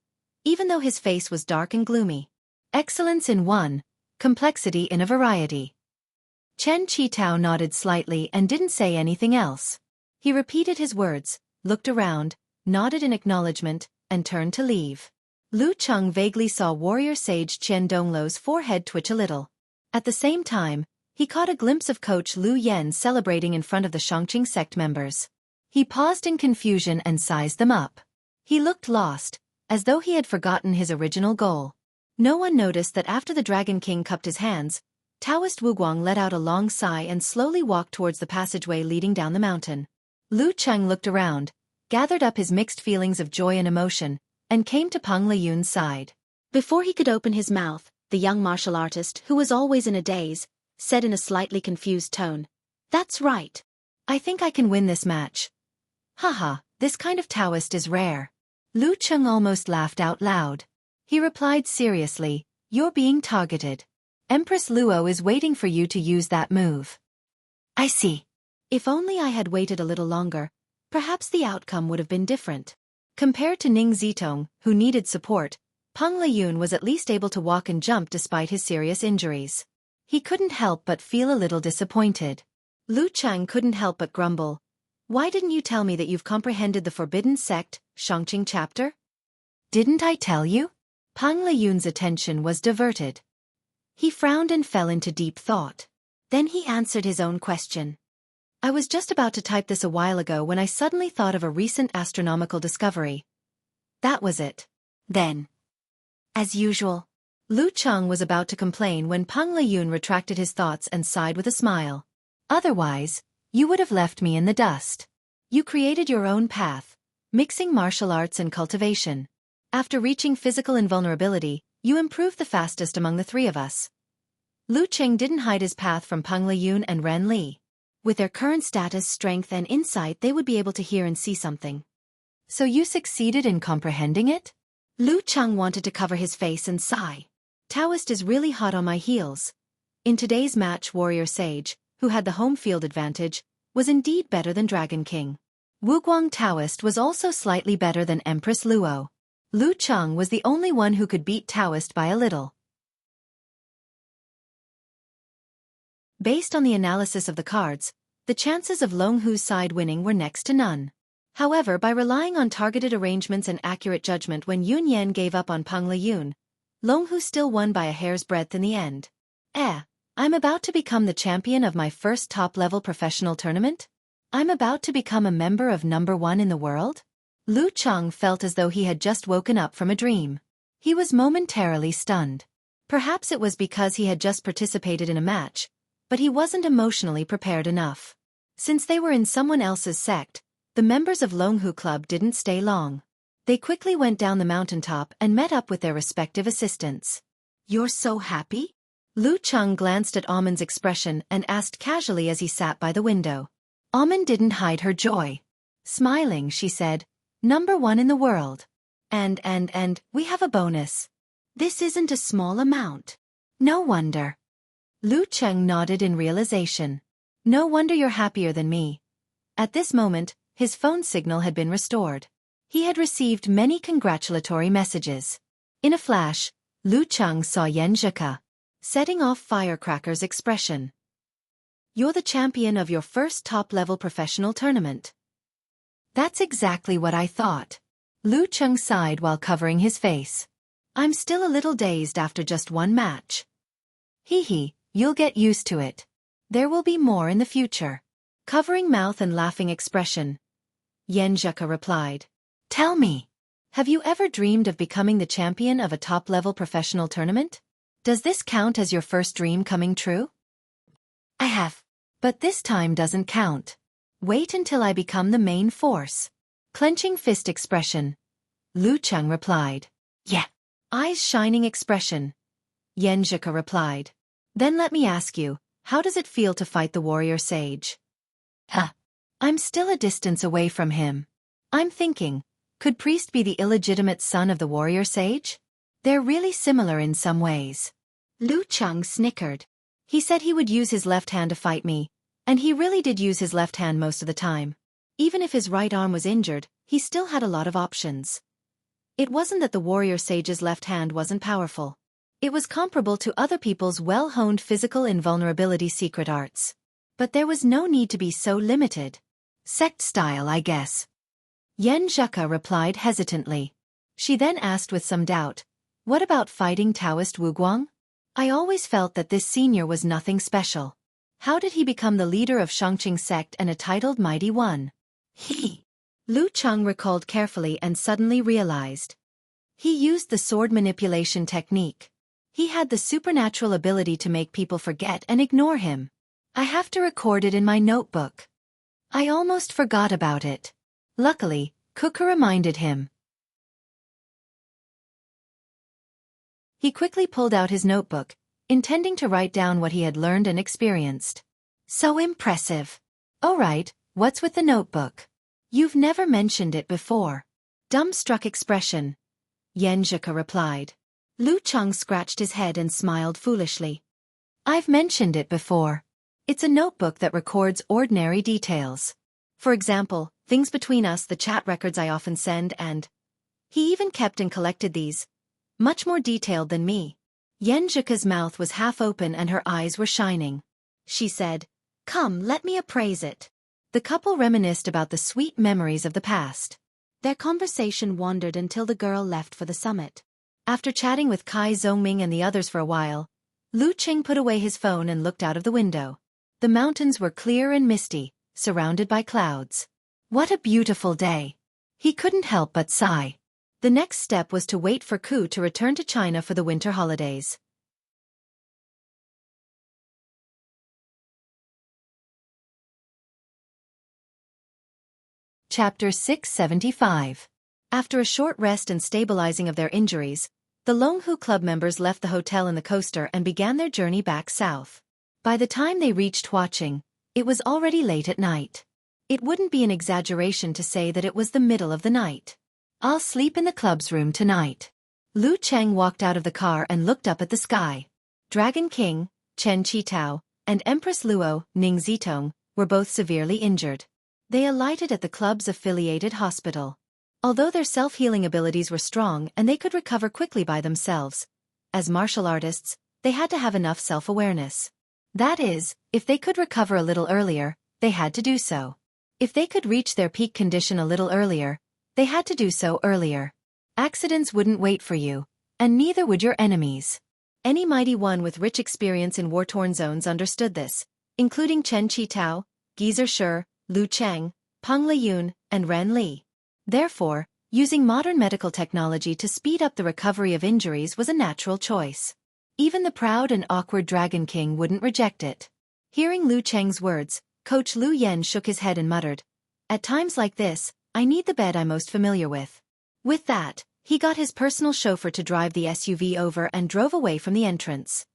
even though his face was dark and gloomy. Excellence in one, complexity in a variety. Chen Qitao nodded slightly and didn't say anything else. He repeated his words, looked around, nodded in acknowledgement, and turned to leave. Lu Cheng vaguely saw warrior sage Qian Donglu's forehead twitch a little. At the same time, he caught a glimpse of Coach Lu Yan celebrating in front of the Shangqing sect members. He paused in confusion and sized them up. He looked lost, as though he had forgotten his original goal. No one noticed that after the Dragon King cupped his hands, Taoist Wuguang let out a long sigh and slowly walked towards the passageway leading down the mountain. Lu Cheng looked around, gathered up his mixed feelings of joy and emotion, and came to Pang Layun's side. Before he could open his mouth, the young martial artist, who was always in a daze, said in a slightly confused tone, "That's right. I think I can win this match." Haha, this kind of Taoist is rare. Lu Cheng almost laughed out loud. He replied seriously, "You're being targeted. Empress Luo is waiting for you to use that move." I see. If only I had waited a little longer, perhaps the outcome would have been different. Compared to Ning Zitong, who needed support, Pang Layun was at least able to walk and jump despite his serious injuries. He couldn't help but feel a little disappointed. Lu Cheng couldn't help but grumble. Why didn't you tell me that you've comprehended the Forbidden Sect, Shangqing chapter? Didn't I tell you? Pang Layun's attention was diverted. He frowned and fell into deep thought. Then he answered his own question. I was just about to type this a while ago when I suddenly thought of a recent astronomical discovery. That was it. Then, as usual, Lu Cheng was about to complain when Peng Liyun retracted his thoughts and sighed with a smile. Otherwise, you would have left me in the dust. You created your own path, mixing martial arts and cultivation. After reaching physical invulnerability, you improved the fastest among the three of us. Lu Cheng didn't hide his path from Peng Liyun and Ren Li. With their current status, strength, and insight, they would be able to hear and see something. So you succeeded in comprehending it? Lu Cheng wanted to cover his face and sigh. Taoist is really hot on my heels. In today's match, Warrior Sage, who had the home field advantage, was indeed better than Dragon King. Wuguang Taoist was also slightly better than Empress Luo. Lu Cheng was the only one who could beat Taoist by a little. Based on the analysis of the cards, the chances of Long Hu's side winning were next to none. However, by relying on targeted arrangements and accurate judgment when Yun Yan gave up on Peng Liyun, Long Hu still won by a hair's breadth in the end. I'm about to become the champion of my first top-level professional tournament? I'm about to become a member of number 1 in the world? Lu Cheng felt as though he had just woken up from a dream. He was momentarily stunned. Perhaps it was because he had just participated in a match, but he wasn't emotionally prepared enough. Since they were in someone else's sect, the members of Long Hu Club didn't stay long. They quickly went down the mountaintop and met up with their respective assistants. You're so happy? Lu Cheng glanced at Amon's expression and asked casually as he sat by the window. Amon didn't hide her joy. Smiling, she said, "Number 1 in the world. And we have a bonus. This isn't a small amount." No wonder. Lu Cheng nodded in realization. No wonder you're happier than me. At this moment, his phone signal had been restored. He had received many congratulatory messages. In a flash, Lu Cheng saw Yan Zhika setting off firecrackers expression. You're the champion of your first top-level professional tournament. That's exactly what I thought. Lu Cheng sighed while covering his face. I'm still a little dazed after just one match. Hee, you'll get used to it. There will be more in the future. Covering mouth and laughing expression, Yan Zhika replied. Tell me, have you ever dreamed of becoming the champion of a top-level professional tournament? Does this count as your first dream coming true? I have. But this time doesn't count. Wait until I become the main force. Clenching fist expression, Lu Cheng replied. Yeah. Eyes shining expression, Yan Zhika replied. Then let me ask you, how does it feel to fight the warrior sage? I'm still a distance away from him. I'm thinking, could Priest be the illegitimate son of the warrior sage? They're really similar in some ways. Lu Cheng snickered. He said he would use his left hand to fight me, and he really did use his left hand most of the time. Even if his right arm was injured, he still had a lot of options. It wasn't that the warrior sage's left hand wasn't powerful. It was comparable to other people's well-honed physical invulnerability secret arts. But there was no need to be so limited. Sect style, I guess. Yan Zhika replied hesitantly. She then asked with some doubt, what about fighting Taoist Wuguang? I always felt that this senior was nothing special. How did he become the leader of Shangqing sect and a titled Mighty One? Lu Cheng recalled carefully and suddenly realized. He used the sword manipulation technique. He had the supernatural ability to make people forget and ignore him. I have to record it in my notebook. I almost forgot about it. Luckily, Kuka reminded him. He quickly pulled out his notebook, intending to write down what he had learned and experienced. So impressive. All right, what's with the notebook? You've never mentioned it before. Dumbstruck expression, Yan Zhika replied. Lu Cheng scratched his head and smiled foolishly. I've mentioned it before. It's a notebook that records ordinary details. For example, things between us, the chat records I often send, and he even kept and collected these. Much more detailed than me. Yan Zhika's mouth was half open and her eyes were shining. She said, Come, let me appraise it. The couple reminisced about the sweet memories of the past. Their conversation wandered until the girl left for the summit. After chatting with Kai Zhongming and the others for a while, Lu Qing put away his phone and looked out of the window. The mountains were clear and misty, surrounded by clouds. What a beautiful day! He couldn't help but sigh. The next step was to wait for Ku to return to China for the winter holidays. Chapter 675. After a short rest and stabilizing of their injuries, the Longhu Club members left the hotel in the coaster and began their journey back south. By the time they reached Huaqing, it was already late at night. It wouldn't be an exaggeration to say that it was the middle of the night. I'll sleep in the club's room tonight. Lu Cheng walked out of the car and looked up at the sky. Dragon King, Chen Qitao, and Empress Luo, Ning Zitong, were both severely injured. They alighted at the club's affiliated hospital. Although their self-healing abilities were strong and they could recover quickly by themselves, as martial artists, they had to have enough self-awareness. That is, if they could recover a little earlier, they had to do so. If they could reach their peak condition a little earlier, they had to do so earlier. Accidents wouldn't wait for you, and neither would your enemies. Any mighty one with rich experience in war-torn zones understood this, including Chen Qitao, Geezer Shi, Lu Cheng, Peng Liyun, and Ren Li. Therefore, using modern medical technology to speed up the recovery of injuries was a natural choice. Even the proud and awkward Dragon King wouldn't reject it. Hearing Lu Cheng's words, Coach Lu Yen shook his head and muttered, "At times like this, I need the bed I'm most familiar with." With that, he got his personal chauffeur to drive the SUV over and drove away from the entrance.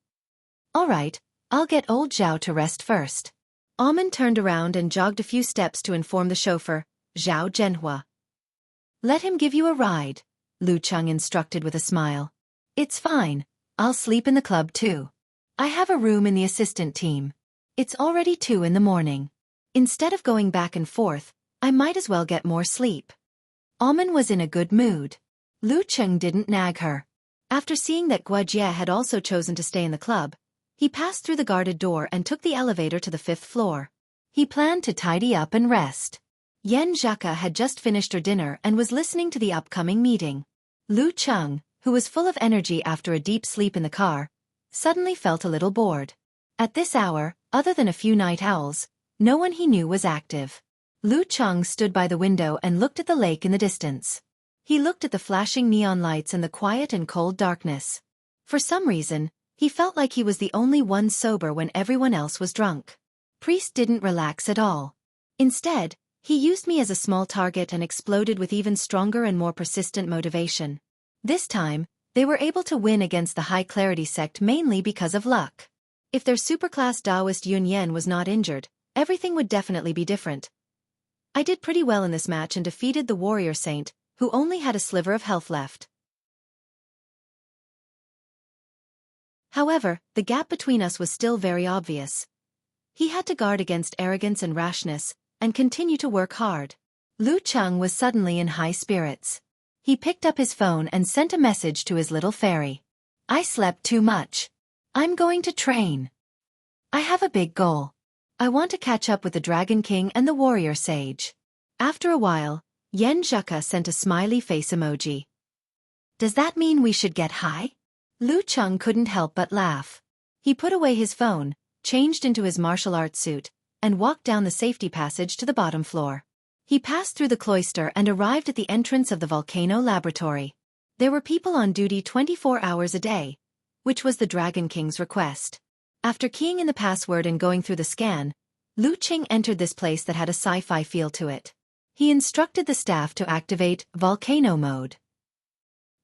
"All right, I'll get old Zhao to rest first." Amen turned around and jogged a few steps to inform the chauffeur, Zhao Zhenhua. "Let him give you a ride," Lu Cheng instructed with a smile. "It's fine, I'll sleep in the club too. I have a room in the assistant team. It's already 2 in the morning. Instead of going back and forth, I might as well get more sleep." Amen was in a good mood. Lu Cheng didn't nag her. After seeing that Guojie had also chosen to stay in the club, he passed through the guarded door and took the elevator to the 5th floor. He planned to tidy up and rest. Yan Zhaka had just finished her dinner and was listening to the upcoming meeting. Lu Cheng, who was full of energy after a deep sleep in the car, suddenly felt a little bored. At this hour, other than a few night owls, no one he knew was active. Lu Cheng stood by the window and looked at the lake in the distance. He looked at the flashing neon lights and the quiet and cold darkness. For some reason, he felt like he was the only one sober when everyone else was drunk. Priest didn't relax at all. Instead, he used me as a small target and exploded with even stronger and more persistent motivation. This time, they were able to win against the High Clarity sect mainly because of luck. If their superclass Taoist Yun Yan was not injured, everything would definitely be different. I did pretty well in this match and defeated the warrior saint, who only had a sliver of health left. However, the gap between us was still very obvious. He had to guard against arrogance and rashness, and continue to work hard. Lu Cheng was suddenly in high spirits. He picked up his phone and sent a message to his little fairy. "I slept too much. I'm going to train. I have a big goal. I want to catch up with the Dragon King and the Warrior Sage." After a while, Yan Zhaka sent a smiley face emoji. "Does that mean we should get high?" Lu Cheng couldn't help but laugh. He put away his phone, changed into his martial arts suit, and walked down the safety passage to the bottom floor. He passed through the cloister and arrived at the entrance of the volcano laboratory. There were people on duty 24 hours a day, which was the Dragon King's request. After keying in the password and going through the scan, Lu Cheng entered this place that had a sci-fi feel to it. He instructed the staff to activate volcano mode.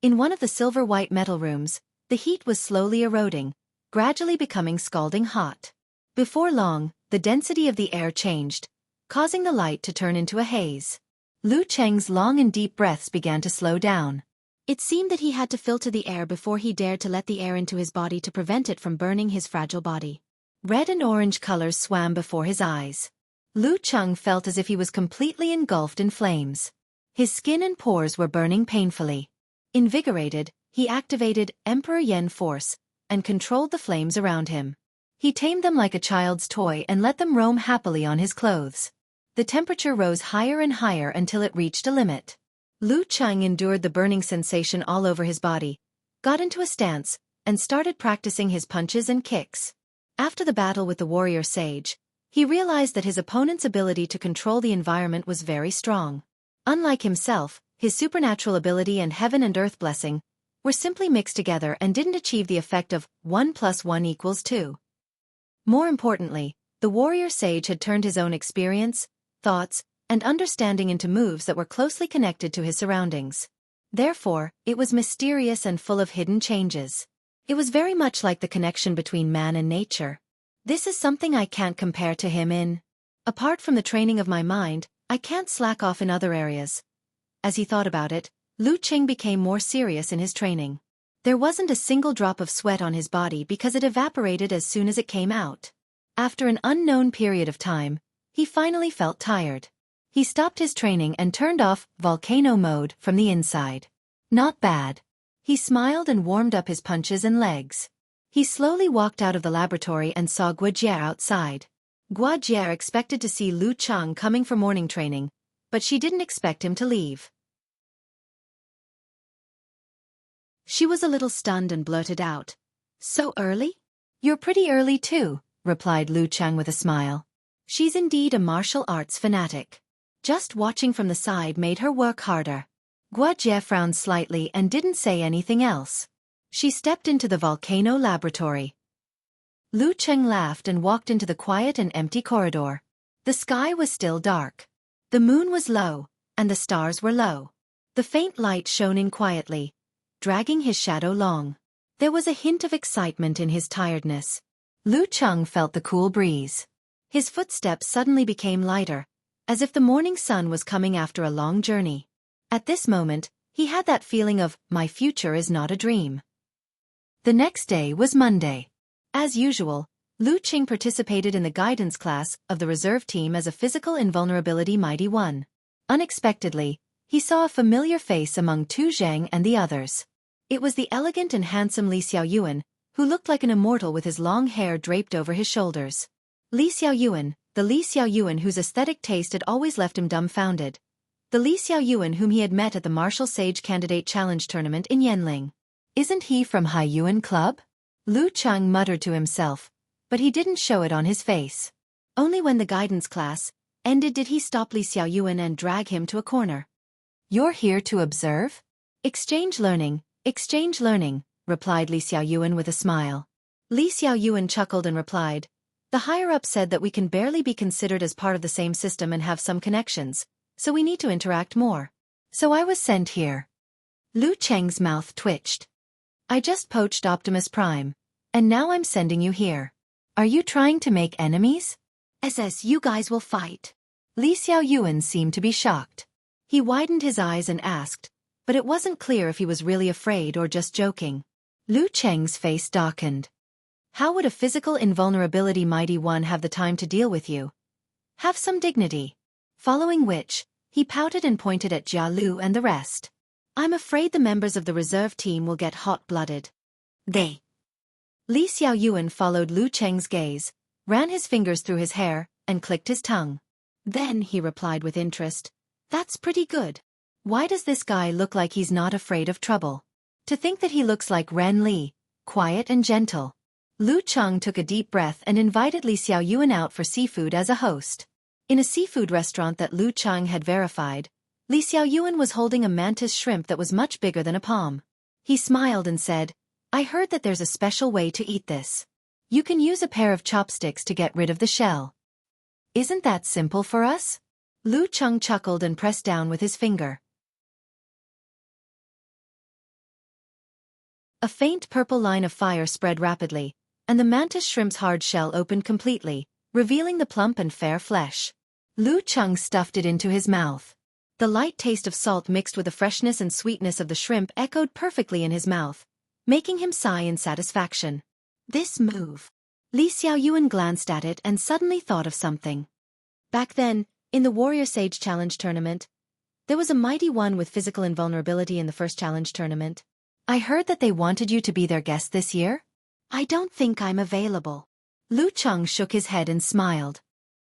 In one of the silver-white metal rooms, the heat was slowly eroding, gradually becoming scalding hot. Before long, the density of the air changed, causing the light to turn into a haze. Lu Cheng's long and deep breaths began to slow down. It seemed that he had to filter the air before he dared to let the air into his body to prevent it from burning his fragile body. Red and orange colors swam before his eyes. Lu Cheng felt as if he was completely engulfed in flames. His skin and pores were burning painfully. Invigorated, he activated Emperor Yen Force and controlled the flames around him. He tamed them like a child's toy and let them roam happily on his clothes. The temperature rose higher and higher until it reached a limit. Lu Cheng endured the burning sensation all over his body, got into a stance, and started practicing his punches and kicks. After the battle with the warrior sage, he realized that his opponent's ability to control the environment was very strong. Unlike himself, his supernatural ability and heaven and earth blessing were simply mixed together and didn't achieve the effect of 1 + 1 = 2. More importantly, the warrior sage had turned his own experience, thoughts, and understanding into moves that were closely connected to his surroundings. Therefore, it was mysterious and full of hidden changes. It was very much like the connection between man and nature. This is something I can't compare to him in. Apart from the training of my mind, I can't slack off in other areas. As he thought about it, Lu Qing became more serious in his training. There wasn't a single drop of sweat on his body because it evaporated as soon as it came out. After an unknown period of time, he finally felt tired. He stopped his training and turned off volcano mode from the inside. Not bad. He smiled and warmed up his punches and legs. He slowly walked out of the laboratory and saw Guojie outside. Guojie expected to see Lu Cheng coming for morning training, but she didn't expect him to leave. She was a little stunned and blurted out, "So early?" "You're pretty early too," replied Lu Cheng with a smile. She's indeed a martial arts fanatic. Just watching from the side made her work harder. Guojie frowned slightly and didn't say anything else. She stepped into the volcano laboratory. Lu Cheng laughed and walked into the quiet and empty corridor. The sky was still dark. The moon was low, and the stars were low. The faint light shone in quietly, dragging his shadow long. There was a hint of excitement in his tiredness. Lu Cheng felt the cool breeze. His footsteps suddenly became lighter, as if the morning sun was coming after a long journey. At this moment, he had that feeling of, my future is not a dream. The next day was Monday. As usual, Lu Qing participated in the guidance class of the reserve team as a physical invulnerability mighty one. Unexpectedly, he saw a familiar face among Tu Zhang and the others. It was the elegant and handsome Li Xiaoyuan, who looked like an immortal with his long hair draped over his shoulders. Li Xiaoyuan, the Li Xiaoyuan whose aesthetic taste had always left him dumbfounded. The Li Xiaoyuan whom he had met at the Martial Sage Candidate Challenge Tournament in Yanling. Isn't he from Haiyuan Club? Lu Cheng muttered to himself, but he didn't show it on his face. Only when the guidance class ended did he stop Li Xiaoyuan and drag him to a corner. "You're here to observe?" Exchange learning, replied Li Xiaoyuan with a smile. Li Xiaoyuan chuckled and replied, "The higher-up said that we can barely be considered as part of the same system and have some connections, so we need to interact more. So I was sent here." Lu Cheng's mouth twitched. "I just poached Optimus Prime, and now I'm sending you here. Are you trying to make enemies?" "SS, you guys will fight." Li Xiaoyuan seemed to be shocked. He widened his eyes and asked, but it wasn't clear if he was really afraid or just joking. Lu Cheng's face darkened. How would a physical invulnerability mighty one have the time to deal with you? Have some dignity. Following which, he pouted and pointed at Jia Lu and the rest. "I'm afraid the members of the reserve team will get hot-blooded." "They." Li Xiaoyuan followed Lu Cheng's gaze, ran his fingers through his hair, and clicked his tongue. "Then," he replied with interest, "that's pretty good. Why does this guy look like he's not afraid of trouble? To think that he looks like Ren Li, quiet and gentle." Lu Cheng took a deep breath and invited Li Xiaoyuan out for seafood as a host. In a seafood restaurant that Lu Cheng had verified, Li Xiaoyuan was holding a mantis shrimp that was much bigger than a palm. He smiled and said, "I heard that there's a special way to eat this. You can use a pair of chopsticks to get rid of the shell. Isn't that simple for us?" Lu Cheng chuckled and pressed down with his finger. A faint purple line of fire spread rapidly, and the mantis shrimp's hard shell opened completely, revealing the plump and fair flesh. Lu Cheng stuffed it into his mouth. The light taste of salt mixed with the freshness and sweetness of the shrimp echoed perfectly in his mouth, making him sigh in satisfaction. This move. Li Xiaoyuan glanced at it and suddenly thought of something. Back then, in the Warrior Sage Challenge Tournament, there was a mighty one with physical invulnerability in the first challenge tournament. I heard that they wanted you to be their guest this year? I don't think I'm available. Lu Cheng shook his head and smiled.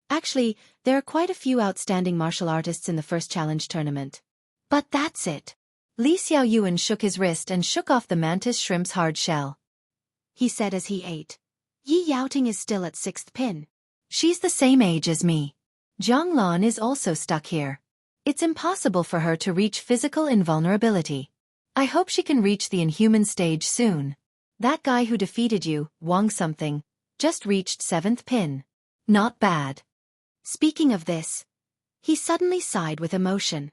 Actually, there are quite a few outstanding martial artists in the first challenge tournament. But that's it. Li Xiaoyuan shook his wrist and shook off the mantis shrimp's hard shell. he said as he ate. Yi Yaoting is still at 6th pin. She's the same age as me. Zhang Lan is also stuck here. It's impossible for her to reach physical invulnerability. I hope she can reach the inhuman stage soon. That guy who defeated you, Wang something, just reached 7th pin. Not bad. Speaking of this, he suddenly sighed with emotion.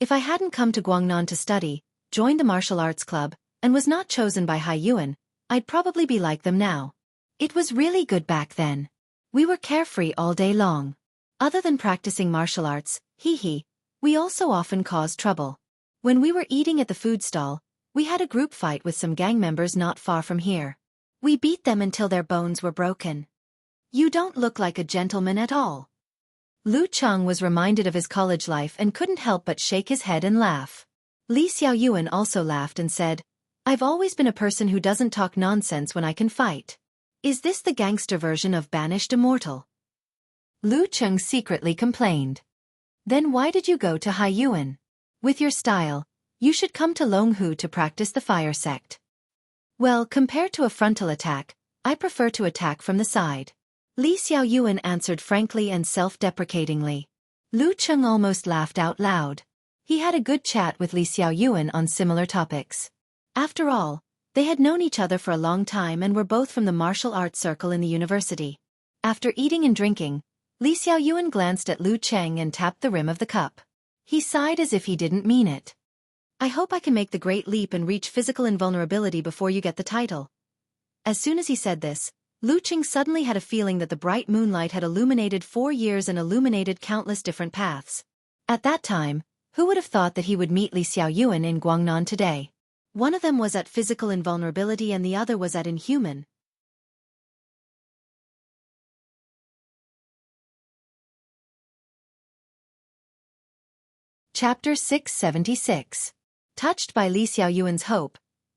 If I hadn't come to Guangnan to study, joined the martial arts club, and was not chosen by Hai Yuan, I'd probably be like them now. It was really good back then. We were carefree all day long. Other than practicing martial arts, we also often caused trouble. When we were eating at the food stall, we had a group fight with some gang members not far from here. We beat them until their bones were broken. You don't look like a gentleman at all. Lu Cheng was reminded of his college life and couldn't help but shake his head and laugh. Li Xiaoyuan also laughed and said, I've always been a person who doesn't talk nonsense when I can fight. Is this the gangster version of banished immortal? Lu Cheng secretly complained. Then why did you go to Hai Yuan? With your style, you should come to Longhu to practice the fire sect. Well, compared to a frontal attack, I prefer to attack from the side. Li Xiaoyuan answered frankly and self-deprecatingly. Lu Cheng almost laughed out loud. He had a good chat with Li Xiaoyuan on similar topics. After all, they had known each other for a long time and were both from the martial arts circle in the university. After eating and drinking, Li Xiaoyuan glanced at Lu Cheng and tapped the rim of the cup. He sighed as if he didn't mean it. I hope I can make the great leap and reach physical invulnerability before you get the title. As soon as he said this, Lu Cheng suddenly had a feeling that the bright moonlight had illuminated 4 years and illuminated countless different paths. At that time, who would have thought that he would meet Li Xiaoyuan in Guangnan today? One of them was at physical invulnerability and the other was at inhuman. Chapter 676. Touched by Li Xiaoyuan's hope,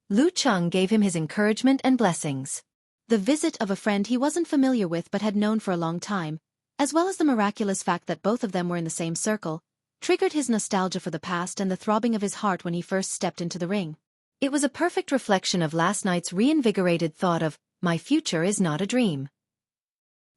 Lu Cheng gave him his encouragement and blessings. The visit of a friend he wasn't familiar with but had known for a long time, as well as the miraculous fact that both of them were in the same circle, triggered his nostalgia for the past and the throbbing of his heart when he first stepped into the ring. It was a perfect reflection of last night's reinvigorated thought of, my future is not a dream.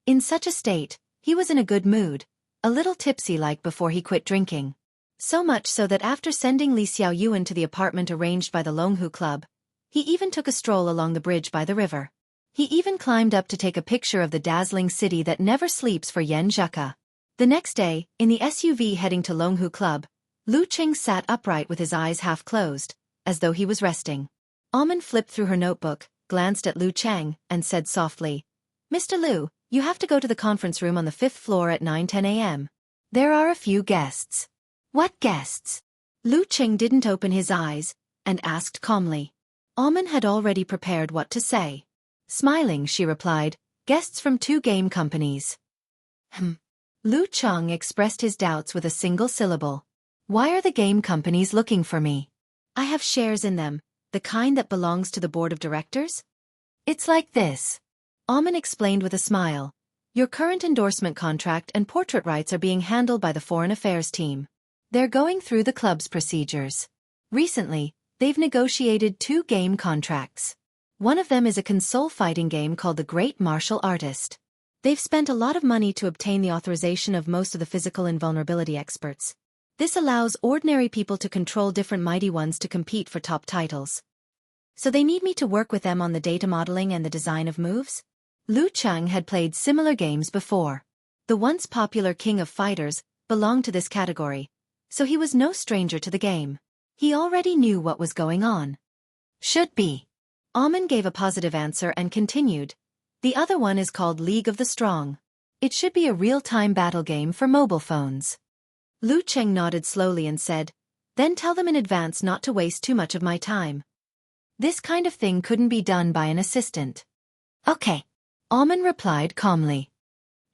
In such a state, he was in a good mood, a little tipsy-like before he quit drinking. So much so that after sending Li Xiaoyuan to the apartment arranged by the Longhu Club, he even took a stroll along the bridge by the river. He even climbed up to take a picture of the dazzling city that never sleeps for Yan Zheka. The next day, in the SUV heading to Longhu Club, Lu Cheng sat upright with his eyes half closed, as though he was resting. Amen flipped through her notebook, glanced at Lu Cheng, and said softly, Mr. Lu, you have to go to the conference room on the 5th floor at 9:10 a.m. There are a few guests. What guests? Lu Cheng didn't open his eyes, and asked calmly. Amen had already prepared what to say. Smiling, she replied, guests from 2 game companies. Lu Cheng expressed his doubts with a single syllable. Why are the game companies looking for me? I have shares in them, the kind that belongs to the board of directors? It's like this. Amen explained with a smile. Your current endorsement contract and portrait rights are being handled by the foreign affairs team. They're going through the club's procedures. Recently, they've negotiated 2 game contracts. One of them is a console fighting game called The Great Martial Artist. They've spent a lot of money to obtain the authorization of most of the physical invulnerability experts. This allows ordinary people to control different mighty ones to compete for top titles. So they need me to work with them on the data modeling and the design of moves? Lu Cheng had played similar games before. The once popular King of Fighters belonged to this category, so he was no stranger to the game. He already knew what was going on. Should be. Amen gave a positive answer and continued. The other one is called League of the Strong. It should be a real-time battle game for mobile phones. Lu Cheng nodded slowly and said, then tell them in advance not to waste too much of my time. This kind of thing couldn't be done by an assistant. Okay. Amen replied calmly.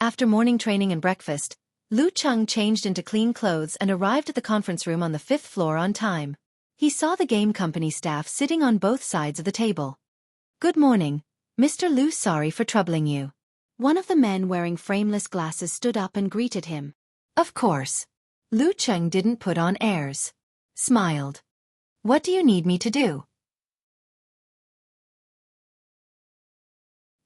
After morning training and breakfast, Lu Cheng changed into clean clothes and arrived at the conference room on the 5th floor on time. He saw the game company staff sitting on both sides of the table. Good morning, Mr. Lu, sorry for troubling you. One of the men wearing frameless glasses stood up and greeted him. Of course. Lu Cheng didn't put on airs. Smiled. What do you need me to do?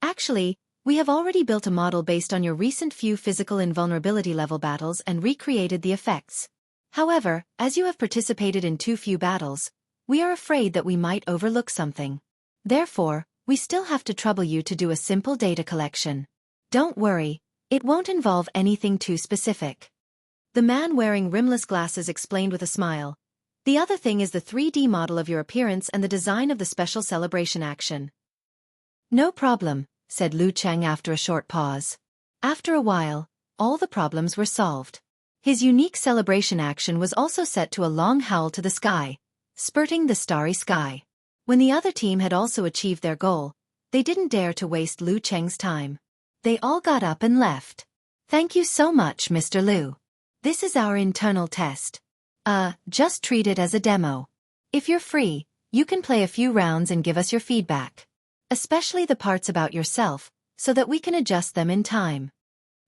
Actually, we have already built a model based on your recent few physical invulnerability level battles and recreated the effects. However, as you have participated in too few battles, we are afraid that we might overlook something. Therefore, we still have to trouble you to do a simple data collection. Don't worry, it won't involve anything too specific. The man wearing rimless glasses explained with a smile. The other thing is the 3D model of your appearance and the design of the special celebration action. No problem, said Lu Cheng after a short pause. After a while, all the problems were solved. His unique celebration action was also set to a long howl to the sky, spurting the starry sky. When the other team had also achieved their goal, they didn't dare to waste Lu Cheng's time. They all got up and left. Thank you so much, Mr. Lu. This is our internal test. Just treat it as a demo. If you're free, you can play a few rounds and give us your feedback. Especially the parts about yourself, so that we can adjust them in time.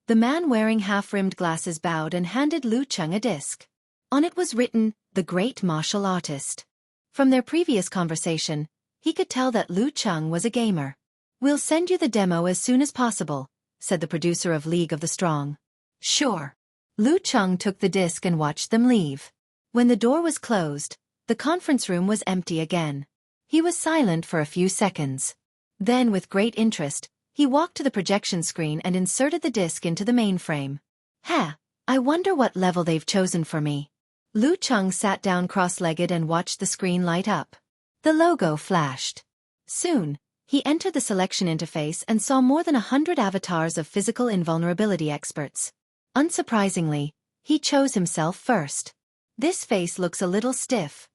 The man wearing half-rimmed glasses bowed and handed Lu Cheng a disc. On it was written, "The Great Martial Artist." From their previous conversation, he could tell that Lu Cheng was a gamer. "We'll send you the demo as soon as possible," said the producer of League of the Strong. "Sure." Lu Cheng took the disc and watched them leave. When the door was closed, the conference room was empty again. He was silent for a few seconds. Then, with great interest, he walked to the projection screen and inserted the disc into the mainframe. I wonder what level they've chosen for me. Lu Cheng sat down cross-legged and watched the screen light up. The logo flashed. Soon, he entered the selection interface and saw more than 100 avatars of physical invulnerability experts. Unsurprisingly, he chose himself first. This face looks a little stiff.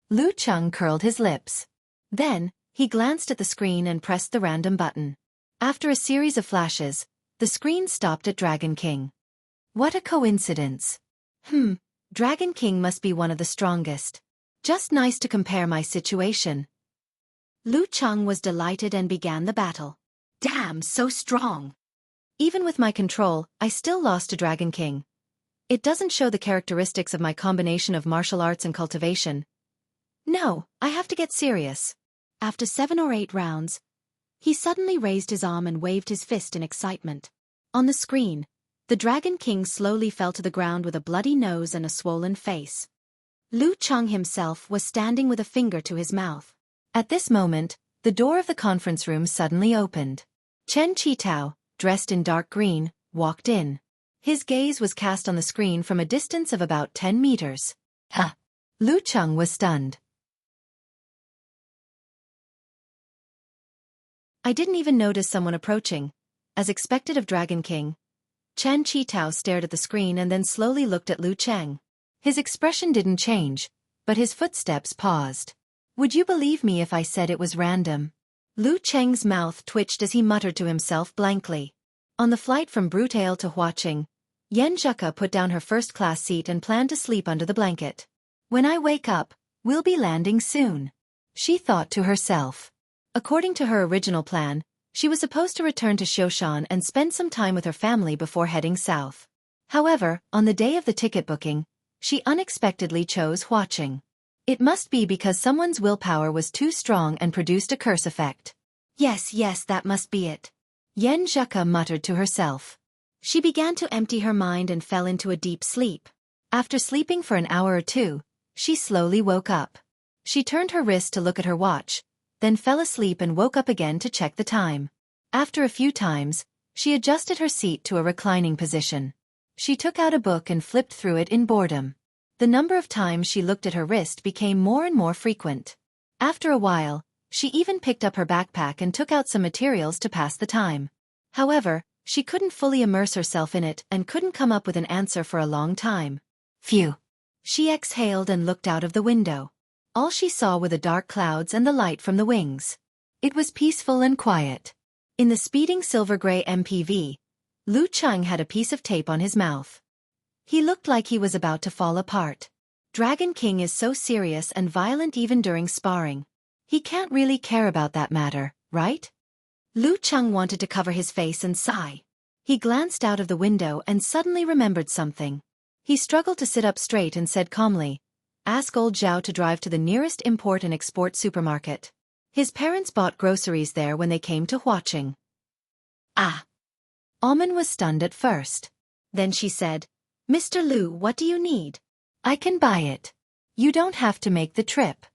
Lu Cheng curled his lips. Then, he glanced at the screen and pressed the random button. After a series of flashes, the screen stopped at Dragon King. What a coincidence. Dragon King must be one of the strongest. Just nice to compare my situation. Lu Cheng was delighted and began the battle. Damn, so strong. Even with my control, I still lost to Dragon King. It doesn't show the characteristics of my combination of martial arts and cultivation. No, I have to get serious. After 7 or 8 rounds, he suddenly raised his arm and waved his fist in excitement. On the screen, the Dragon King slowly fell to the ground with a bloody nose and a swollen face. Lu Cheng himself was standing with a finger to his mouth. At this moment, the door of the conference room suddenly opened. Chen Qitao, dressed in dark green, walked in. His gaze was cast on the screen from a distance of about 10 meters. Lu Cheng was stunned. I didn't even notice someone approaching. As expected of Dragon King, Chen Qitao stared at the screen and then slowly looked at Lu Cheng. His expression didn't change, but his footsteps paused. Would you believe me if I said it was random? Lu Cheng's mouth twitched as he muttered to himself blankly. On the flight from Brutale to Huaqing, Yan Zheka put down her first-class seat and planned to sleep under the blanket. When I wake up, we'll be landing soon, she thought to herself. According to her original plan, she was supposed to return to Xiaofan and spend some time with her family before heading south. However, on the day of the ticket booking, she unexpectedly chose Huaqing. It must be because someone's willpower was too strong and produced a curse effect. Yes, that must be it. Yan Zheka muttered to herself. She began to empty her mind and fell into a deep sleep. After sleeping for an hour or two, she slowly woke up. She turned her wrist to look at her watch, then fell asleep and woke up again to check the time. After a few times, she adjusted her seat to a reclining position. She took out a book and flipped through it in boredom. The number of times she looked at her wrist became more and more frequent. After a while, she even picked up her backpack and took out some materials to pass the time. However, she couldn't fully immerse herself in it and couldn't come up with an answer for a long time. Phew. She exhaled and looked out of the window. All she saw were the dark clouds and the light from the wings. It was peaceful and quiet. In the speeding silver-gray MPV, Lu Cheng had a piece of tape on his mouth. He looked like he was about to fall apart. Dragon King is so serious and violent even during sparring. He can't really care about that matter, right? Lu Cheng wanted to cover his face and sigh. He glanced out of the window and suddenly remembered something. He struggled to sit up straight and said calmly, "Ask old Zhao to drive to the nearest import and export supermarket." His parents bought groceries there when they came to Huaqing. Ah! Amen was stunned at first. Then she said, Mr. Lu, what do you need? I can buy it. You don't have to make the trip.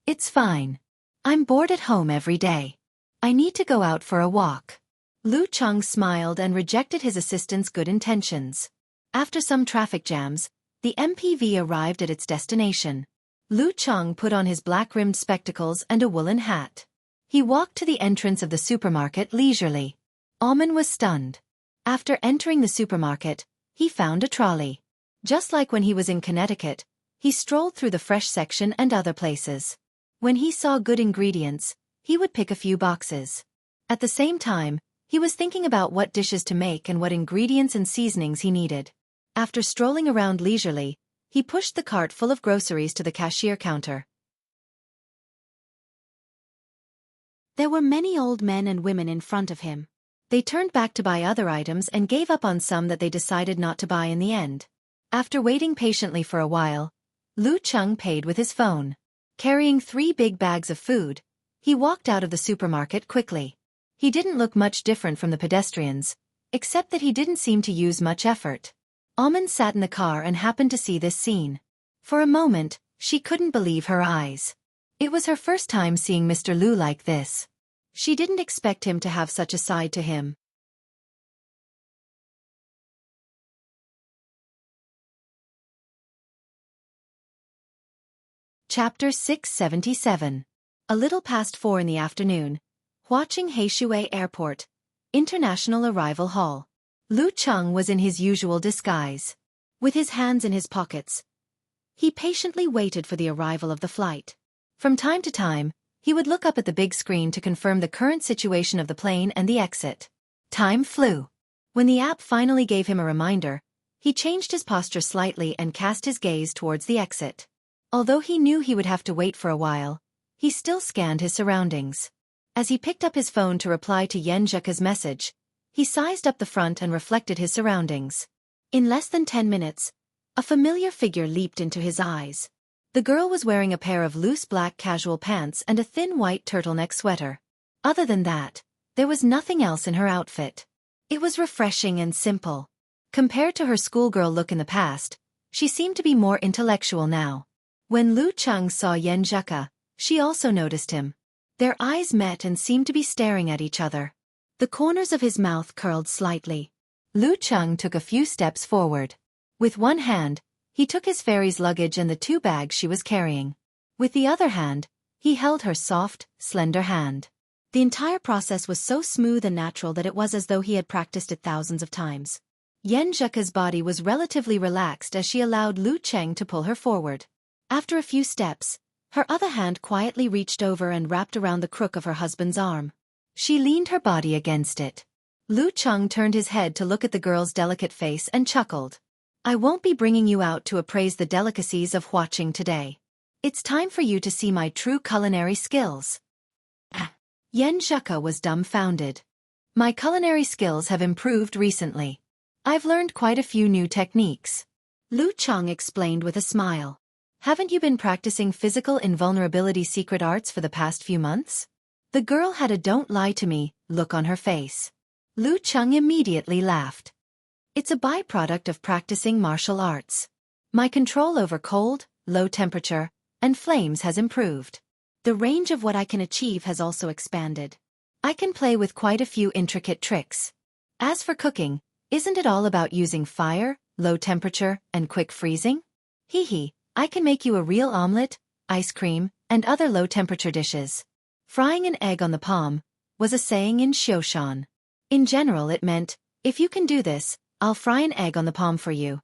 It's fine. I'm bored at home every day. I need to go out for a walk. Lu Cheng smiled and rejected his assistant's good intentions. After some traffic jams, the MPV arrived at its destination. Lu Cheng put on his black-rimmed spectacles and a woolen hat. He walked to the entrance of the supermarket leisurely. Amen was stunned. After entering the supermarket, he found a trolley. Just like when he was in Connecticut, he strolled through the fresh section and other places. When he saw good ingredients, he would pick a few boxes. At the same time, he was thinking about what dishes to make and what ingredients and seasonings he needed. After strolling around leisurely, he pushed the cart full of groceries to the cashier counter. There were many old men and women in front of him. They turned back to buy other items and gave up on some that they decided not to buy in the end. After waiting patiently for a while, Lu Cheng paid with his phone. Carrying 3 big bags of food, he walked out of the supermarket quickly. He didn't look much different from the pedestrians, except that he didn't seem to use much effort. Amen sat in the car and happened to see this scene. For a moment, she couldn't believe her eyes. It was her first time seeing Mr. Lu like this. She didn't expect him to have such a side to him. Chapter 677. A little past 4 in the afternoon. Huaqing Heishui Airport. International Arrival Hall. Lu Cheng was in his usual disguise. With his hands in his pockets, he patiently waited for the arrival of the flight. From time to time, he would look up at the big screen to confirm the current situation of the plane and the exit. Time flew. When the app finally gave him a reminder, he changed his posture slightly and cast his gaze towards the exit. Although he knew he would have to wait for a while, he still scanned his surroundings. As he picked up his phone to reply to Yen Zheka's message, he sized up the front and reflected his surroundings. In less than 10 minutes, a familiar figure leaped into his eyes. The girl was wearing a pair of loose black casual pants and a thin white turtleneck sweater. Other than that, there was nothing else in her outfit. It was refreshing and simple. Compared to her schoolgirl look in the past, she seemed to be more intellectual now. When Lu Cheng saw Yen Zheka, she also noticed him. Their eyes met and seemed to be staring at each other. The corners of his mouth curled slightly. Lu Cheng took a few steps forward. With one hand, he took his fairy's luggage and the 2 bags she was carrying. With the other hand, he held her soft, slender hand. The entire process was so smooth and natural that it was as though he had practiced it thousands of times. Yen Zheka's body was relatively relaxed as she allowed Lu Cheng to pull her forward. After a few steps, her other hand quietly reached over and wrapped around the crook of her husband's arm. She leaned her body against it. Lu Cheng turned his head to look at the girl's delicate face and chuckled. I won't be bringing you out to appraise the delicacies of Huaqing today. It's time for you to see my true culinary skills. Yen Zheka was dumbfounded. My culinary skills have improved recently. I've learned quite a few new techniques. Lu Cheng explained with a smile. Haven't you been practicing physical invulnerability secret arts for the past few months? The girl had a don't lie to me look on her face. Lu Cheng immediately laughed. It's a byproduct of practicing martial arts. My control over cold, low temperature, and flames has improved. The range of what I can achieve has also expanded. I can play with quite a few intricate tricks. As for cooking, isn't it all about using fire, low temperature, and quick freezing? Hee, I can make you a real omelette, ice cream, and other low-temperature dishes. Frying an egg on the palm was a saying in Xiaofan. In general it meant, if you can do this, I'll fry an egg on the palm for you.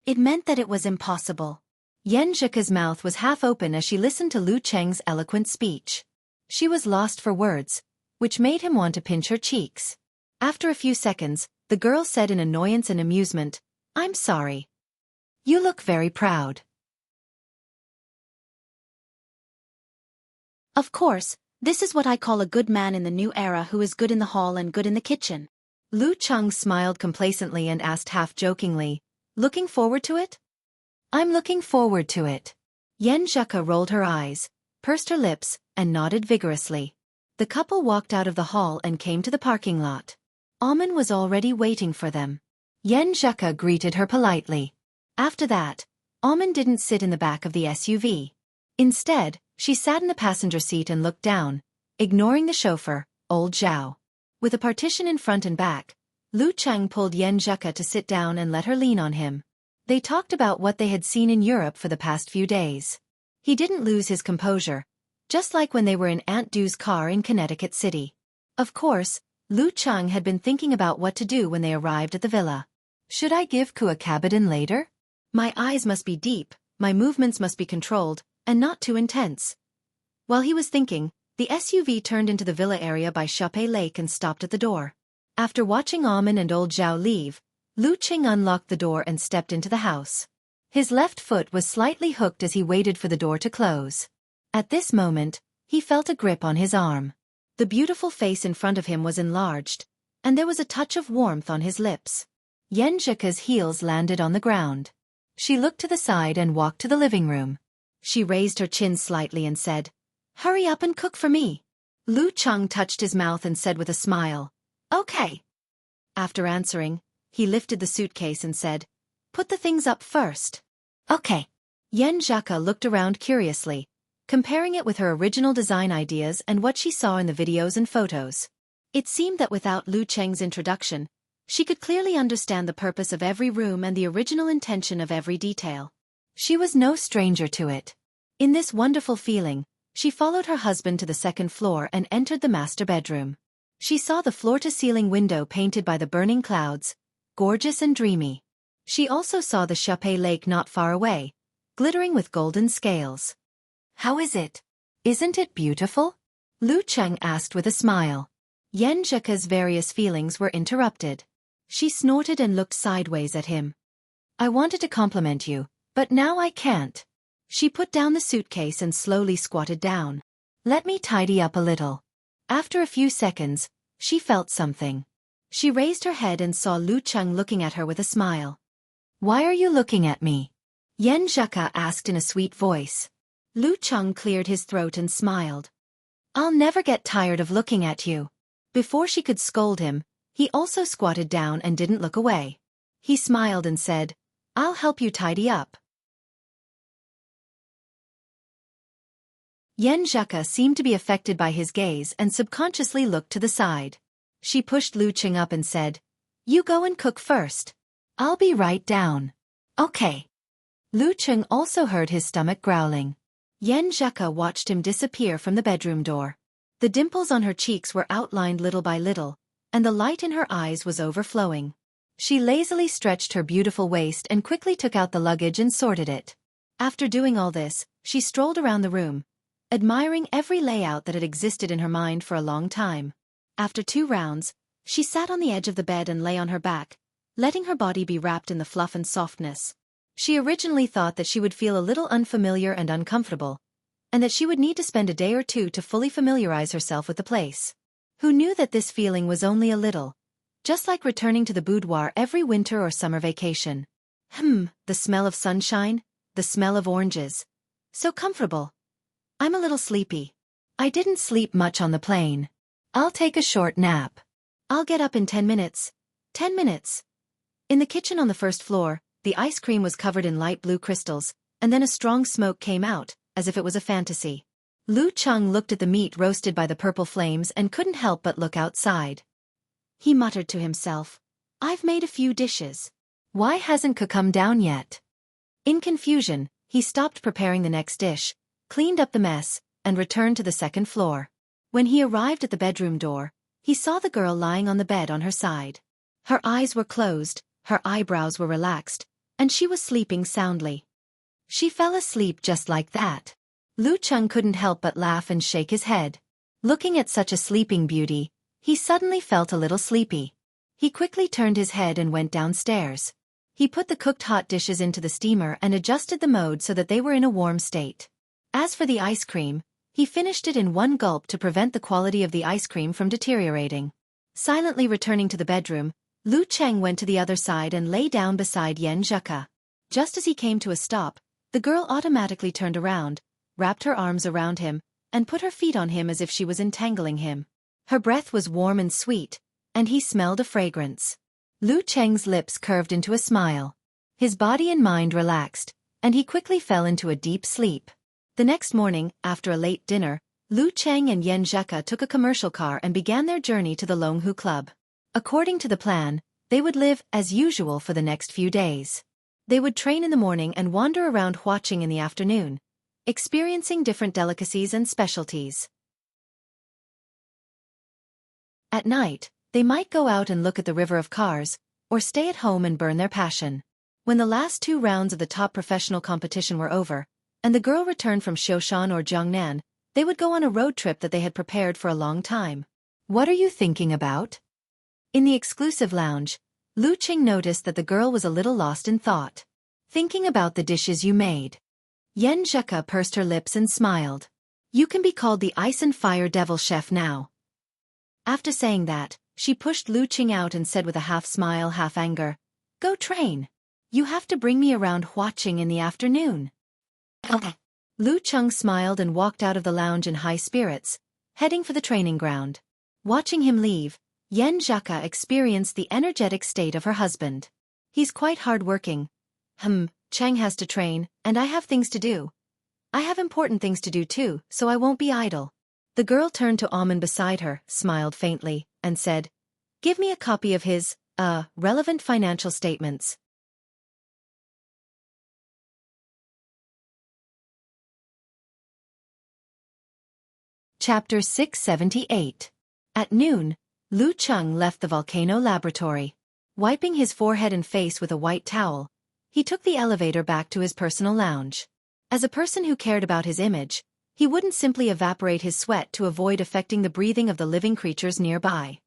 It meant that it was impossible. Yen Zheka's mouth was half open as she listened to Lu Cheng's eloquent speech. She was lost for words, which made him want to pinch her cheeks. After a few seconds, the girl said in annoyance and amusement, I'm sorry. You look very proud. Of course, this is what I call a good man in the new era who is good in the hall and good in the kitchen. Lu Cheng smiled complacently and asked half-jokingly, looking forward to it? I'm looking forward to it. Yen Zheka rolled her eyes, pursed her lips, and nodded vigorously. The couple walked out of the hall and came to the parking lot. Amen was already waiting for them. Yen Zheka greeted her politely. After that, Amen didn't sit in the back of the SUV. Instead, she sat in the passenger seat and looked down, ignoring the chauffeur, old Zhao. With a partition in front and back, Lu Cheng pulled Yen Zheka to sit down and let her lean on him. They talked about what they had seen in Europe for the past few days. He didn't lose his composure, just like when they were in Aunt Du's car in Connecticut City. Of course, Lu Cheng had been thinking about what to do when they arrived at the villa. Should I give Ku a cabadon later? My eyes must be deep, my movements must be controlled, and not too intense. While he was thinking, the SUV turned into the villa area by Xiaofan Lake and stopped at the door. After watching Amen and old Zhao leave, Lu Cheng unlocked the door and stepped into the house. His left foot was slightly hooked as he waited for the door to close. At this moment, he felt a grip on his arm. The beautiful face in front of him was enlarged, and there was a touch of warmth on his lips. Yen Zheka's heels landed on the ground. She looked to the side and walked to the living room. She raised her chin slightly and said, "Hurry up and cook for me." Lu Cheng touched his mouth and said with a smile, "Okay." After answering, he lifted the suitcase and said, "Put the things up first." "Okay." Yen Zheka looked around curiously, comparing it with her original design ideas and what she saw in the videos and photos. It seemed that without Lu Cheng's introduction, she could clearly understand the purpose of every room and the original intention of every detail. She was no stranger to it. In this wonderful feeling, she followed her husband to the second floor and entered the master bedroom. She saw the floor-to-ceiling window painted by the burning clouds, gorgeous and dreamy. She also saw the Xiaofan Lake not far away, glittering with golden scales. "How is it? Isn't it beautiful?" Lu Cheng asked with a smile. Yen Zheka's various feelings were interrupted. She snorted and looked sideways at him. "I wanted to compliment you, but now I can't." She put down the suitcase and slowly squatted down. "Let me tidy up a little." After a few seconds, she felt something. She raised her head and saw Lu Cheng looking at her with a smile. "Why are you looking at me?" Yen Zheka asked in a sweet voice. Lu Cheng cleared his throat and smiled. "I'll never get tired of looking at you." Before she could scold him, he also squatted down and didn't look away. He smiled and said, "I'll help you tidy up." Yen Zheka seemed to be affected by his gaze and subconsciously looked to the side. She pushed Lu Cheng up and said, "You go and cook first. I'll be right down." "Okay." Lu Cheng also heard his stomach growling. Yen Zheka watched him disappear from the bedroom door. The dimples on her cheeks were outlined little by little, and the light in her eyes was overflowing. She lazily stretched her beautiful waist and quickly took out the luggage and sorted it. After doing all this, she strolled around the room, admiring every layout that had existed in her mind for a long time. After 2 rounds, she sat on the edge of the bed and lay on her back, letting her body be wrapped in the fluff and softness. She originally thought that she would feel a little unfamiliar and uncomfortable, and that she would need to spend a day or 2 to fully familiarize herself with the place. Who knew that this feeling was only a little, just like returning to the boudoir every winter or summer vacation. The smell of sunshine, the smell of oranges. So comfortable. I'm a little sleepy. I didn't sleep much on the plane. I'll take a short nap. I'll get up in 10 minutes. 10 minutes. In the kitchen on the first floor, the ice cream was covered in light blue crystals, and then a strong smoke came out, as if it was a fantasy. Lu Cheng looked at the meat roasted by the purple flames and couldn't help but look outside. He muttered to himself, "I've made a few dishes. Why hasn't Ku come down yet?" In confusion, he stopped preparing the next dish, cleaned up the mess, and returned to the second floor. When he arrived at the bedroom door, he saw the girl lying on the bed on her side. Her eyes were closed, her eyebrows were relaxed, and she was sleeping soundly. She fell asleep just like that. Lu Cheng couldn't help but laugh and shake his head. Looking at such a sleeping beauty, he suddenly felt a little sleepy. He quickly turned his head and went downstairs. He put the cooked hot dishes into the steamer and adjusted the mode so that they were in a warm state. As for the ice cream, he finished it in one gulp to prevent the quality of the ice cream from deteriorating. Silently returning to the bedroom, Lu Cheng went to the other side and lay down beside Yen Zheka. Just as he came to a stop, the girl automatically turned around, wrapped her arms around him, and put her feet on him as if she was entangling him. Her breath was warm and sweet, and he smelled a fragrance. Lu Cheng's lips curved into a smile. His body and mind relaxed, and he quickly fell into a deep sleep. The next morning, after a late dinner, Lu Cheng and Yan Zheka took a commercial car and began their journey to the Longhu Club. According to the plan, they would live as usual for the next few days. They would train in the morning and wander around Huaqing in the afternoon, experiencing different delicacies and specialties. At night, they might go out and look at the river of cars, or stay at home and burn their passion. When the last 2 rounds of the top professional competition were over, and the girl returned from Xiaofan or Jiangnan, they would go on a road trip that they had prepared for a long time. What are you thinking about? In the exclusive lounge, Lu Qing noticed that the girl was a little lost in thought. Thinking about the dishes you made. Yan Zheka pursed her lips and smiled. You can be called the Ice and Fire Devil Chef now. After saying that, she pushed Lu Qing out and said with a half smile, half anger, Go train. You have to bring me around Huaqing in the afternoon. Okay. Lu Cheng smiled and walked out of the lounge in high spirits, heading for the training ground. Watching him leave, Yan Zheka experienced the energetic state of her husband. He's quite hard-working. Cheng has to train, and I have things to do. I have important things to do too, so I won't be idle. The girl turned to Amen beside her, smiled faintly, and said, Give me a copy of his, relevant financial statements. Chapter 678. At noon, Lu Cheng left the volcano laboratory. Wiping his forehead and face with a white towel, he took the elevator back to his personal lounge. As a person who cared about his image, he wouldn't simply evaporate his sweat to avoid affecting the breathing of the living creatures nearby.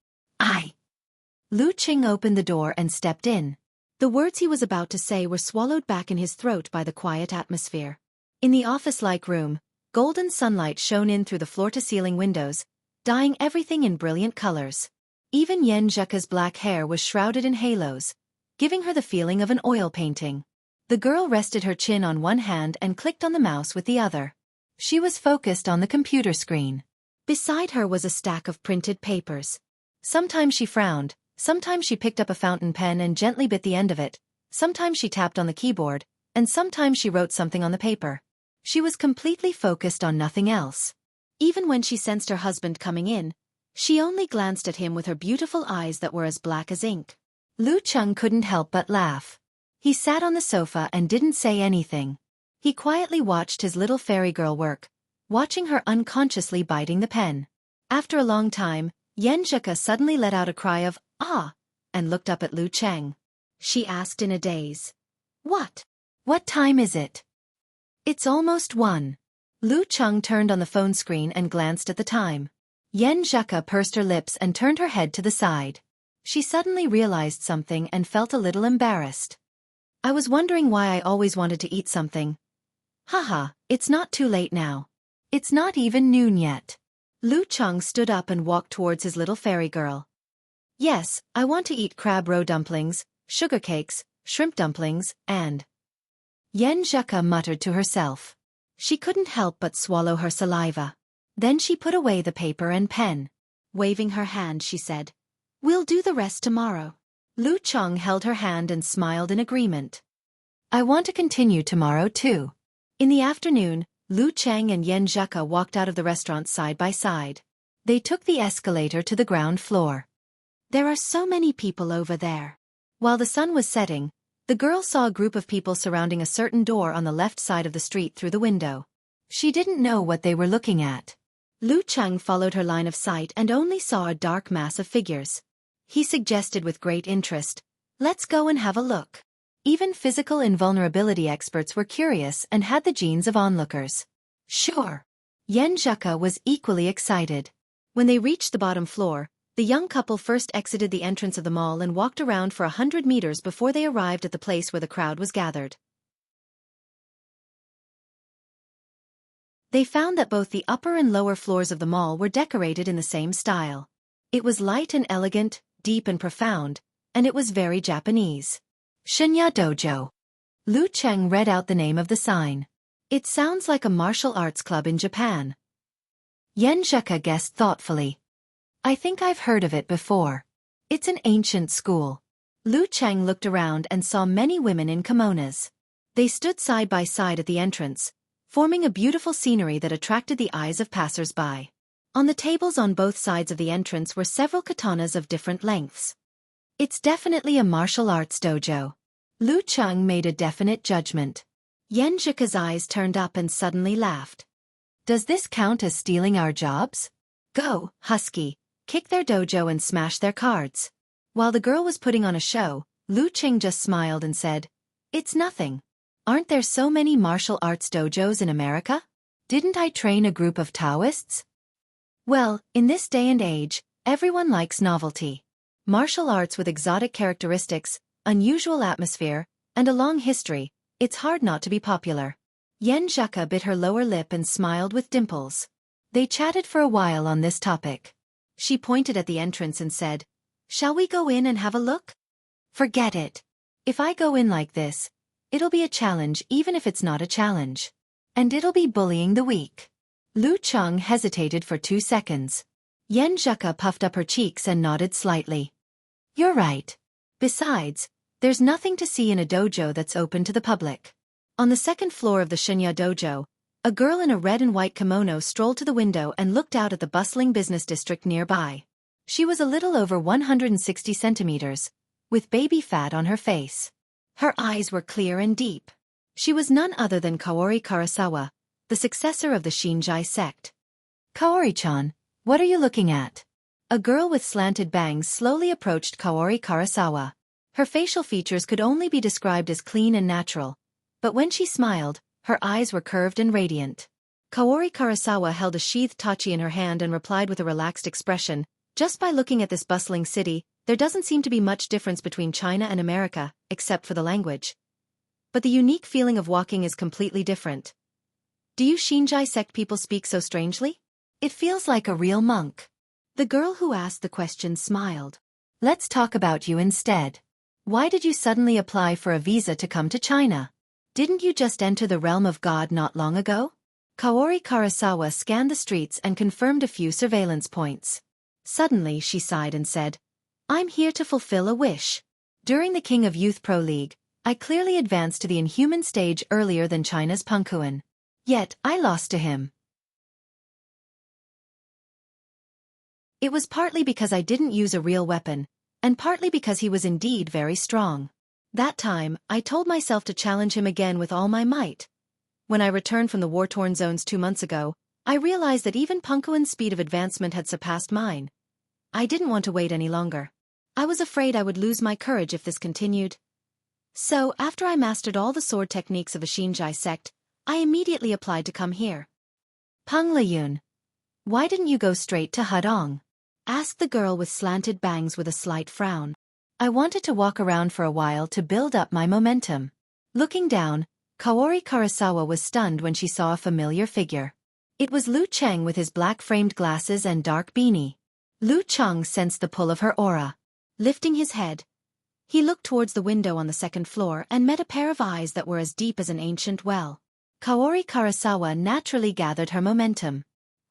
Lu Cheng opened the door and stepped in. The words he was about to say were swallowed back in his throat by the quiet atmosphere. In the office-like room, golden sunlight shone in through the floor-to-ceiling windows, dyeing everything in brilliant colors. Even Yan Zheka's black hair was shrouded in halos, giving her the feeling of an oil painting. The girl rested her chin on one hand and clicked on the mouse with the other. She was focused on the computer screen. Beside her was a stack of printed papers. Sometimes she frowned, sometimes she picked up a fountain pen and gently bit the end of it, sometimes she tapped on the keyboard, and sometimes she wrote something on the paper. She was completely focused on nothing else. Even when she sensed her husband coming in, she only glanced at him with her beautiful eyes that were as black as ink. Lu Cheng couldn't help but laugh. He sat on the sofa and didn't say anything. He quietly watched his little fairy girl work, watching her unconsciously biting the pen. After a long time, Yan Zheka suddenly let out a cry of, "Ah!" and looked up at Lu Cheng. She asked in a daze, "What? What time is it?" "It's almost 1. Lu Cheng turned on the phone screen and glanced at the time. Yan Zheka pursed her lips and turned her head to the side. She suddenly realized something and felt a little embarrassed. "I was wondering why I always wanted to eat something. Haha, it's not too late now. It's not even noon yet." Lu Cheng stood up and walked towards his little fairy girl. "Yes, I want to eat crab roe dumplings, sugar cakes, shrimp dumplings, and..." Yan Zheka muttered to herself. She couldn't help but swallow her saliva. Then she put away the paper and pen. Waving her hand, she said, "We'll do the rest tomorrow." Lu Cheng held her hand and smiled in agreement. "I want to continue tomorrow too." In the afternoon, Lu Cheng and Yan Zheka walked out of the restaurant side by side. They took the escalator to the ground floor. "There are so many people over there." While the sun was setting, the girl saw a group of people surrounding a certain door on the left side of the street through the window. She didn't know what they were looking at. Lu Cheng followed her line of sight and only saw a dark mass of figures. He suggested with great interest, "Let's go and have a look." Even physical invulnerability experts were curious and had the genes of onlookers. "Sure." Yan Zheka was equally excited. When they reached the bottom floor, the young couple first exited the entrance of the mall and walked around for 100 meters before they arrived at the place where the crowd was gathered. They found that both the upper and lower floors of the mall were decorated in the same style. It was light and elegant, deep and profound, and it was very Japanese. Shinya Dojo. Lu Cheng read out the name of the sign. It sounds like a martial arts club in Japan. Yen Zheka guessed thoughtfully. I think I've heard of it before. It's an ancient school. Lu Cheng looked around and saw many women in kimonos. They stood side by side at the entrance, forming a beautiful scenery that attracted the eyes of passers-by. On the tables on both sides of the entrance were several katanas of different lengths. It's definitely a martial arts dojo. Lu Cheng made a definite judgment. Yen Zheka's eyes turned up and suddenly laughed. Does this count as stealing our jobs? Go, Husky, kick their dojo and smash their cards. While the girl was putting on a show, Lu Cheng just smiled and said, It's nothing. Aren't there so many martial arts dojos in America? Didn't I train a group of Taoists? Well, in this day and age, everyone likes novelty. Martial arts with exotic characteristics, unusual atmosphere, and a long history, it's hard not to be popular. Yen Zheka bit her lower lip and smiled with dimples. They chatted for a while on this topic. She pointed at the entrance and said, Shall we go in and have a look? Forget it. If I go in like this, it'll be a challenge even if it's not a challenge. And it'll be bullying the weak. Lu Cheng hesitated for 2 seconds. Yen Zheka puffed up her cheeks and nodded slightly. You're right. Besides, there's nothing to see in a dojo that's open to the public. On the second floor of the Shinya dojo, a girl in a red and white kimono strolled to the window and looked out at the bustling business district nearby. She was a little over 160 centimeters, with baby fat on her face. Her eyes were clear and deep. She was none other than Kaori Karasawa, the successor of the Shinjai sect. Kaori-chan, what are you looking at? A girl with slanted bangs slowly approached Kaori Karasawa. Her facial features could only be described as clean and natural, but when she smiled, her eyes were curved and radiant. Kaori Karasawa held a sheathed tachi in her hand and replied with a relaxed expression, Just by looking at this bustling city, there doesn't seem to be much difference between China and America, except for the language. But the unique feeling of walking is completely different. Do you Shinjai sect people speak so strangely? It feels like a real monk. The girl who asked the question smiled. Let's talk about you instead. Why did you suddenly apply for a visa to come to China? Didn't you just enter the realm of God not long ago? Kaori Karasawa scanned the streets and confirmed a few surveillance points. Suddenly she sighed and said, I'm here to fulfill a wish. During the King of Youth Pro League, I clearly advanced to the inhuman stage earlier than China's Pengkuan. Yet, I lost to him. It was partly because I didn't use a real weapon, and partly because he was indeed very strong. That time, I told myself to challenge him again with all my might. When I returned from the war-torn zones 2 months ago, I realized that even Pengkuan's speed of advancement had surpassed mine. I didn't want to wait any longer. I was afraid I would lose my courage if this continued. So, after I mastered all the sword techniques of the Shinjai sect, I immediately applied to come here. Peng Liyun, why didn't you go straight to Hudong? Asked the girl with slanted bangs with a slight frown. I wanted to walk around for a while to build up my momentum. Looking down, Kaori Karasawa was stunned when she saw a familiar figure. It was Lu Cheng with his black-framed glasses and dark beanie. Lu Cheng sensed the pull of her aura. Lifting his head, he looked towards the window on the second floor and met a pair of eyes that were as deep as an ancient well. Kaori Karasawa naturally gathered her momentum.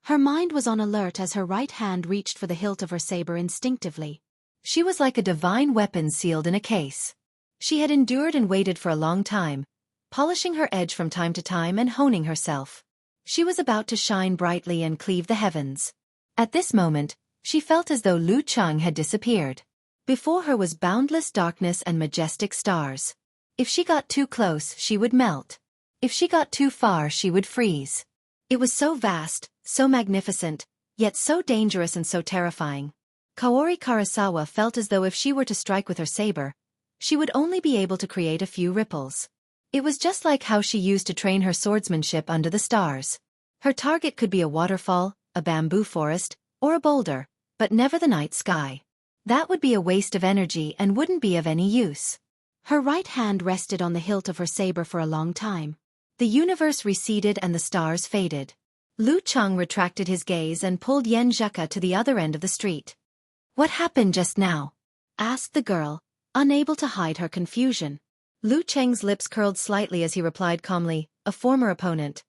Her mind was on alert as her right hand reached for the hilt of her saber instinctively. She was like a divine weapon sealed in a case. She had endured and waited for a long time, polishing her edge from time to time and honing herself. She was about to shine brightly and cleave the heavens. At this moment, she felt as though Lu Cheng had disappeared. Before her was boundless darkness and majestic stars. If she got too close, she would melt. If she got too far, she would freeze. It was so vast, so magnificent, yet so dangerous and so terrifying. Kaori Karasawa felt as though if she were to strike with her saber, she would only be able to create a few ripples. It was just like how she used to train her swordsmanship under the stars. Her target could be a waterfall, a bamboo forest, or a boulder, but never the night sky. That would be a waste of energy and wouldn't be of any use. Her right hand rested on the hilt of her saber for a long time. The universe receded and the stars faded. Lu Cheng retracted his gaze and pulled Yen Zheka to the other end of the street. What happened just now? Asked the girl, unable to hide her confusion. Lu Cheng's lips curled slightly as he replied calmly, a former opponent.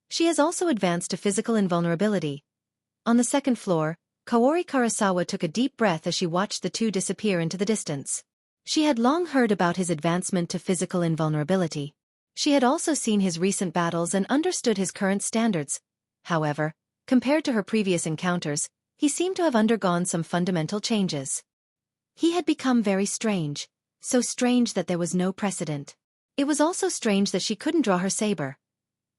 She has also advanced to physical invulnerability. On the second floor, Kaori Karasawa took a deep breath as she watched the two disappear into the distance. She had long heard about his advancement to physical invulnerability. She had also seen his recent battles and understood his current standards. However, compared to her previous encounters, he seemed to have undergone some fundamental changes. He had become very strange, so strange that there was no precedent. It was also strange that she couldn't draw her saber.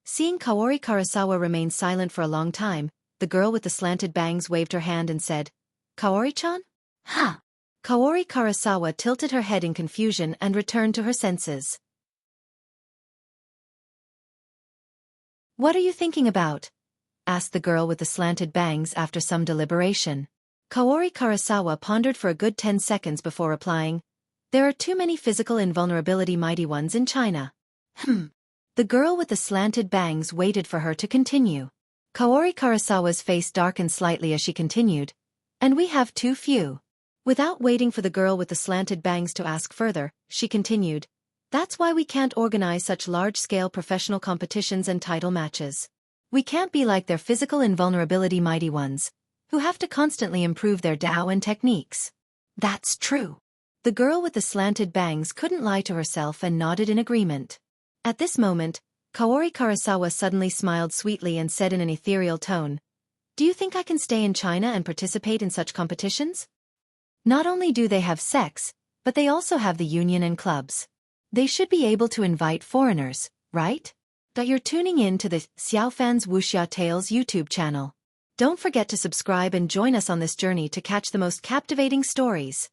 Seeing Kaori Karasawa remain silent for a long time, the girl with the slanted bangs waved her hand and said, "Kaori-chan?" "Ha!" Kaori Karasawa tilted her head in confusion and returned to her senses. "What are you thinking about?" asked the girl with the slanted bangs after some deliberation. Kaori Karasawa pondered for a good 10 seconds before replying, "There are too many physical invulnerability mighty ones in China." The girl with the slanted bangs waited for her to continue. Kaori Karasawa's face darkened slightly as she continued, "And we have too few." Without waiting for the girl with the slanted bangs to ask further, she continued, "That's why we can't organize such large-scale professional competitions and title matches. We can't be like their physical invulnerability mighty ones, who have to constantly improve their Dao and techniques." "That's true." The girl with the slanted bangs couldn't lie to herself and nodded in agreement. At this moment, Kaori Karasawa suddenly smiled sweetly and said in an ethereal tone, "Do you think I can stay in China and participate in such competitions? Not only do they have sex, but they also have the union and clubs. They should be able to invite foreigners, right?" You're tuning in to the Xiaofan's Wuxia Tales YouTube channel. Don't forget to subscribe and join us on this journey to catch the most captivating stories.